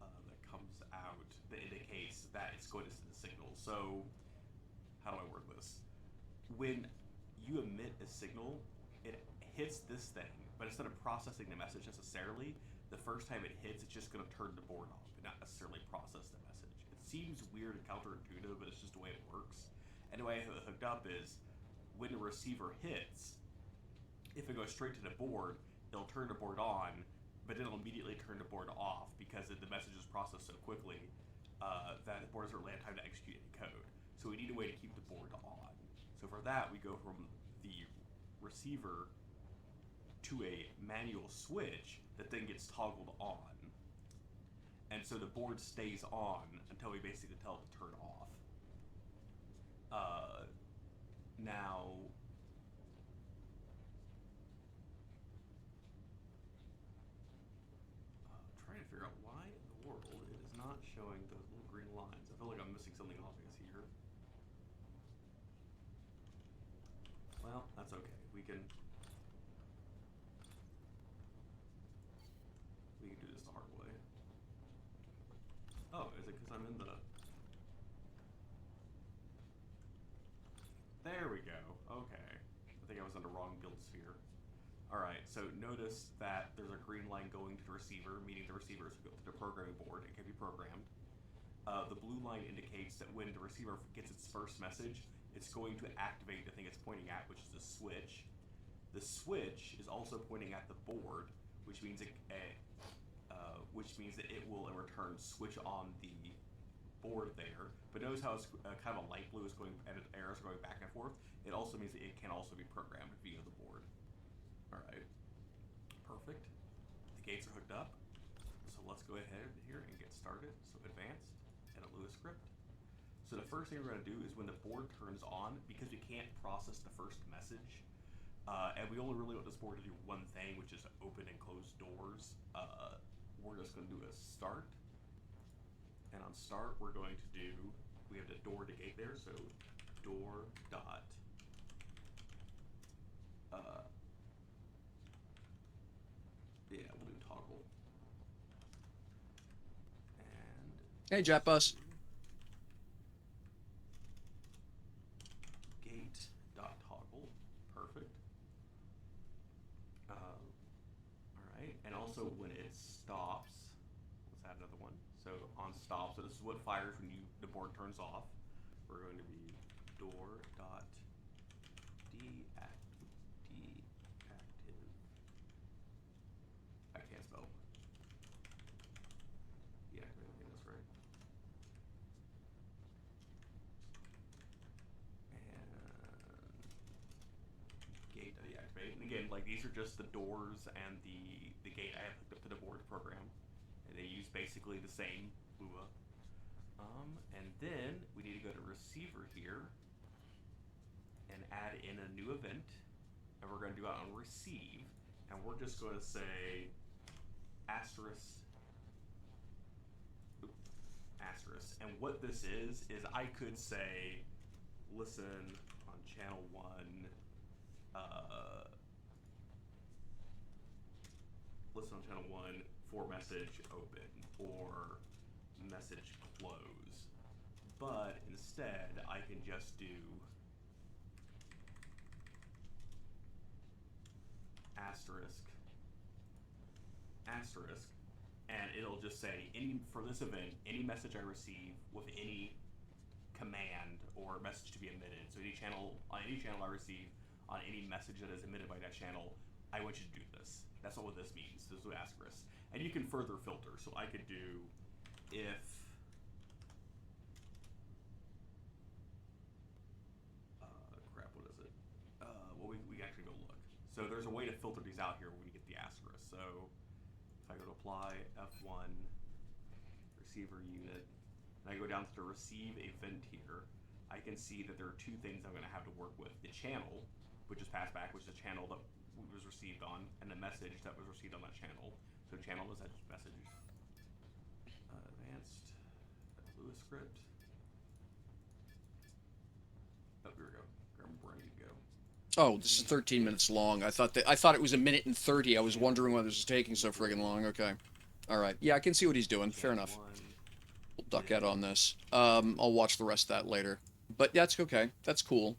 that comes out that indicates that it's going to send a signal. So, how do I word this? When you emit a signal, it hits this thing, but instead of processing the message necessarily, the first time it hits, it's just going to turn the board off and not necessarily process the message. It seems weird and counterintuitive, but it's just the way it works. And the way I have it hooked up is when the receiver hits, if it goes straight to the board, it'll turn the board on, but it'll immediately turn the board off because the message is processed so quickly that the board doesn't really have time to execute any code. So we need a way to keep the board on. So for that, we go from the receiver to a manual switch that then gets toggled on. And so the board stays on until we basically tell it to turn off. Now, trying to figure out why in the world it is not showing those little green lines. I feel like I'm missing something obvious here. Well, that's okay. We can do this the hard way. Oh, is it because I'm in the... There we go. Okay. I think I was in the wrong build sphere. Alright, so notice that there's a green line going to the receiver, meaning the receiver is hooked up to the programming board. It can be programmed. The blue line indicates that when the receiver gets its first message, it's going to activate the thing it's pointing at, which is the switch. The switch is also pointing at the board, which means that it will in return switch on the board there. But notice how it's kind of a light blue is going and arrows are going back and forth. It also means that it can also be programmed via the board. Alright. Perfect. The gates are hooked up. So let's go ahead here and get started. So advanced and a Lua script. So the first thing we're going to do is when the board turns on, because we can't process the first message, and we only really want this board to do one thing, which is open and close doors, we're just going to do a start. And on start, we're going to do, we have the door to gate there, so door dot, yeah, we'll do toggle. And Hey, JetBus. gate dot toggle, perfect. Alright, and also when it stops, let's add another one. So on stop, so this is what fires when the board turns off. We're going to be door dot deactive. I can't spell. Deactivate, I think that's right. And gate deactivate. And again, like these are just the doors and the gate I have hooked up to the board program. And they use basically the same Lua. And then we need to go to receiver here and add in a new event, and we're going to do it on receive, and we're just going to say asterisk, asterisk. And what this is I could say, listen on channel 1, listen on channel 1 for message open or message close. But instead, I can just do asterisk, asterisk, and it'll just say for this event, any message I receive with any command or message to be emitted. So any channel I receive on any message that is emitted by that channel, I want you to do this. That's not what this means. This is what asterisk. And you can further filter. So I could do if crap, what is it? Well, we actually go look. So there's a way to filter these out here when we get the asterisk. So if I go to apply F1 receiver unit, and I go down to the receive event here, I can see that there are two things I'm going to have to work with: the channel, which is passed back, which is the channel that was received on, and the message that was received on that channel. So channel is that message. Advanced Lewis script. Oh, here we go. Remember where I need to go. Oh, this is 13 minutes long. I thought it was 1 minute and 30. I was wondering why this was taking so friggin' long. Okay. All right. Yeah, I can see what he's doing. Fair enough. We'll duck out on this. I'll watch the rest of that later. But that's okay. That's cool.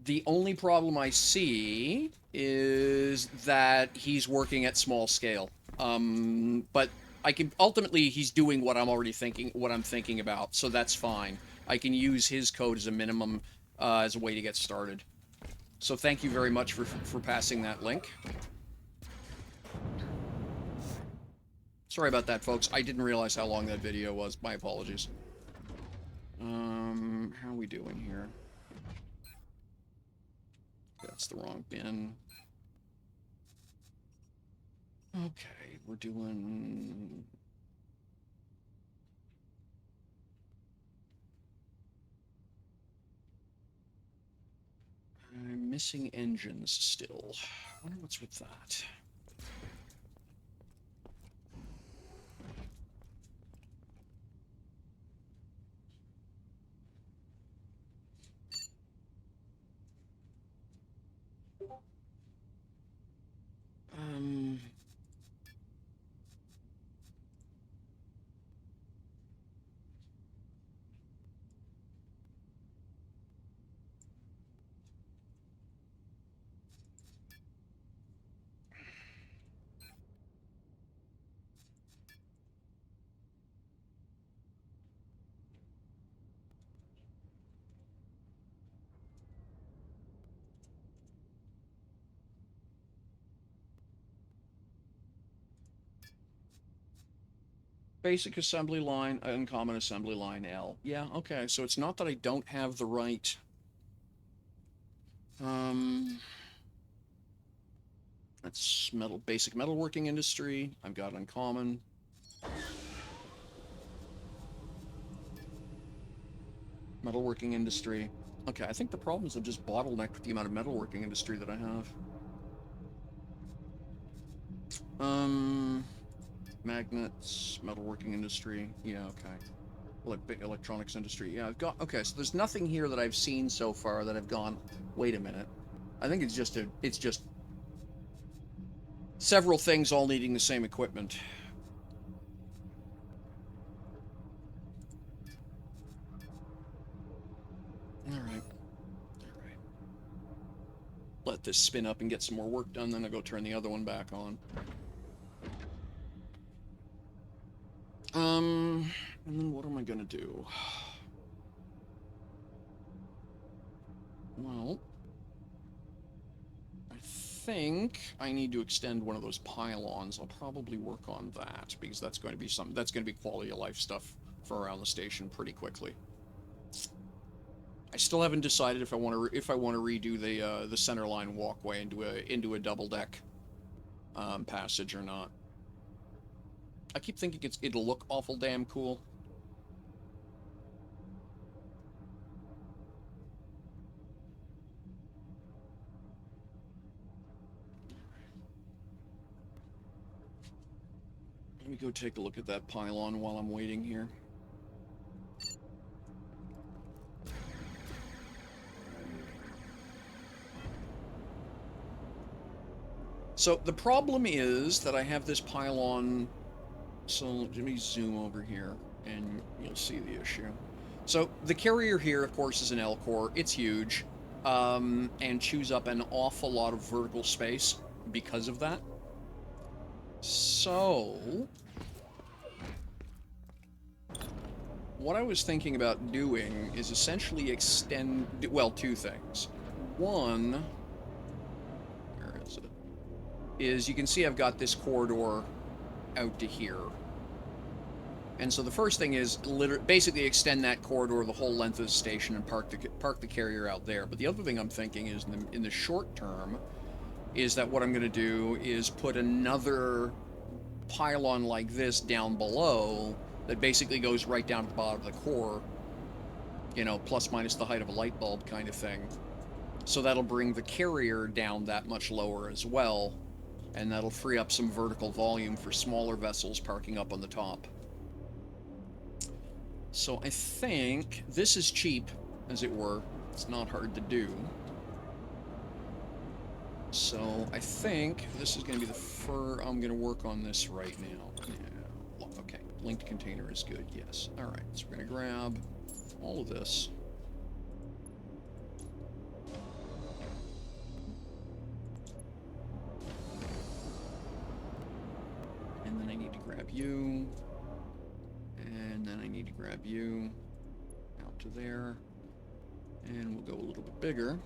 The only problem I see is that he's working at small scale. But ultimately he's doing what I'm thinking about, so that's fine. I can use his code as a minimum, as a way to get started. So thank you very much for passing that link. Sorry about that, folks. I didn't realize how long that video was. My apologies. How are we doing here? That's the wrong bin. Okay, we're doing... I'm missing engines still. I wonder what's with that. Basic assembly line, uncommon assembly line L. Yeah, okay, so it's not that I don't have the right... That's basic metalworking industry. I've got uncommon. Metalworking industry. Okay, I think the problem is I've just bottlenecked with the amount of metalworking industry that I have. Magnets, metalworking industry. Yeah, okay. Electronics industry. Yeah, I've got... Okay, so there's nothing here that I've seen so far that I've gone, wait a minute. I think it's just several things all needing the same equipment. Alright. Let this spin up and get some more work done, then I'll go turn the other one back on. And then what am I gonna do? Well, I think I need to extend one of those pylons. I'll probably work on that, because that's going to be quality of life stuff for around the station pretty quickly. I still haven't decided if I want to redo the center line walkway into a double deck passage or not. I keep thinking it'll look awful damn cool. go take a look at that pylon while I'm waiting here. So the problem is that I have this pylon. So let me zoom over here and you'll see the issue. So the carrier here, of course, is an L-core. It's huge, and chews up an awful lot of vertical space because of that. So what I was thinking about doing is essentially extend, well, two things. One, where is it? Is you can see I've got this corridor out to here. And so the first thing is basically extend that corridor the whole length of the station and park the carrier out there. But the other thing I'm thinking is in the short term is that what I'm going to do is put another pylon like this down below that basically goes right down to the bottom of the core, you know, plus minus the height of a light bulb kind of thing. So that'll bring the carrier down that much lower as well, and that'll free up some vertical volume for smaller vessels parking up on the top. So I think this is cheap, as it were. It's not hard to do. So I think this is going to be I'm going to work on this right now. Yeah. Okay, linked container is good, yes. All right, so we're going to grab all of this. And then I need to grab you. And then I need to grab you out to there. And we'll go a little bit bigger.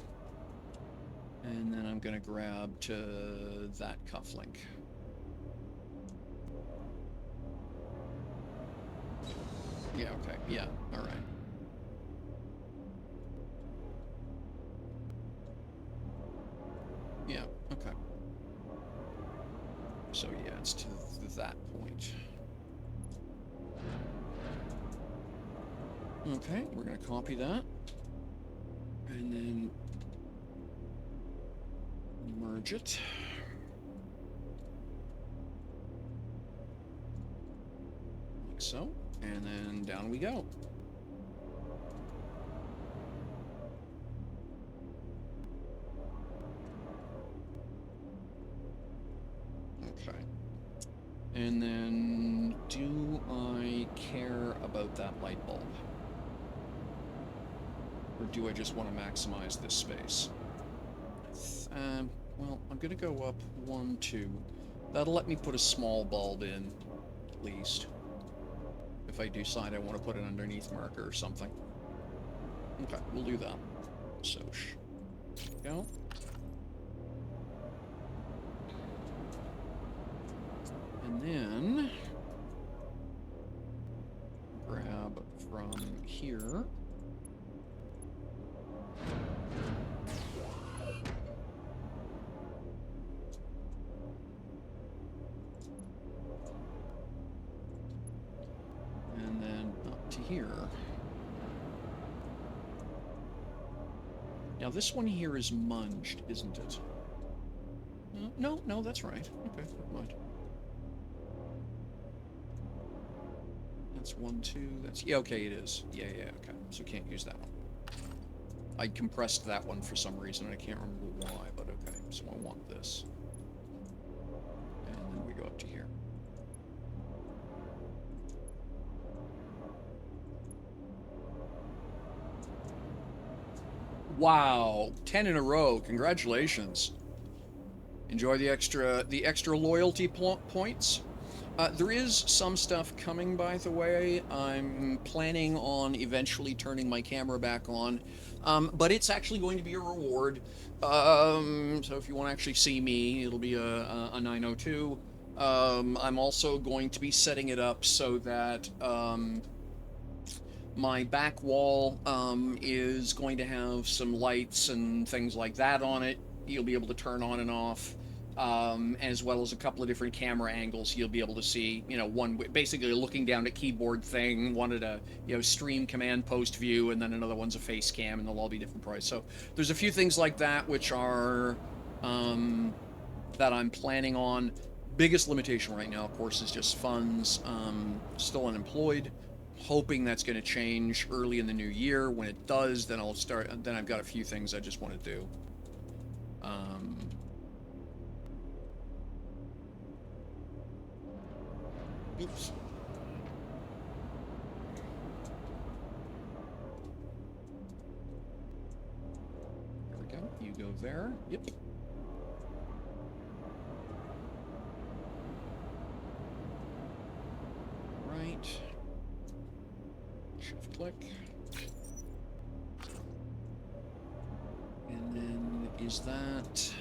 And then I'm going to grab to that cufflink. Yeah, okay. Yeah, all right. Yeah, okay. So yeah, it's to that point. Okay, we're going to copy that. And then merge it. Like so. And then down we go. Okay. And then do I care about that light bulb? Or do I just want to maximize this space? Well, I'm going to go up 1, 2. That'll let me put a small bulb in, at least. If I decide I want to put an underneath marker or something. Okay, we'll do that. So, go. And then grab from here. And then up to here. Now this one here is munged, isn't it? No, that's right. Okay, never mind. That's 1, 2, that's... Yeah, okay, it is. Yeah, okay. So can't use that one. I compressed that one for some reason, and I can't remember why, but okay. So I want this. And then we go up to here. Wow, 10 in a row. Congratulations. Enjoy the extra loyalty points. There is some stuff coming, by the way. I'm planning on eventually turning my camera back on, but it's actually going to be a reward. So if you want to actually see me, it'll be a 902. I'm also going to be setting it up so that my back wall is going to have some lights and things like that on it. You'll be able to turn on and off. As well as a couple of different camera angles you'll be able to see, you know, one basically looking down at keyboard thing, one at a, you know, stream command post view, and then another one's a face cam, and they'll all be different price. So there's a few things like that which are that I'm planning on, Biggest limitation right now, of course, is just funds. Still unemployed. Hoping that's going to change early in the new year. When it does, then I'll start. Then I've got a few things I just want to do. Oops. There we go. You go there. Yep. Right. Shift click. And then is that...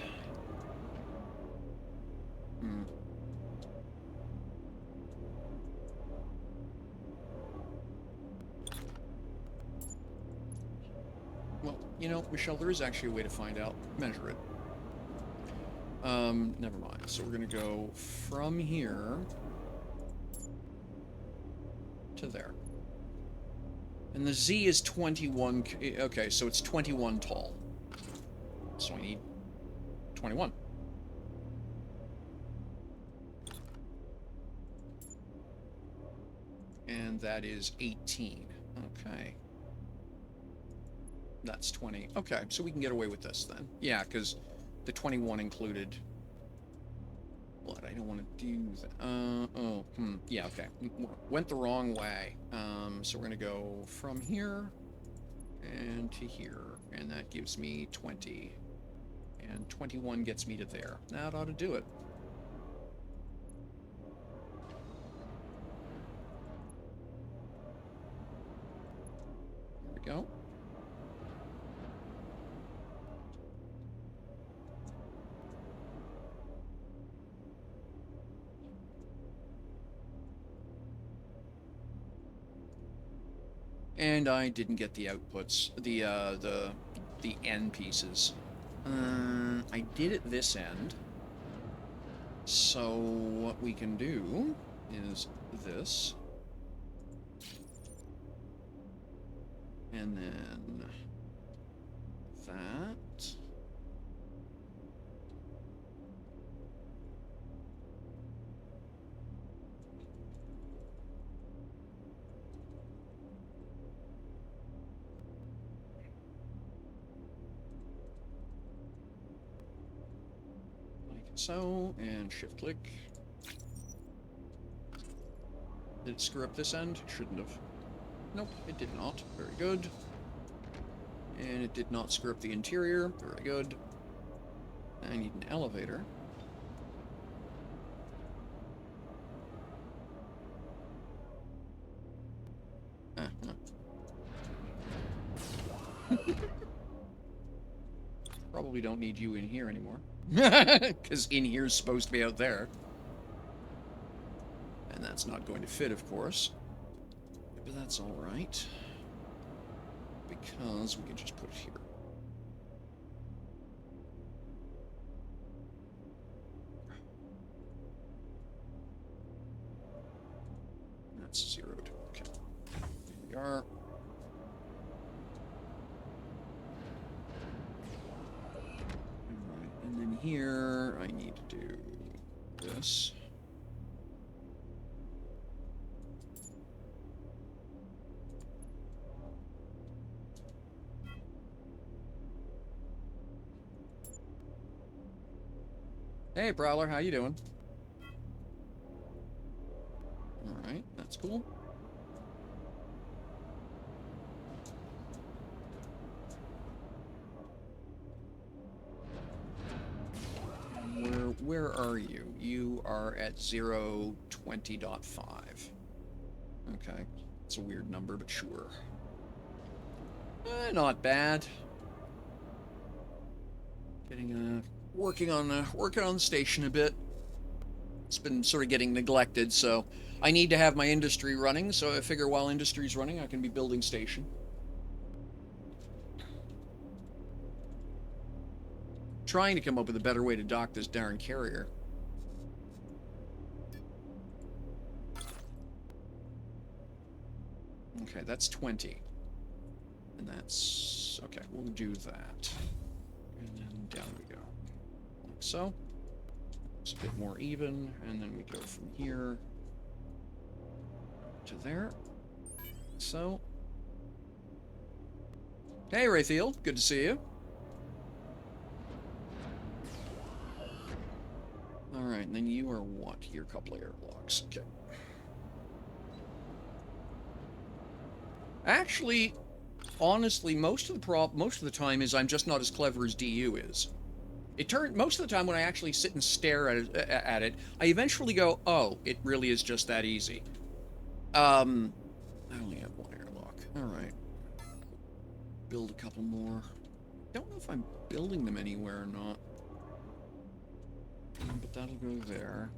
Well, you know, Michelle, there is actually a way to find out. Measure it. Never mind. So we're gonna go from here to there. And the Z is 21. Okay, so it's 21 tall. So I need 21. And that is 18. Okay. That's 20. Okay, so we can get away with this then. Yeah, because the 21 included... What? I don't want to do that. Yeah, okay. Went the wrong way. So we're going to go from here and to here. And that gives me 20. And 21 gets me to there. That ought to do it. There we go. And I didn't get the outputs, the end pieces. I did at this end. So what we can do is this. And then that. So, and shift click. Did it screw up this end? It shouldn't have. Nope, it did not. Very good. And it did not screw up the interior. Very good. I need an elevator. Probably don't need you in here anymore. Because in here's supposed to be out there. And that's not going to fit, of course. But that's alright. Because we can just put it here. That's zeroed. Okay. Here we are. And then here, I need to do this. Hey, Prowler, how you doing? Alright, that's cool. Where are you? You are at 020.5. Okay. It's a weird number, but sure. Not bad. Getting working on the station a bit. It's been sort of getting neglected, so I need to have my industry running, so I figure while industry's running I can be building station. Trying to come up with a better way to dock this darn carrier. Okay, that's 20. And that's... okay, we'll do that. And then down we go. Like so. It's a bit more even, and then we go from here to there. So. Hey, Rayfield. Good to see you. Alright, and then you are what? You're a couple of airlocks. Okay. Actually, honestly, most of the time is I'm just not as clever as DU is. Most of the time when I actually sit and stare at it, I eventually go, oh, it really is just that easy. I only have one airlock. Alright. Build a couple more. Don't know if I'm building them anywhere or not. But that'll go there.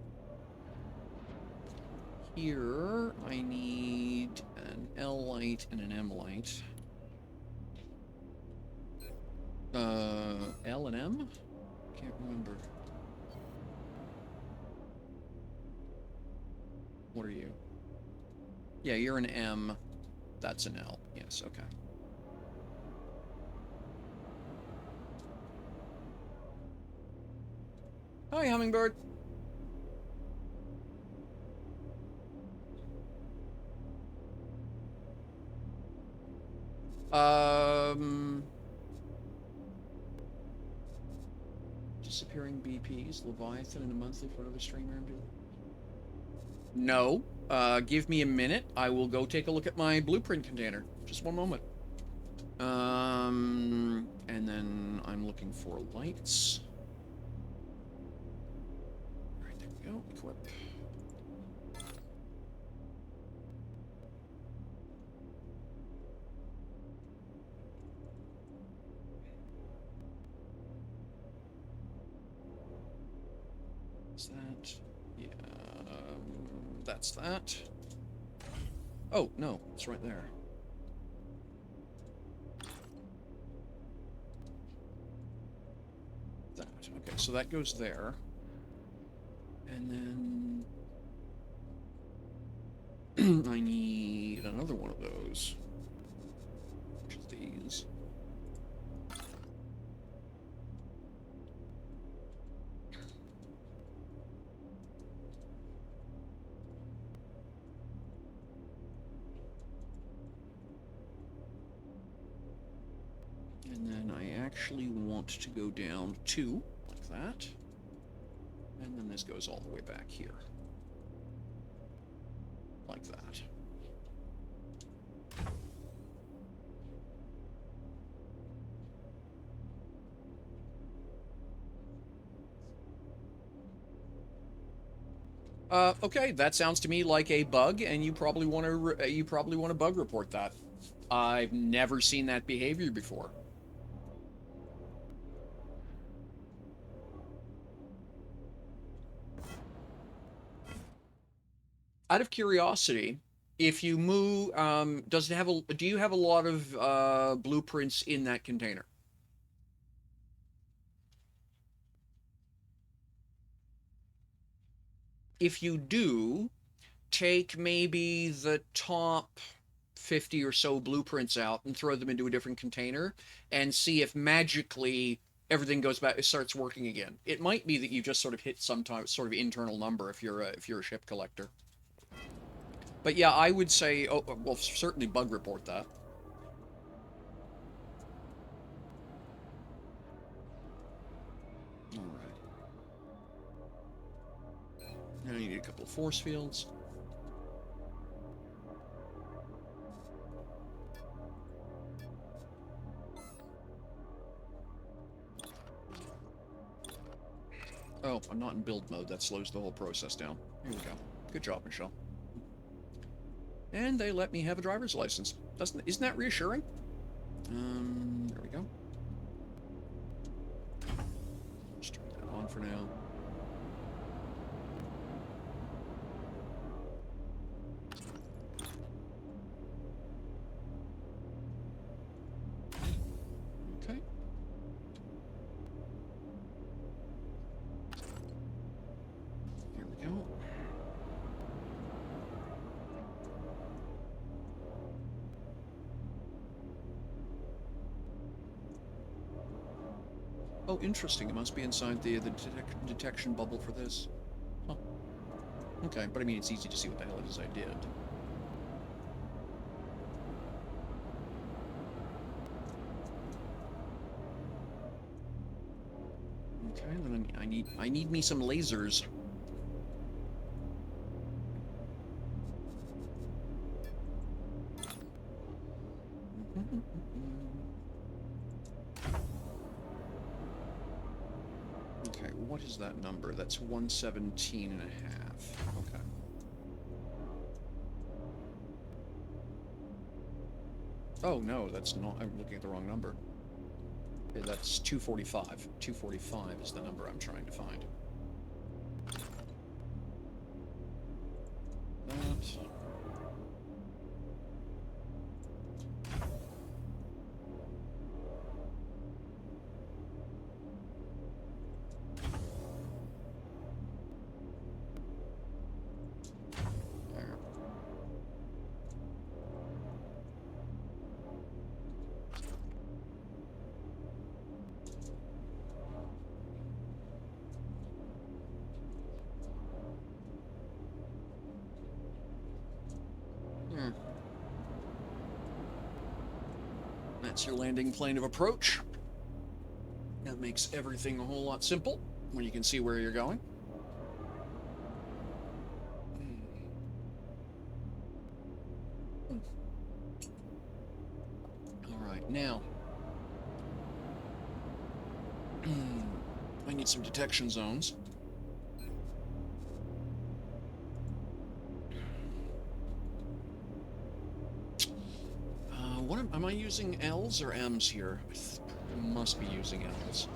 Here, I need an L light and an M light. L and M? Can't remember. What are you? Yeah, you're an M. That's an L. Yes, okay. Hi, Hummingbird. Disappearing BPs, Leviathan in a monthly for another streamer. No. Give me a minute. I will go take a look at my blueprint container. Just one moment. And then I'm looking for lights. Alright, there we go. Equip. Is that? Yeah. That's that. Oh, no. It's right there. That. Okay, so that goes there. And then I need another one of those. Which is these. And then I actually want to go down 2, like that. And then this goes all the way back here. Like that. Okay, that sounds to me like a bug, and you probably want to bug report that. I've never seen that behavior before. Out of curiosity, if you move, do you have a lot of blueprints in that container? If you do, take maybe the top 50 or so blueprints out and throw them into a different container and see if magically everything goes back, it starts working again. It might be that you just sort of hit some sort of internal number if you're a ship collector. But yeah, I would say, oh, well, certainly bug report that. All right. Now you need a couple of force fields. Oh, I'm not in build mode. That slows the whole process down. Here we go. Good job, Michelle. And they let me have a driver's license. Isn't that reassuring? There we go. Just turn that on for now. Okay. Here we go. Oh, interesting. It must be inside the detection bubble for this. Huh. Okay, but I mean, it's easy to see what the hell it is I did. Okay, then I need me some lasers. Okay, what is that number? That's 117 and a half. Okay. Oh no, that's not. I'm looking at the wrong number. Okay, that's 245. 245 is the number I'm trying to find. That. There. That's your landing plane of approach. That makes everything a whole lot simple when you can see where you're going. All right, now I need some detection zones. What am I using L's or M's here? I must be using L's.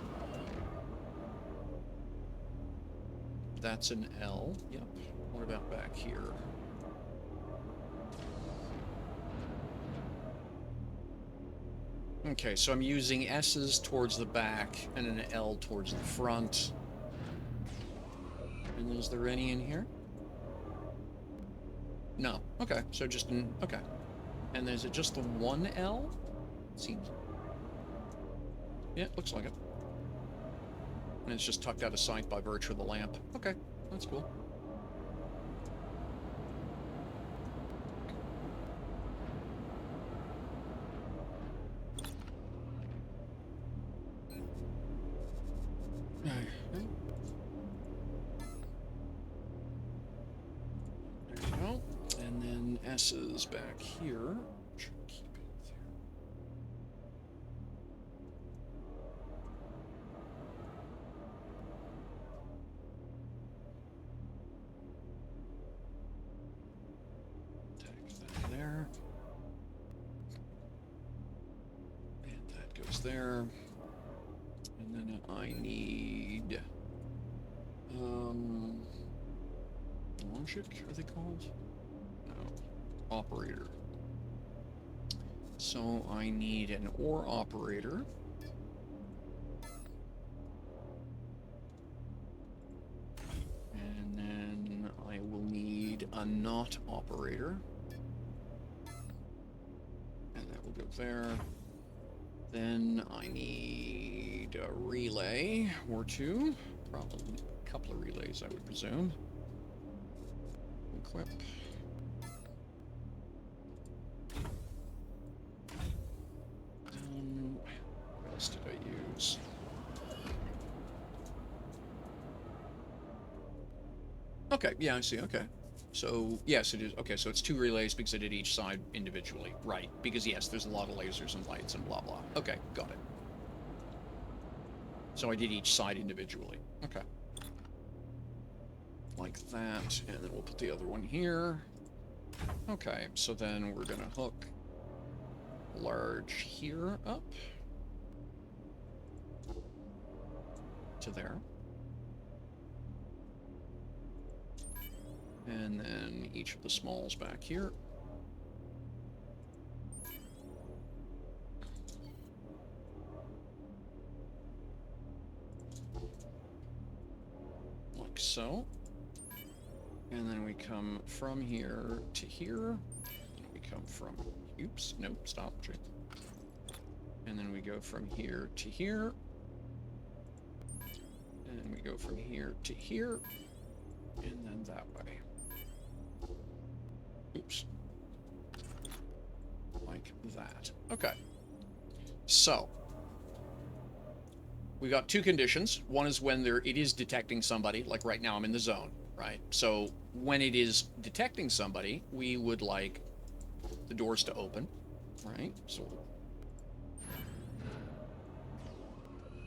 That's an L. Yep. What about back here? Okay, so I'm using S's towards the back and an L towards the front. And is there any in here? No. Okay, so just an... Okay. And is it just the one L? Seems... Yeah, looks like it. And it's just tucked out of sight by virtue of the lamp. Okay, that's cool. There you go. And then S is back here. Should keep it there. Take that there. And that goes there. And then I need logic, are they called? No. Operator. So I need an OR operator. And then I will need a NOT operator. And that will go there. Then I need a relay or two. Probably a couple of relays, I would presume. Equip. What else did I use? Okay, yeah, I see, okay. So, yes, it is. Okay, so it's two relays because I did each side individually. Right, because yes, there's a lot of lasers and lights and blah blah. Okay, got it. So I did each side individually. Okay. Like that, and then we'll put the other one here. Okay, so then we're gonna hook large here up to there. And then each of the smalls back here. Like so. And then we come from here to here. And we come from... Oops, nope, stop. And then we go from here to here. And we go from here to here, and then that way. Oops. Like that. Okay. So, we got two conditions. One is when it is detecting somebody, like right now I'm in the zone, right? So, when it is detecting somebody, we would like the doors to open, right? So,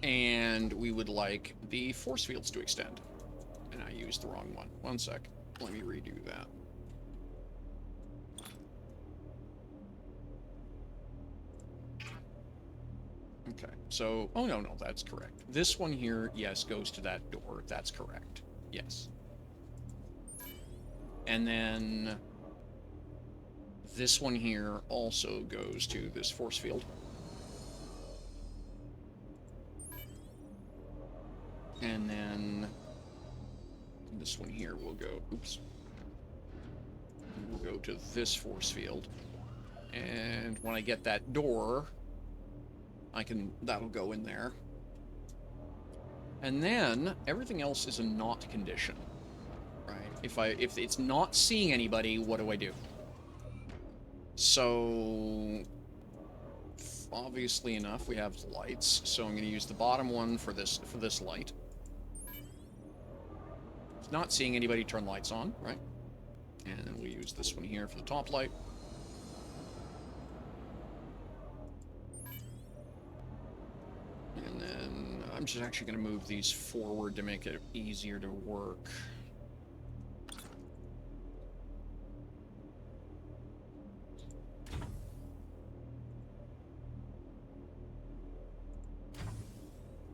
and we would like the force fields to extend. And I used the wrong one. One sec. Let me redo that. Okay, so, oh no, that's correct. This one here, yes, goes to that door. That's correct. Yes. And then this one here also goes to this force field. And then this one here will go, oops. We'll go to this force field. And when I get that door, that'll go in there. And then everything else is a not condition, right? If it's not seeing anybody, what do I do? So, obviously enough, we have the lights. So I'm going to use the bottom one for this light. If not seeing anybody, turn lights on, right? And then we'll use this one here for the top light. And then I'm just actually going to move these forward to make it easier to work.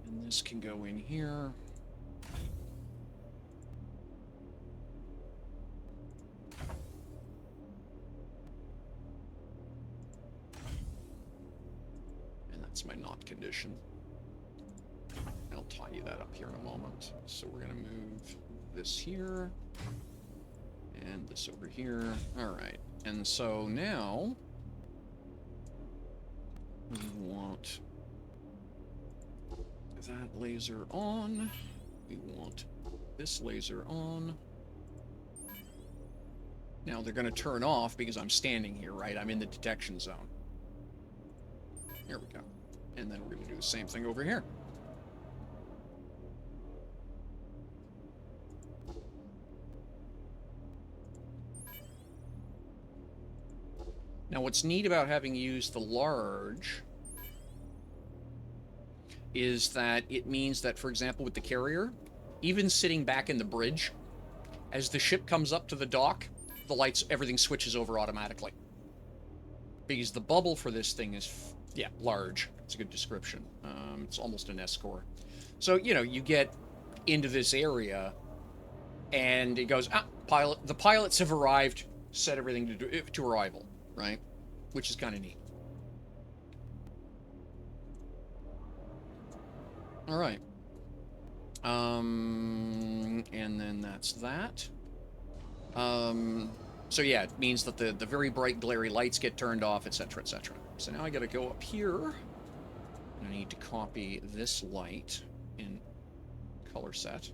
And this can go in here. And that's my not condition. I'll tidy that up here in a moment. So we're going to move this here and this over here. All right. And so now we want that laser on. We want this laser on. Now they're going to turn off because I'm standing here, right? I'm in the detection zone. Here we go. And then we're going to do the same thing over here. Now, what's neat about having used the large is that it means that, for example, with the carrier, even sitting back in the bridge, as the ship comes up to the dock, the lights, everything switches over automatically. Because the bubble for this thing is, yeah, large. It's a good description. It's almost an S-core. So, you know, you get into this area, and it goes, the pilots have arrived, set everything to arrival. Right? Which is kind of neat. All right. And then that's that. So yeah, it means that the very bright glary lights get turned off, etc., etc. So now I got to go up here. And I need to copy this light in color set.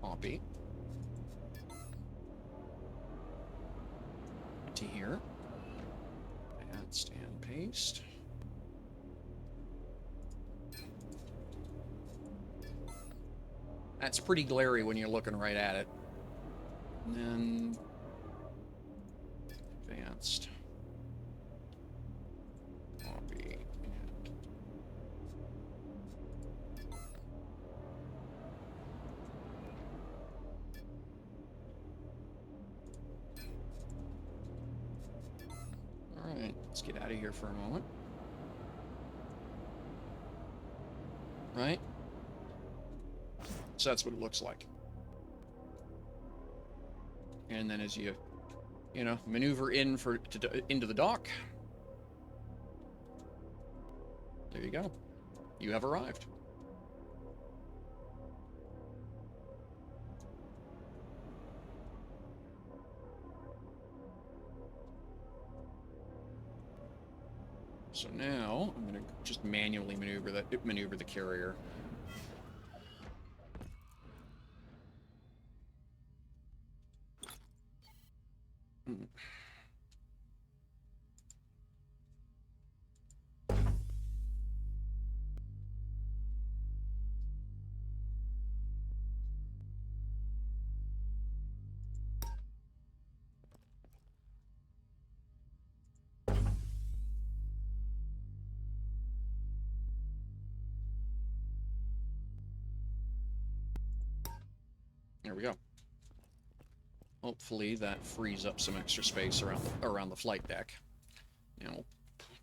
Copy. To here. Add, stand, paste. That's pretty glary when you're looking right at it. And then advanced. Copy. And all right, let's get out of here for a moment. Right? So that's what it looks like. And then as you know, maneuver into the dock, there you go. You have arrived. So now I'm going to just manually maneuver the carrier. Hmm. There we go. Hopefully that frees up some extra space around the flight deck. Now we'll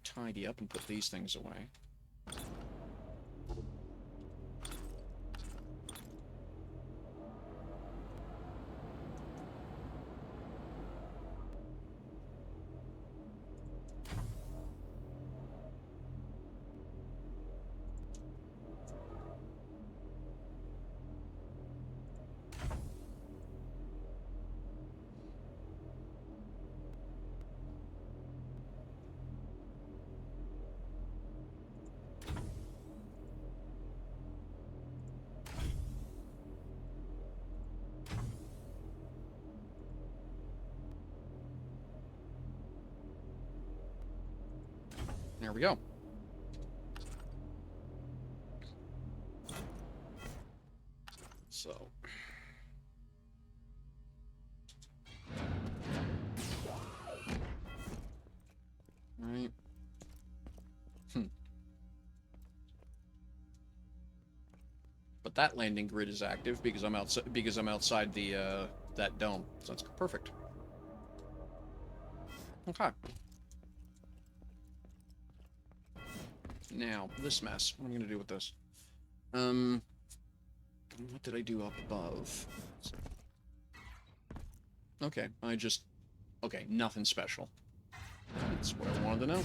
tidy up and put these things away. There we go. So. Right. But that landing grid is active because I'm outside the that dome. So that's perfect. Okay. Now, this mess. What am I going to do with this? What did I do up above? Okay, okay, nothing special. That's what I wanted to know.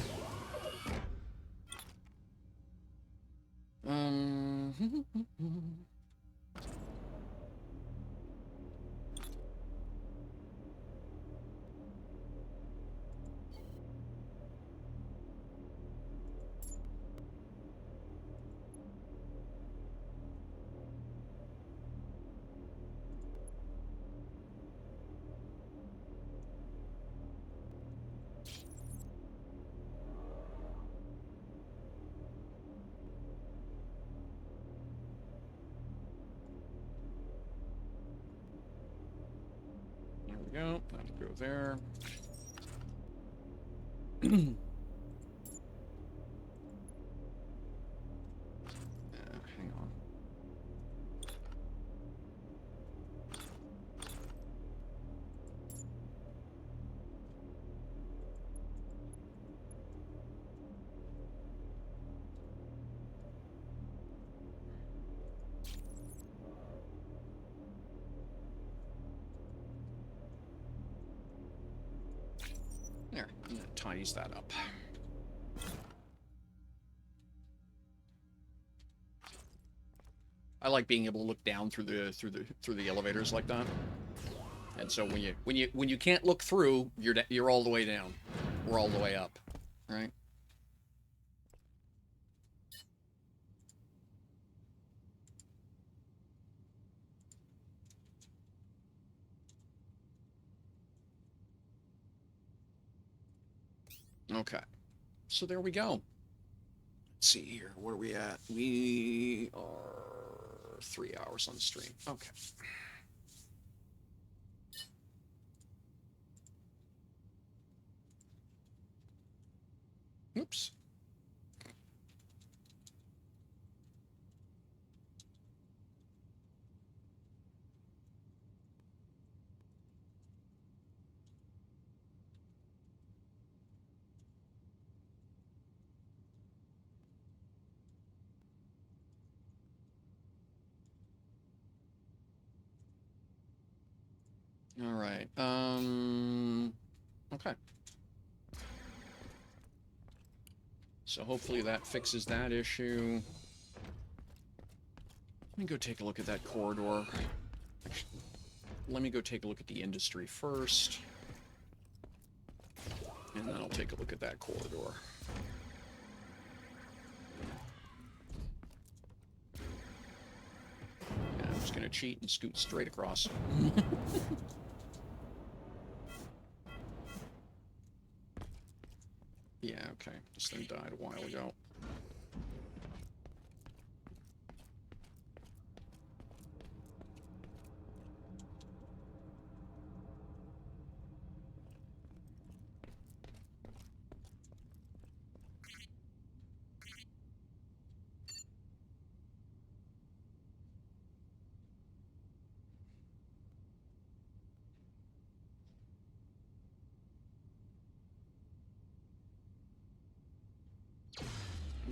There we go. That'll go there. Hang on. There, and that tidies that up. I like being able to look down through the elevators like that. And so when you can't look through, you're all the way down. We're all the way up, right? Okay, so there we go. Let's see here, where are we at? We are 3 hours on the stream. Okay. Oops. All right. Okay. So hopefully that fixes that issue. Let me go take a look at that corridor. Actually, let me go take a look at the industry first. And then I'll take a look at that corridor. I'm just gonna cheat and scoot straight across. Yeah, okay. This thing died a while ago.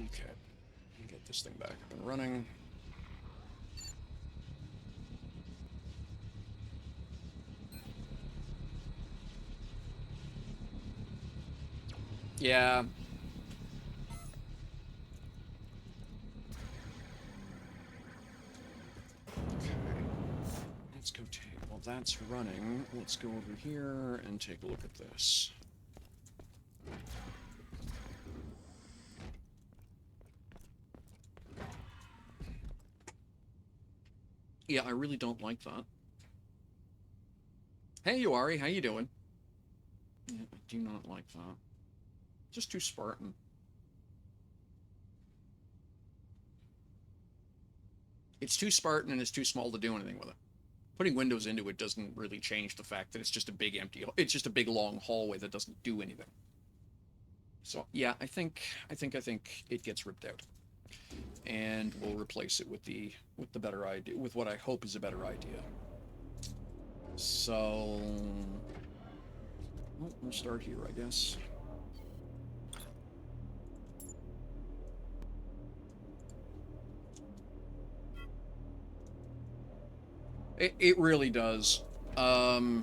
Okay. Get this thing back up and running. Yeah. Okay. Let's go take... While that's running, let's go over here and take a look at this. Yeah, I really don't like that. Hey, Yuari, how you doing? Yeah, I do not like that. Just too Spartan. It's too Spartan and it's too small to do anything with it. Putting windows into it doesn't really change the fact that it's just a big empty... It's just a big long hallway that doesn't do anything. So, yeah, I think it gets ripped out. And we'll replace it with the better idea, with what I hope is a better idea. So... Well, we'll start here, I guess. It really does. Okay,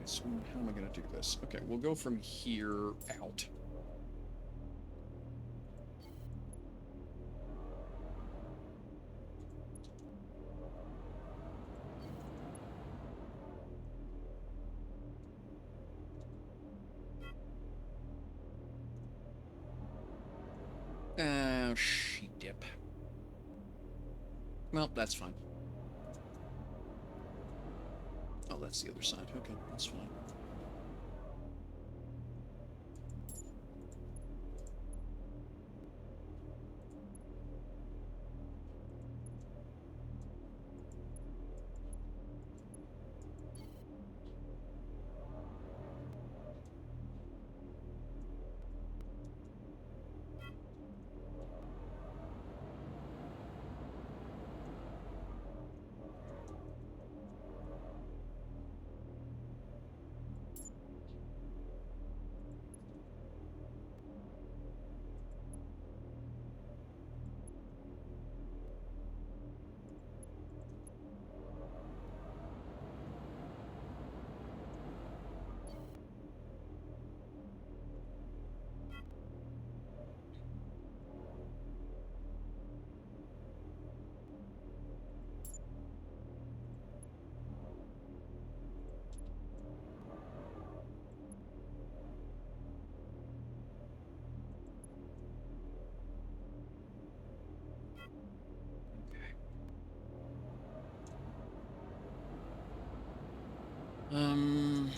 so how am I going to do this? Okay, we'll go from here out. She dip. Well, that's fine. Oh, that's the other side. Okay, that's fine. Um...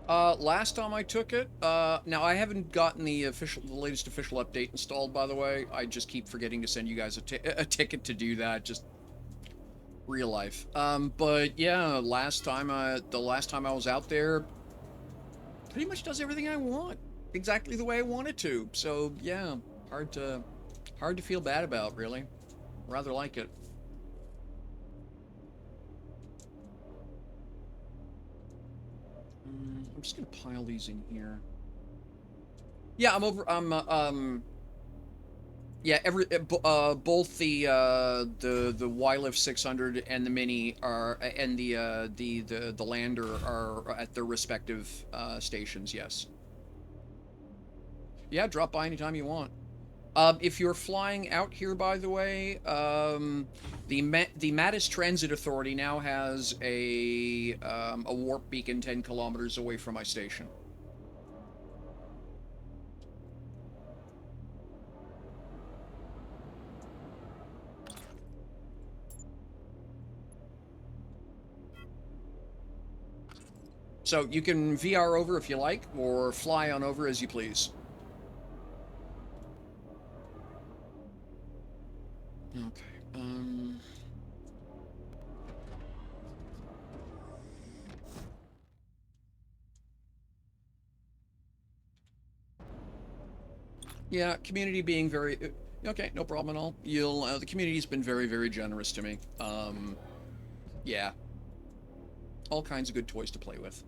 Last time I took it, now I haven't gotten the latest official update installed, by the way. I just keep forgetting to send you guys a ticket to do that, just real life. But yeah, the last time I was out there, pretty much does everything I want, exactly the way I want it to. So yeah, hard to feel bad about, really. Rather like it. I'm just gonna pile these in here. Yeah, I'm over. Yeah, both the YLIF 600 and the Mini are, and the Lander are at their respective stations. Yes. Yeah, drop by anytime you want. If you're flying out here, by the way, the Mattis Transit Authority now has a warp beacon 10 kilometers away from my station. So you can VR over if you like, or fly on over as you please. Okay. Yeah, community being very okay, no problem at all. The community's been very, very generous to me. Yeah, all kinds of good toys to play with.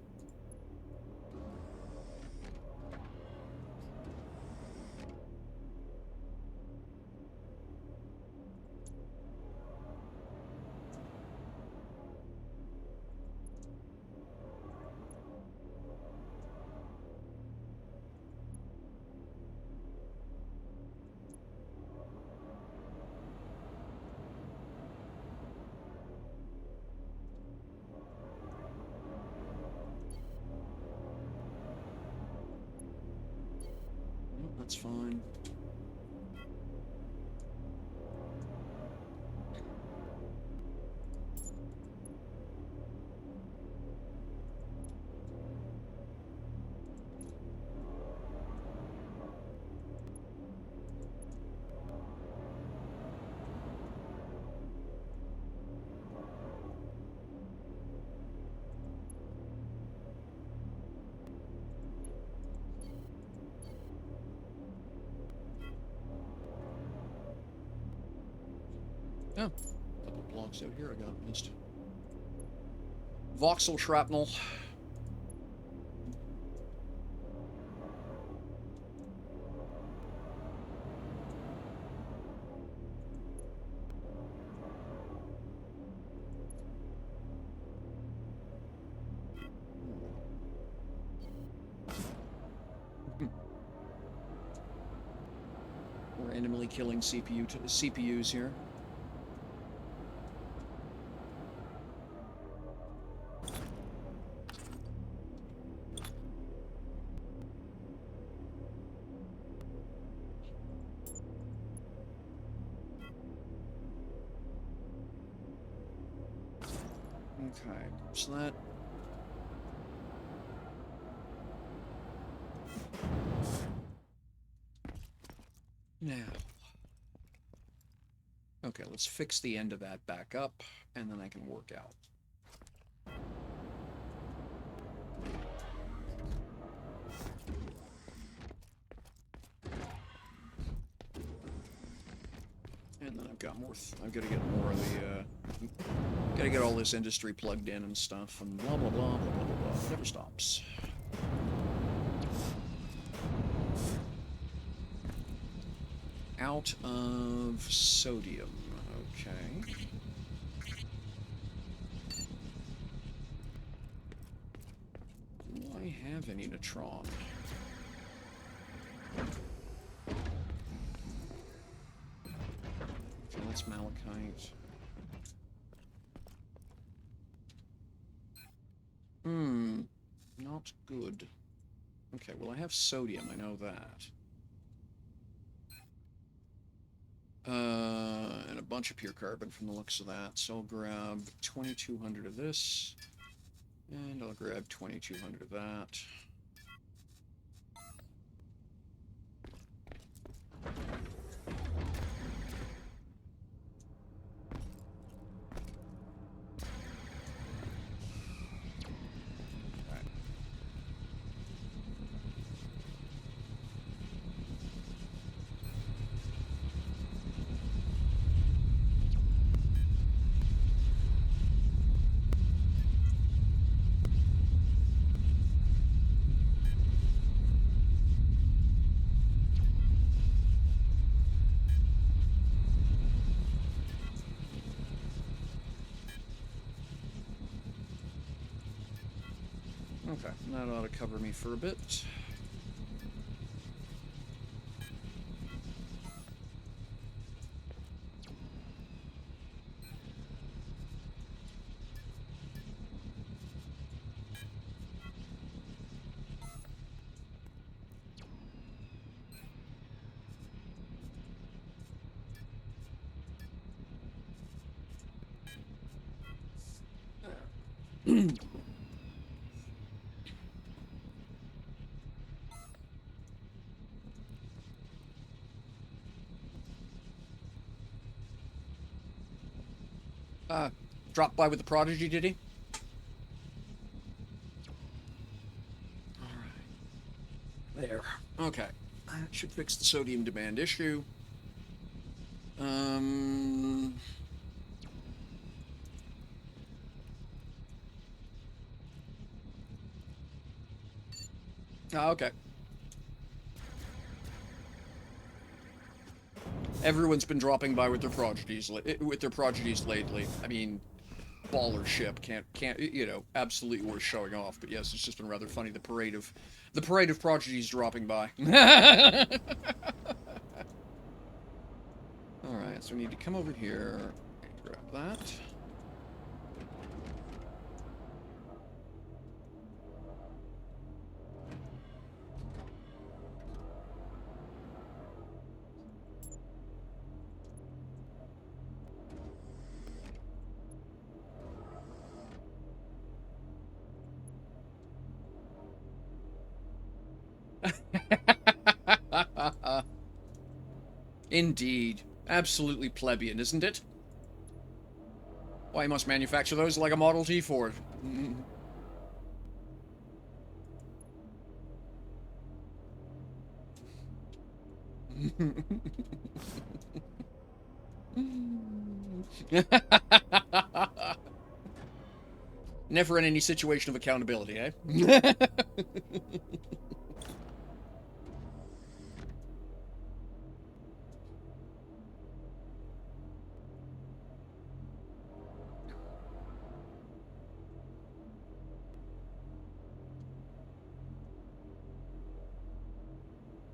That's fine. Yeah, a couple blocks out here I got missed. Voxel shrapnel. Randomly killing CPUs here. Okay, so that... Now... Okay, let's fix the end of that back up, and then I can work out. And then I've got more, I've got to get more of the, gotta get all this industry plugged in and stuff, and blah, blah, blah, blah, blah, blah, blah. It never stops. Out of sodium, okay. Do I have any Neutron? Okay, that's malachite. Not good. Okay, well I have sodium, I know that. And a bunch of pure carbon from the looks of that, so I'll grab 2200 of this. And I'll grab 2,200 of that. Okay, that ought to cover me for a bit. Dropped by with the Prodigy, did he? Alright. There. Okay. That should fix the sodium demand issue. Okay. Everyone's been dropping by with their prodigies lately. I mean, baller ship can't you know, absolutely worth showing off. But yes, it's just been rather funny, the parade of prodigies dropping by. All right, so we need to come over here and grab that. Indeed. Absolutely plebeian, isn't it? Why, you must manufacture those like a Model T Ford. Never in any situation of accountability, eh?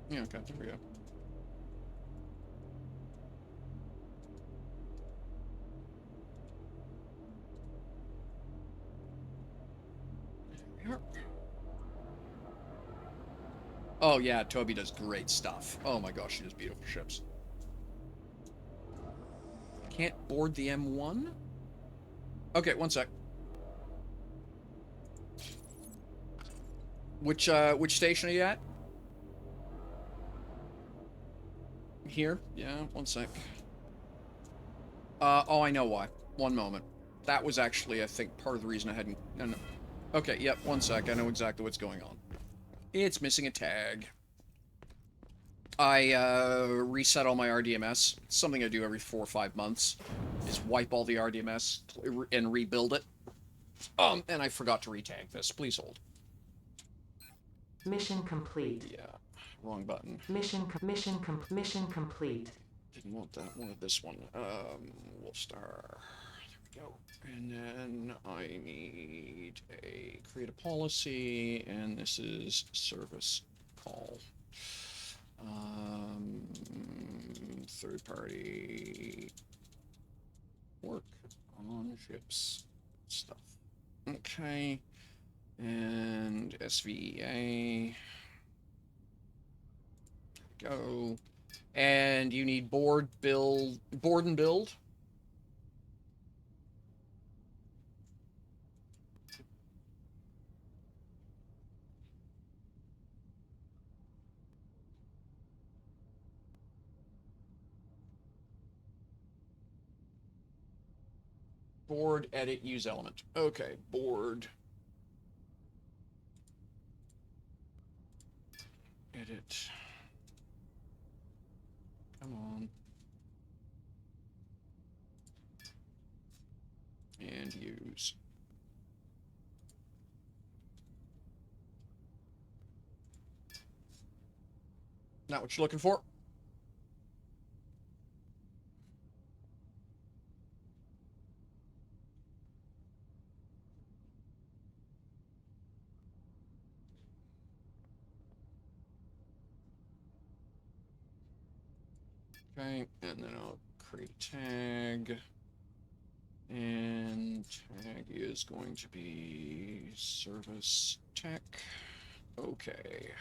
Yeah, okay, there we go. Oh yeah, Toby does great stuff. Oh my gosh, she does beautiful ships. Can't board the M1? Okay, one sec. Which station are you at? Here? Yeah, one sec. Oh, I know why. One moment. That was actually, I think, part of the reason I hadn't... No, no. Okay, yep, one sec. I know exactly what's going on. It's missing a tag. I, reset all my RDMS. It's something I do every 4 or 5 months. Is wipe all the RDMS and rebuild it. And I forgot to retag this. Please hold. Mission complete. Yeah, wrong button. Mission complete. Didn't want that. Wanted this one. Wolfstar. There we go. And then I need a create a policy, and this is service call. Third party work on ships stuff. Okay. And SVEA. Go. And you need board and build. Board, edit, use element. Okay, board. Edit. Come on. And use. Not what you're looking for. Okay, and then I'll create a tag. And tag is going to be service tech. Okay.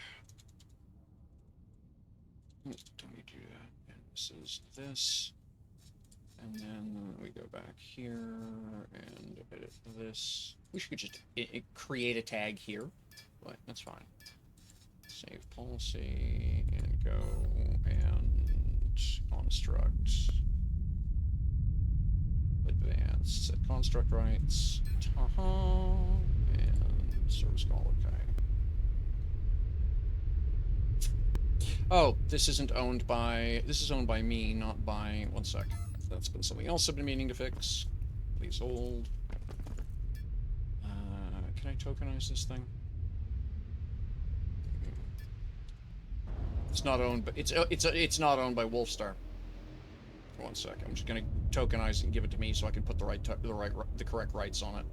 Don't need to do that. And this is this. And then we go back here and edit this. We should just create a tag here, but that's fine. Save policy and go and construct advanced set construct rights. And service call. Okay. Oh, this isn't owned by. This is owned by me, not by. One sec. That's been something else I've been meaning to fix. Please hold. Can I tokenize this thing? It's not owned, but it's not owned by Wolfstar. One sec. I'm just gonna tokenize it and give it to me so I can put the correct rights on it.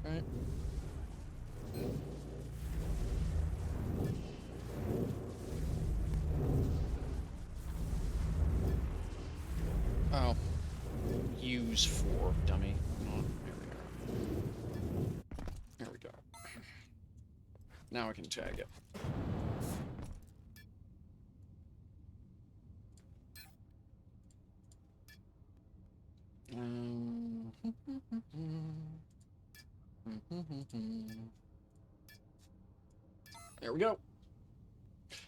Right. Oh. Use for dummy. Not, there we go. Now I can tag it. There we go.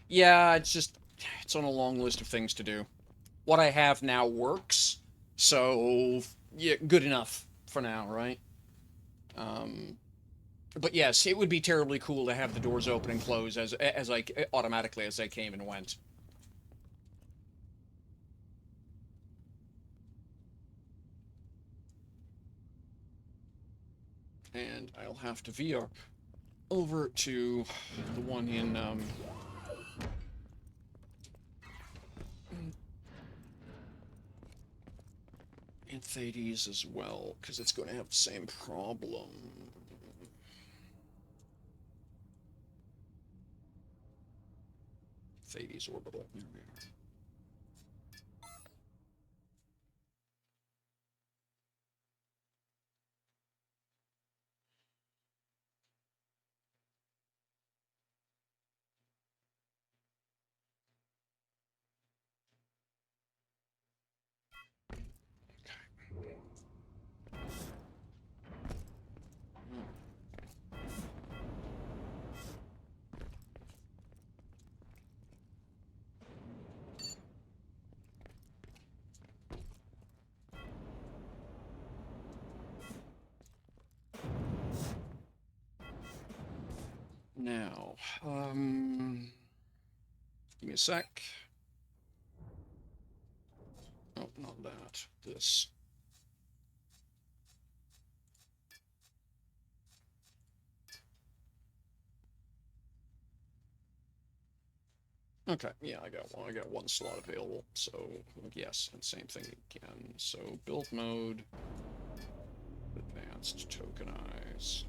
Yeah, it's on a long list of things to do. What I have now works, so yeah, good enough for now, right? But yes, it would be terribly cool to have the doors open and close as automatically as they came and went. And I'll have to VR over to the one in Thades as well, because it's going to have the same problem. Thades orbital. There we are. Now, give me a sec. Oh, not that. This. Okay, yeah, I got one slot available, so yes, and same thing again. So build mode, advanced tokenize.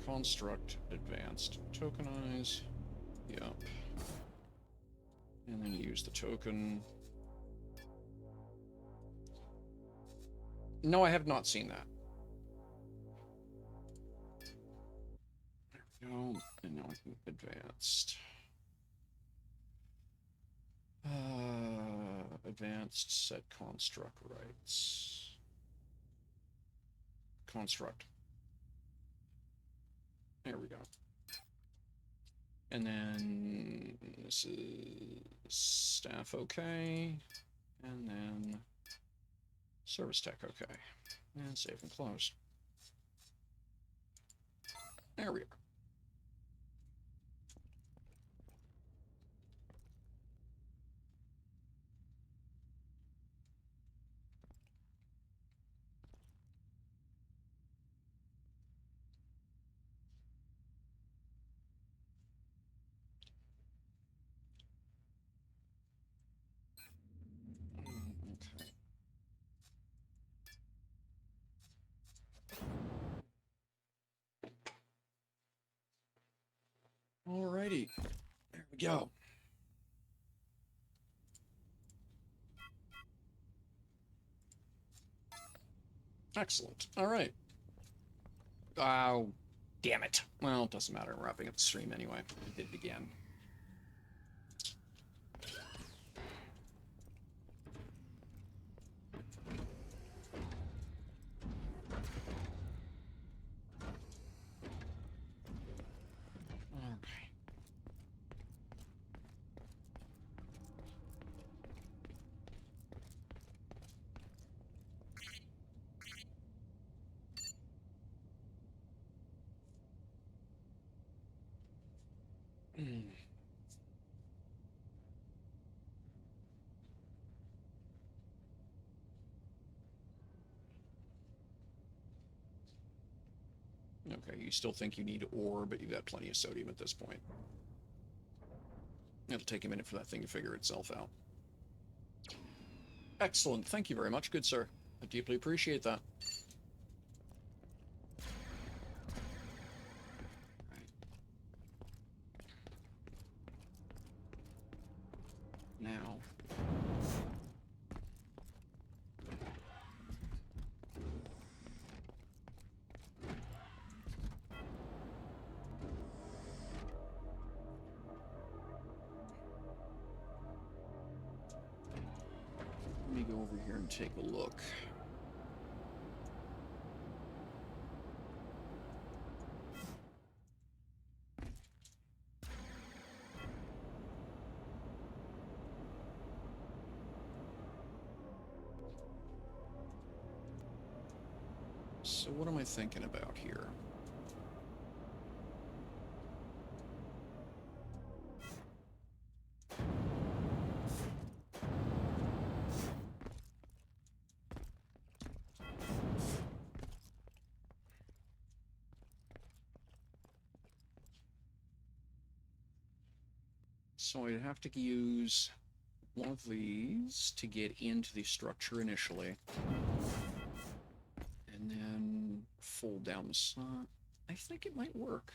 Construct, advanced, tokenize, yep. And then use the token. No, I have not seen that. There we go, and now I can advanced. Advanced set construct rights. Construct. There we go. And then this is staff okay. And then service tech okay. And save and close. There we are. Okay. Alrighty. There we go. Excellent. All right. Oh, damn it. Well, it doesn't matter. I'm wrapping up the stream anyway. It did begin. All right. Mm. Okay, you still think you need ore, but you've got plenty of sodium at this point. It'll take a minute for that thing to figure itself out. Excellent. Thank you very much, good sir. I deeply appreciate that. Right. Now. Let me go over here and take a look. So what am I thinking about here? So I'd have to use one of these to get into the structure initially. And then fold down the side. I think it might work.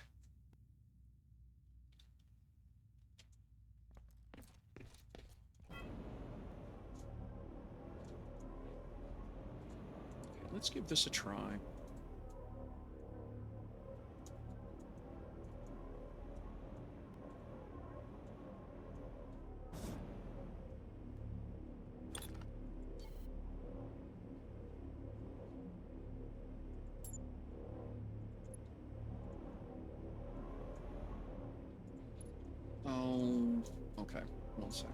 Okay, let's give this a try. Oh, okay. One sec.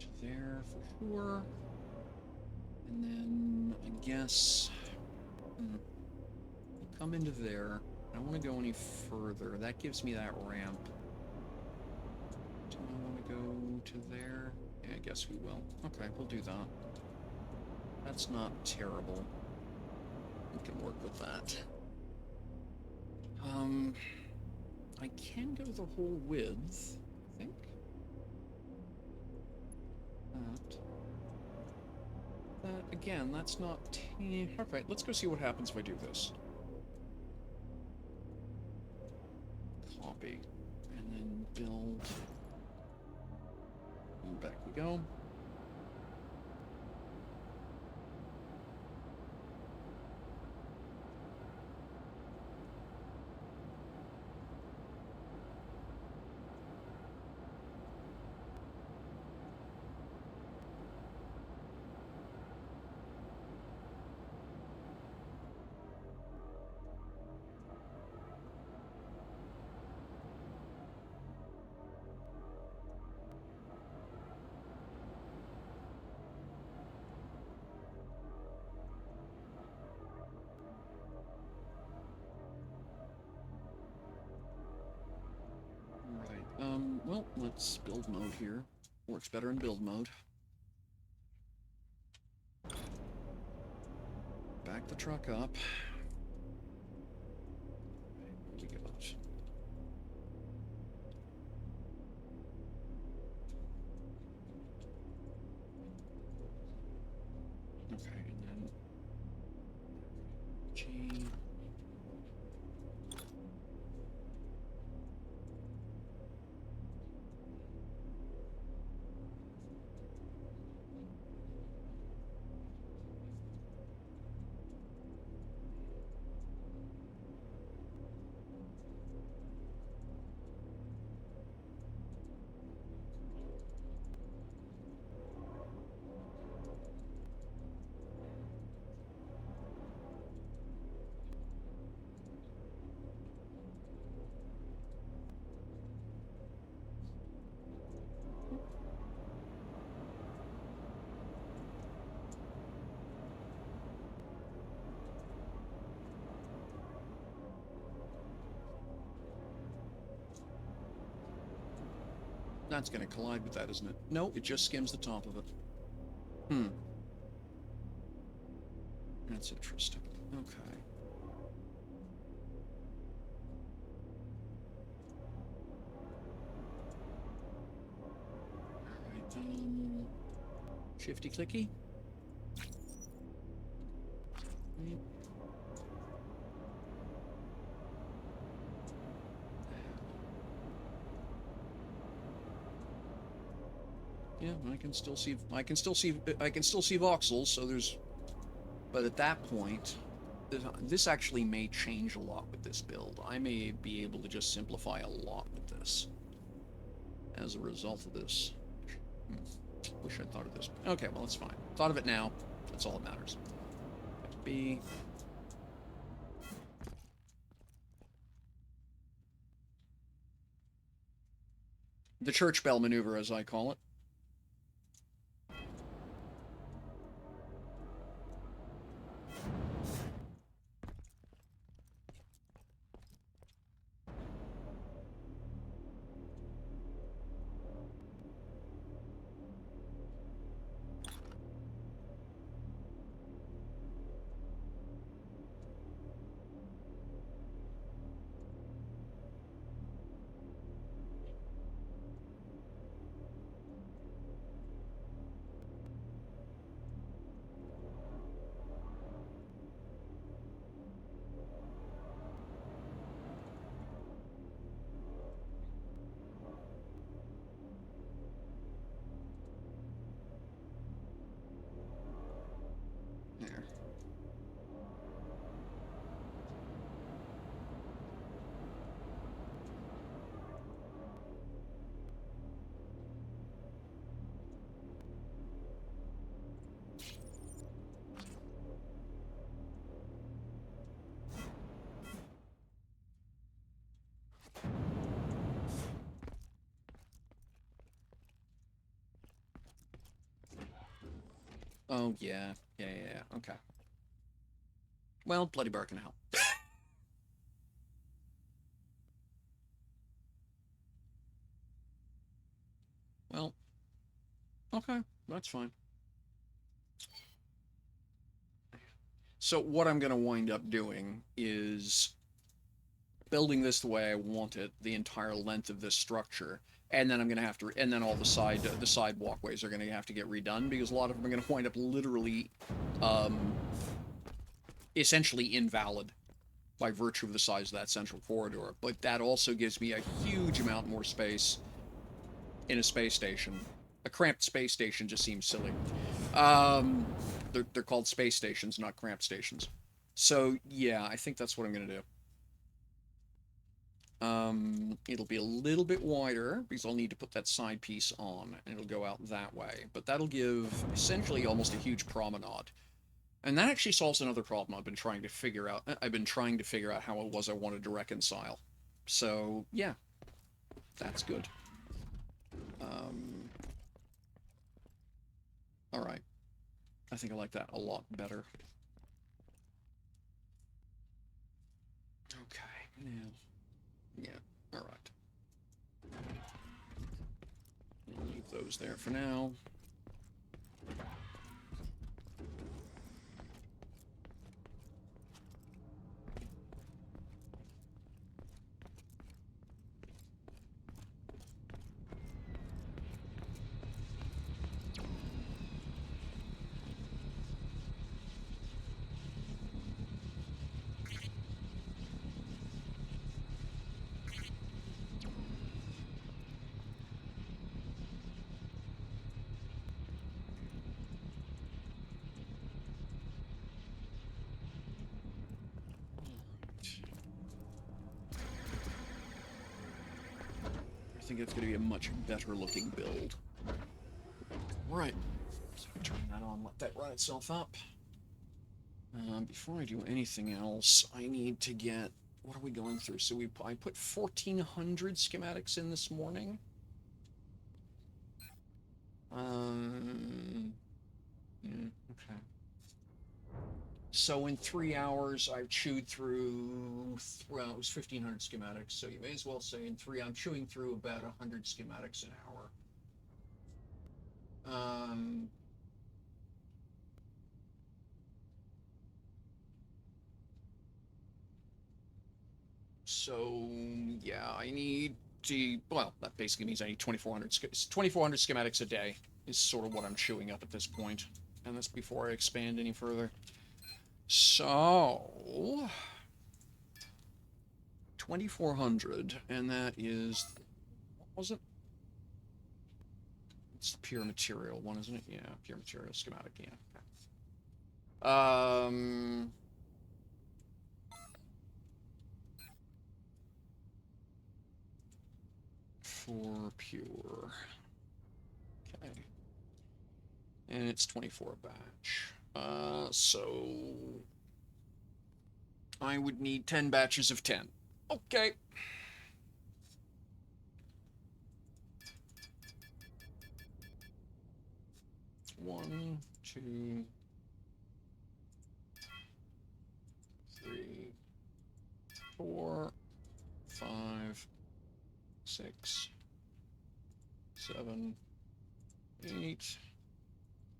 To there for sure. And then I guess come into there. I don't want to go any further. That gives me that ramp. Do I want to go to there? Yeah, I guess we will. Okay, we'll do that. That's not terrible. We can work with that. I can go the whole width, I think. That again, that's not... Okay, let's go see what happens if I do this. Copy. And then build. And back we go. let's build mode here. Works better in build mode. Back the truck up. What do we got? Okay, and then G. That's going to collide with that, isn't it? No, it just skims the top of it. Hmm. That's interesting. Okay. Alright, shifty clicky. Right. Yeah, I can still see voxels, so there's, but at that point, this actually may change a lot with this build. I may be able to just simplify a lot with this as a result of this. Wish I'd thought of this. Okay, well, it's fine. Thought of it now. That's all that matters. B. The church bell maneuver, as I call it. There. Oh, yeah. Yeah. Okay. Well, bloody barking hell. Well, okay, that's fine. So what I'm going to wind up doing is building this the way I want it, the entire length of this structure, and then I'm going to have to, and then all the side walkways are going to have to get redone because a lot of them are going to wind up literally, essentially invalid by virtue of the size of that central corridor. But that also gives me a huge amount more space in a space station. A cramped space station just seems silly. They're called space stations, not cramped stations. So yeah, I think that's what I'm going to do. It'll be a little bit wider because I'll need to put that side piece on, and it'll go out that way. But that'll give essentially almost a huge promenade. And that actually solves another problem I've been trying to figure out. I've been trying to figure out how it was I wanted to reconcile. So, yeah. That's good. Alright. I think I like that a lot better. Okay, now... Yeah, alright. those there for now. I think it's going to be a much better looking build. Right. So turn that on, let that run itself up. Before I do anything else, I need to get... What are we going through? So I put 1,400 schematics in this morning. Okay. So in 3 hours, I've chewed through, well, it was 1,500 schematics, so you may as well say in 3, I'm chewing through about 100 schematics an hour. So, yeah, I need to, well, that basically means I need 2,400 schematics a day is sort of what I'm chewing up at this point. And that's before I expand any further. So, 2,400, and that is, what was it? It's the pure material one, isn't it? Yeah, pure material schematic, yeah. For pure. Okay. And it's 24 a batch. So I would need 10 batches of 10. Okay. One, two, three, 4, 5, 6, 7, 8,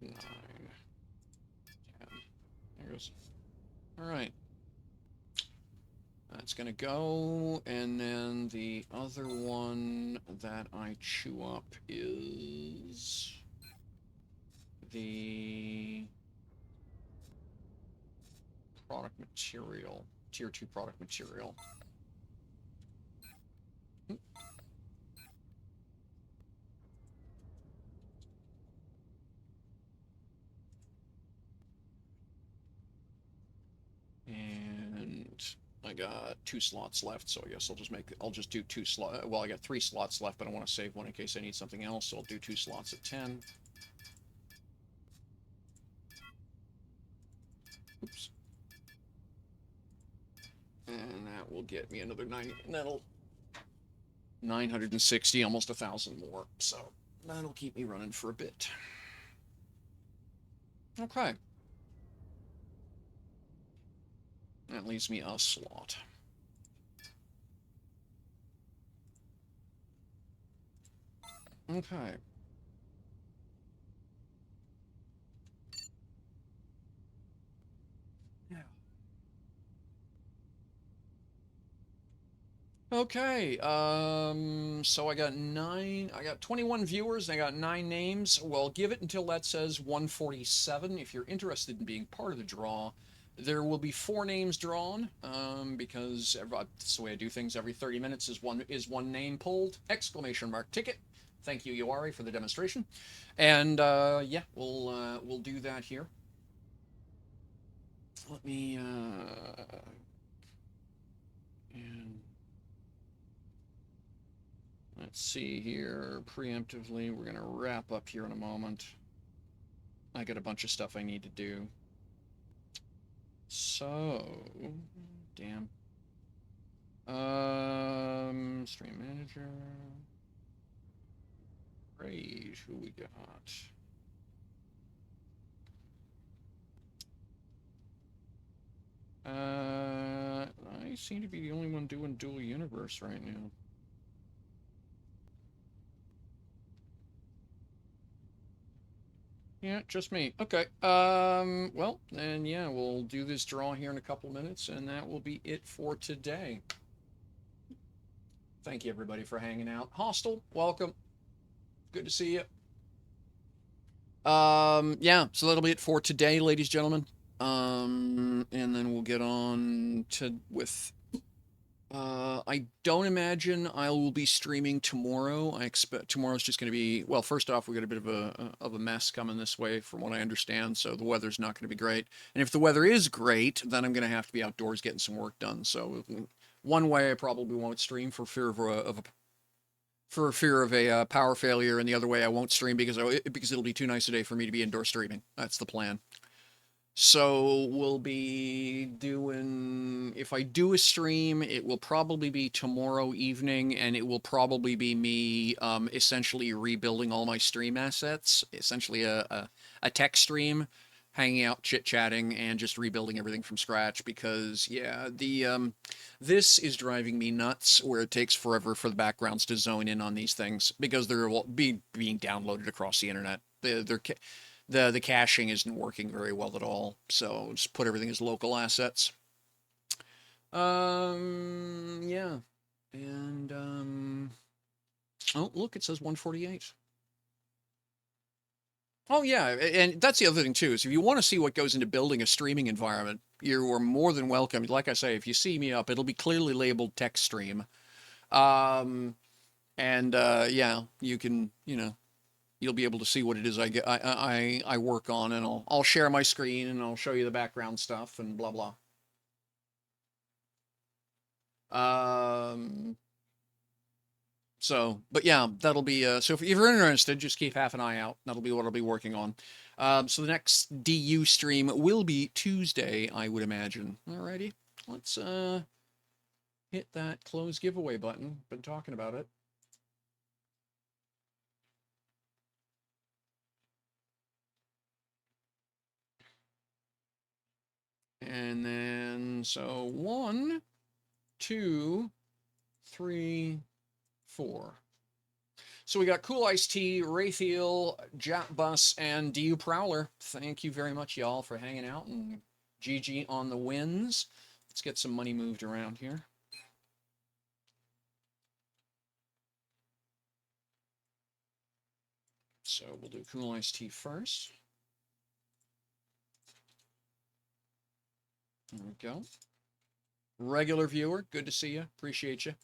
9, 10. There goes. All right. That's gonna go, and then the other one that I chew up is the product material, tier 2 product material. And I got 2 slots left, so I guess I'll just do 2 slots. Well, I got 3 slots left, but I want to save one in case I need something else, so I'll do 2 slots at 10. Oops. And that will get me another 960, almost 1,000 more, so that'll keep me running for a bit. Okay. That leaves me a slot. Okay. Yeah. Okay, so I got 21 viewers, and I got 9 names. Well, give it until that says 147. If you're interested in being part of the draw, there will be 4 names drawn, because that's the way I do things. Every 30 minutes is one name pulled. ! Ticket. Thank you, Yoari, for the demonstration. And yeah, we'll do that here. Let me and let's see here. Preemptively, we're gonna wrap up here in a moment. I got a bunch of stuff I need to do. So, damn. Stream manager. Great, who we got? I seem to be the only one doing dual universe right now. Yeah, just me. Okay. Well, then yeah, we'll do this draw here in a couple minutes, and that will be it for today. Thank you everybody for hanging out. Hostel, welcome. Good to see you. Yeah, so that'll be it for today, ladies and gentlemen. And then we'll get on to with I don't imagine I will be streaming tomorrow. I expect tomorrow's just going to be, well, first off, we got a bit of a mess coming this way from what I understand, so the weather's not going to be great. And if the weather is great, then I'm going to have to be outdoors getting some work done. So one way I probably won't stream for fear of a power failure, and the other way I won't stream because it'll be too nice a day for me to be indoor streaming. That's the plan. So we'll be doing, if I do a stream, it will probably be tomorrow evening, and it will probably be me essentially rebuilding all my stream assets, essentially a tech stream, hanging out, chit-chatting, and just rebuilding everything from scratch, because, yeah, this is driving me nuts, where it takes forever for the backgrounds to zone in on these things, because they're being downloaded across the internet. The caching isn't working very well at all, so just put everything as local assets. Yeah. And, oh, look, it says 148. Oh, yeah, and that's the other thing, too, is if you want to see what goes into building a streaming environment, you are more than welcome. Like I say, if you see me up, it'll be clearly labeled tech stream. And, yeah, you can, you'll be able to see what it is I work on, and I'll share my screen, and I'll show you the background stuff and blah blah. So, but yeah, that'll be so if you're interested, just keep half an eye out. That'll be what I'll be working on. So the next DU stream will be Tuesday, I would imagine. Alrighty, let's hit that close giveaway button. Been talking about it. And then, so 1, 2, 3, 4. So we got Cool Ice Tea, Raytheal, Jap Bus, and DU Prowler. Thank you very much, y'all, for hanging out, and GG on the wins. Let's get some money moved around here. So we'll do Cool Ice Tea first. There we go. Regular viewer, good to see you. Appreciate you.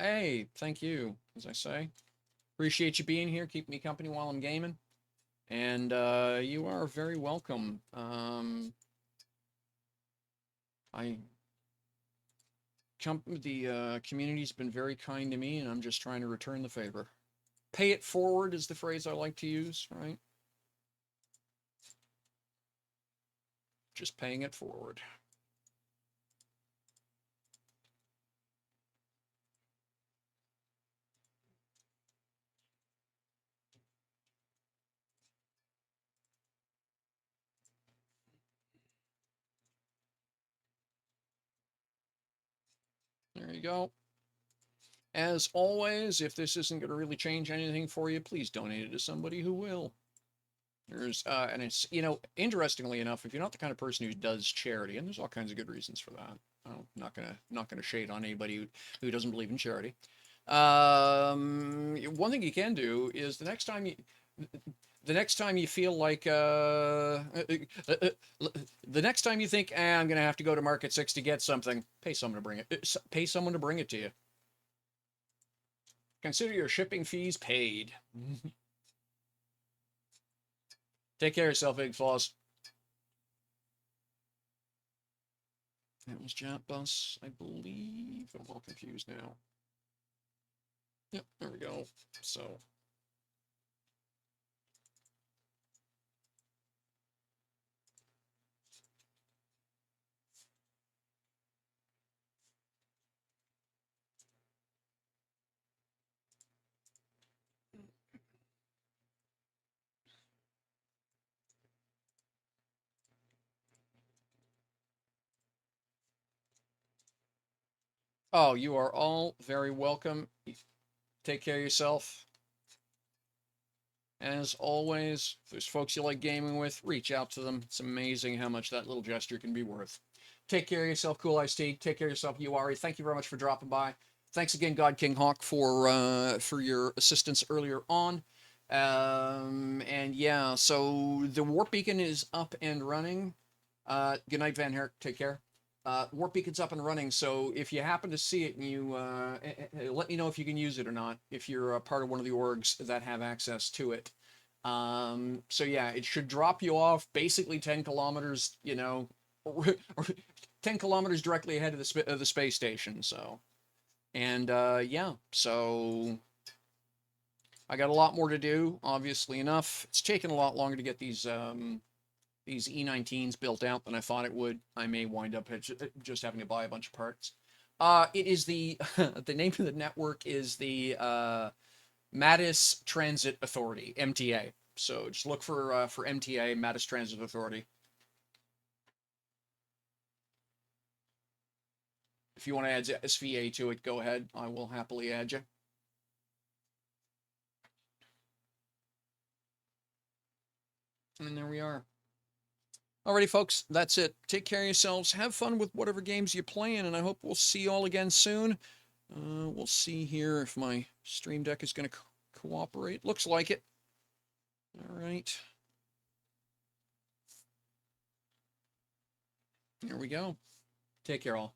Hey, thank you, as I say. Appreciate you being here. Keep me company while I'm gaming. And you are very welcome. The community's been very kind to me, and I'm just trying to return the favor. Pay it forward is the phrase I like to use, right? Just paying it forward. There you go. As always, if this isn't going to really change anything for you, please donate it to somebody who will. There's, and it's, interestingly enough, if you're not the kind of person who does charity, and there's all kinds of good reasons for that. I'm not gonna shade on anybody who doesn't believe in charity. One thing you can do is the next time you feel like the next time you think, I'm gonna have to go to Market 6 to get something, pay someone to bring it. Pay someone to bring it to you. Consider your shipping fees paid. Take care of yourself, Big Floss. That was Jap Bus, I believe. I'm all confused now. Yep, there we go. So. Oh, you are all very welcome. Take care of yourself. As always, if there's folks you like gaming with, reach out to them. It's amazing how much that little gesture can be worth. Take care of yourself, Cool Ice Tea. Take care of yourself, Uari. Thank you very much for dropping by. Thanks again, God King Hawk, for your assistance earlier on. And yeah, so the Warp Beacon is up and running. Good night, Van Herk. Take care. Warp Beacon's up and running, so if you happen to see it and you let me know if you can use it or not, if you're a part of one of the orgs that have access to it. So yeah, it should drop you off basically 10 kilometers, you know, or 10 kilometers directly ahead of the space station. So, and yeah, so I got a lot more to do, obviously enough. It's taken a lot longer to get these E19s built out than I thought it would. I may wind up just having to buy a bunch of parts. It is the the name of the network is the Mattis Transit Authority, MTA. So just look for MTA, Mattis Transit Authority. If you want to add SVA to it, go ahead. I will happily add you. And there we are. Alrighty, folks, that's it. Take care of yourselves. Have fun with whatever games you're playing, and I hope we'll see you all again soon. We'll see here if my Stream Deck is going to cooperate. Looks like it. All right. Here we go. Take care, all.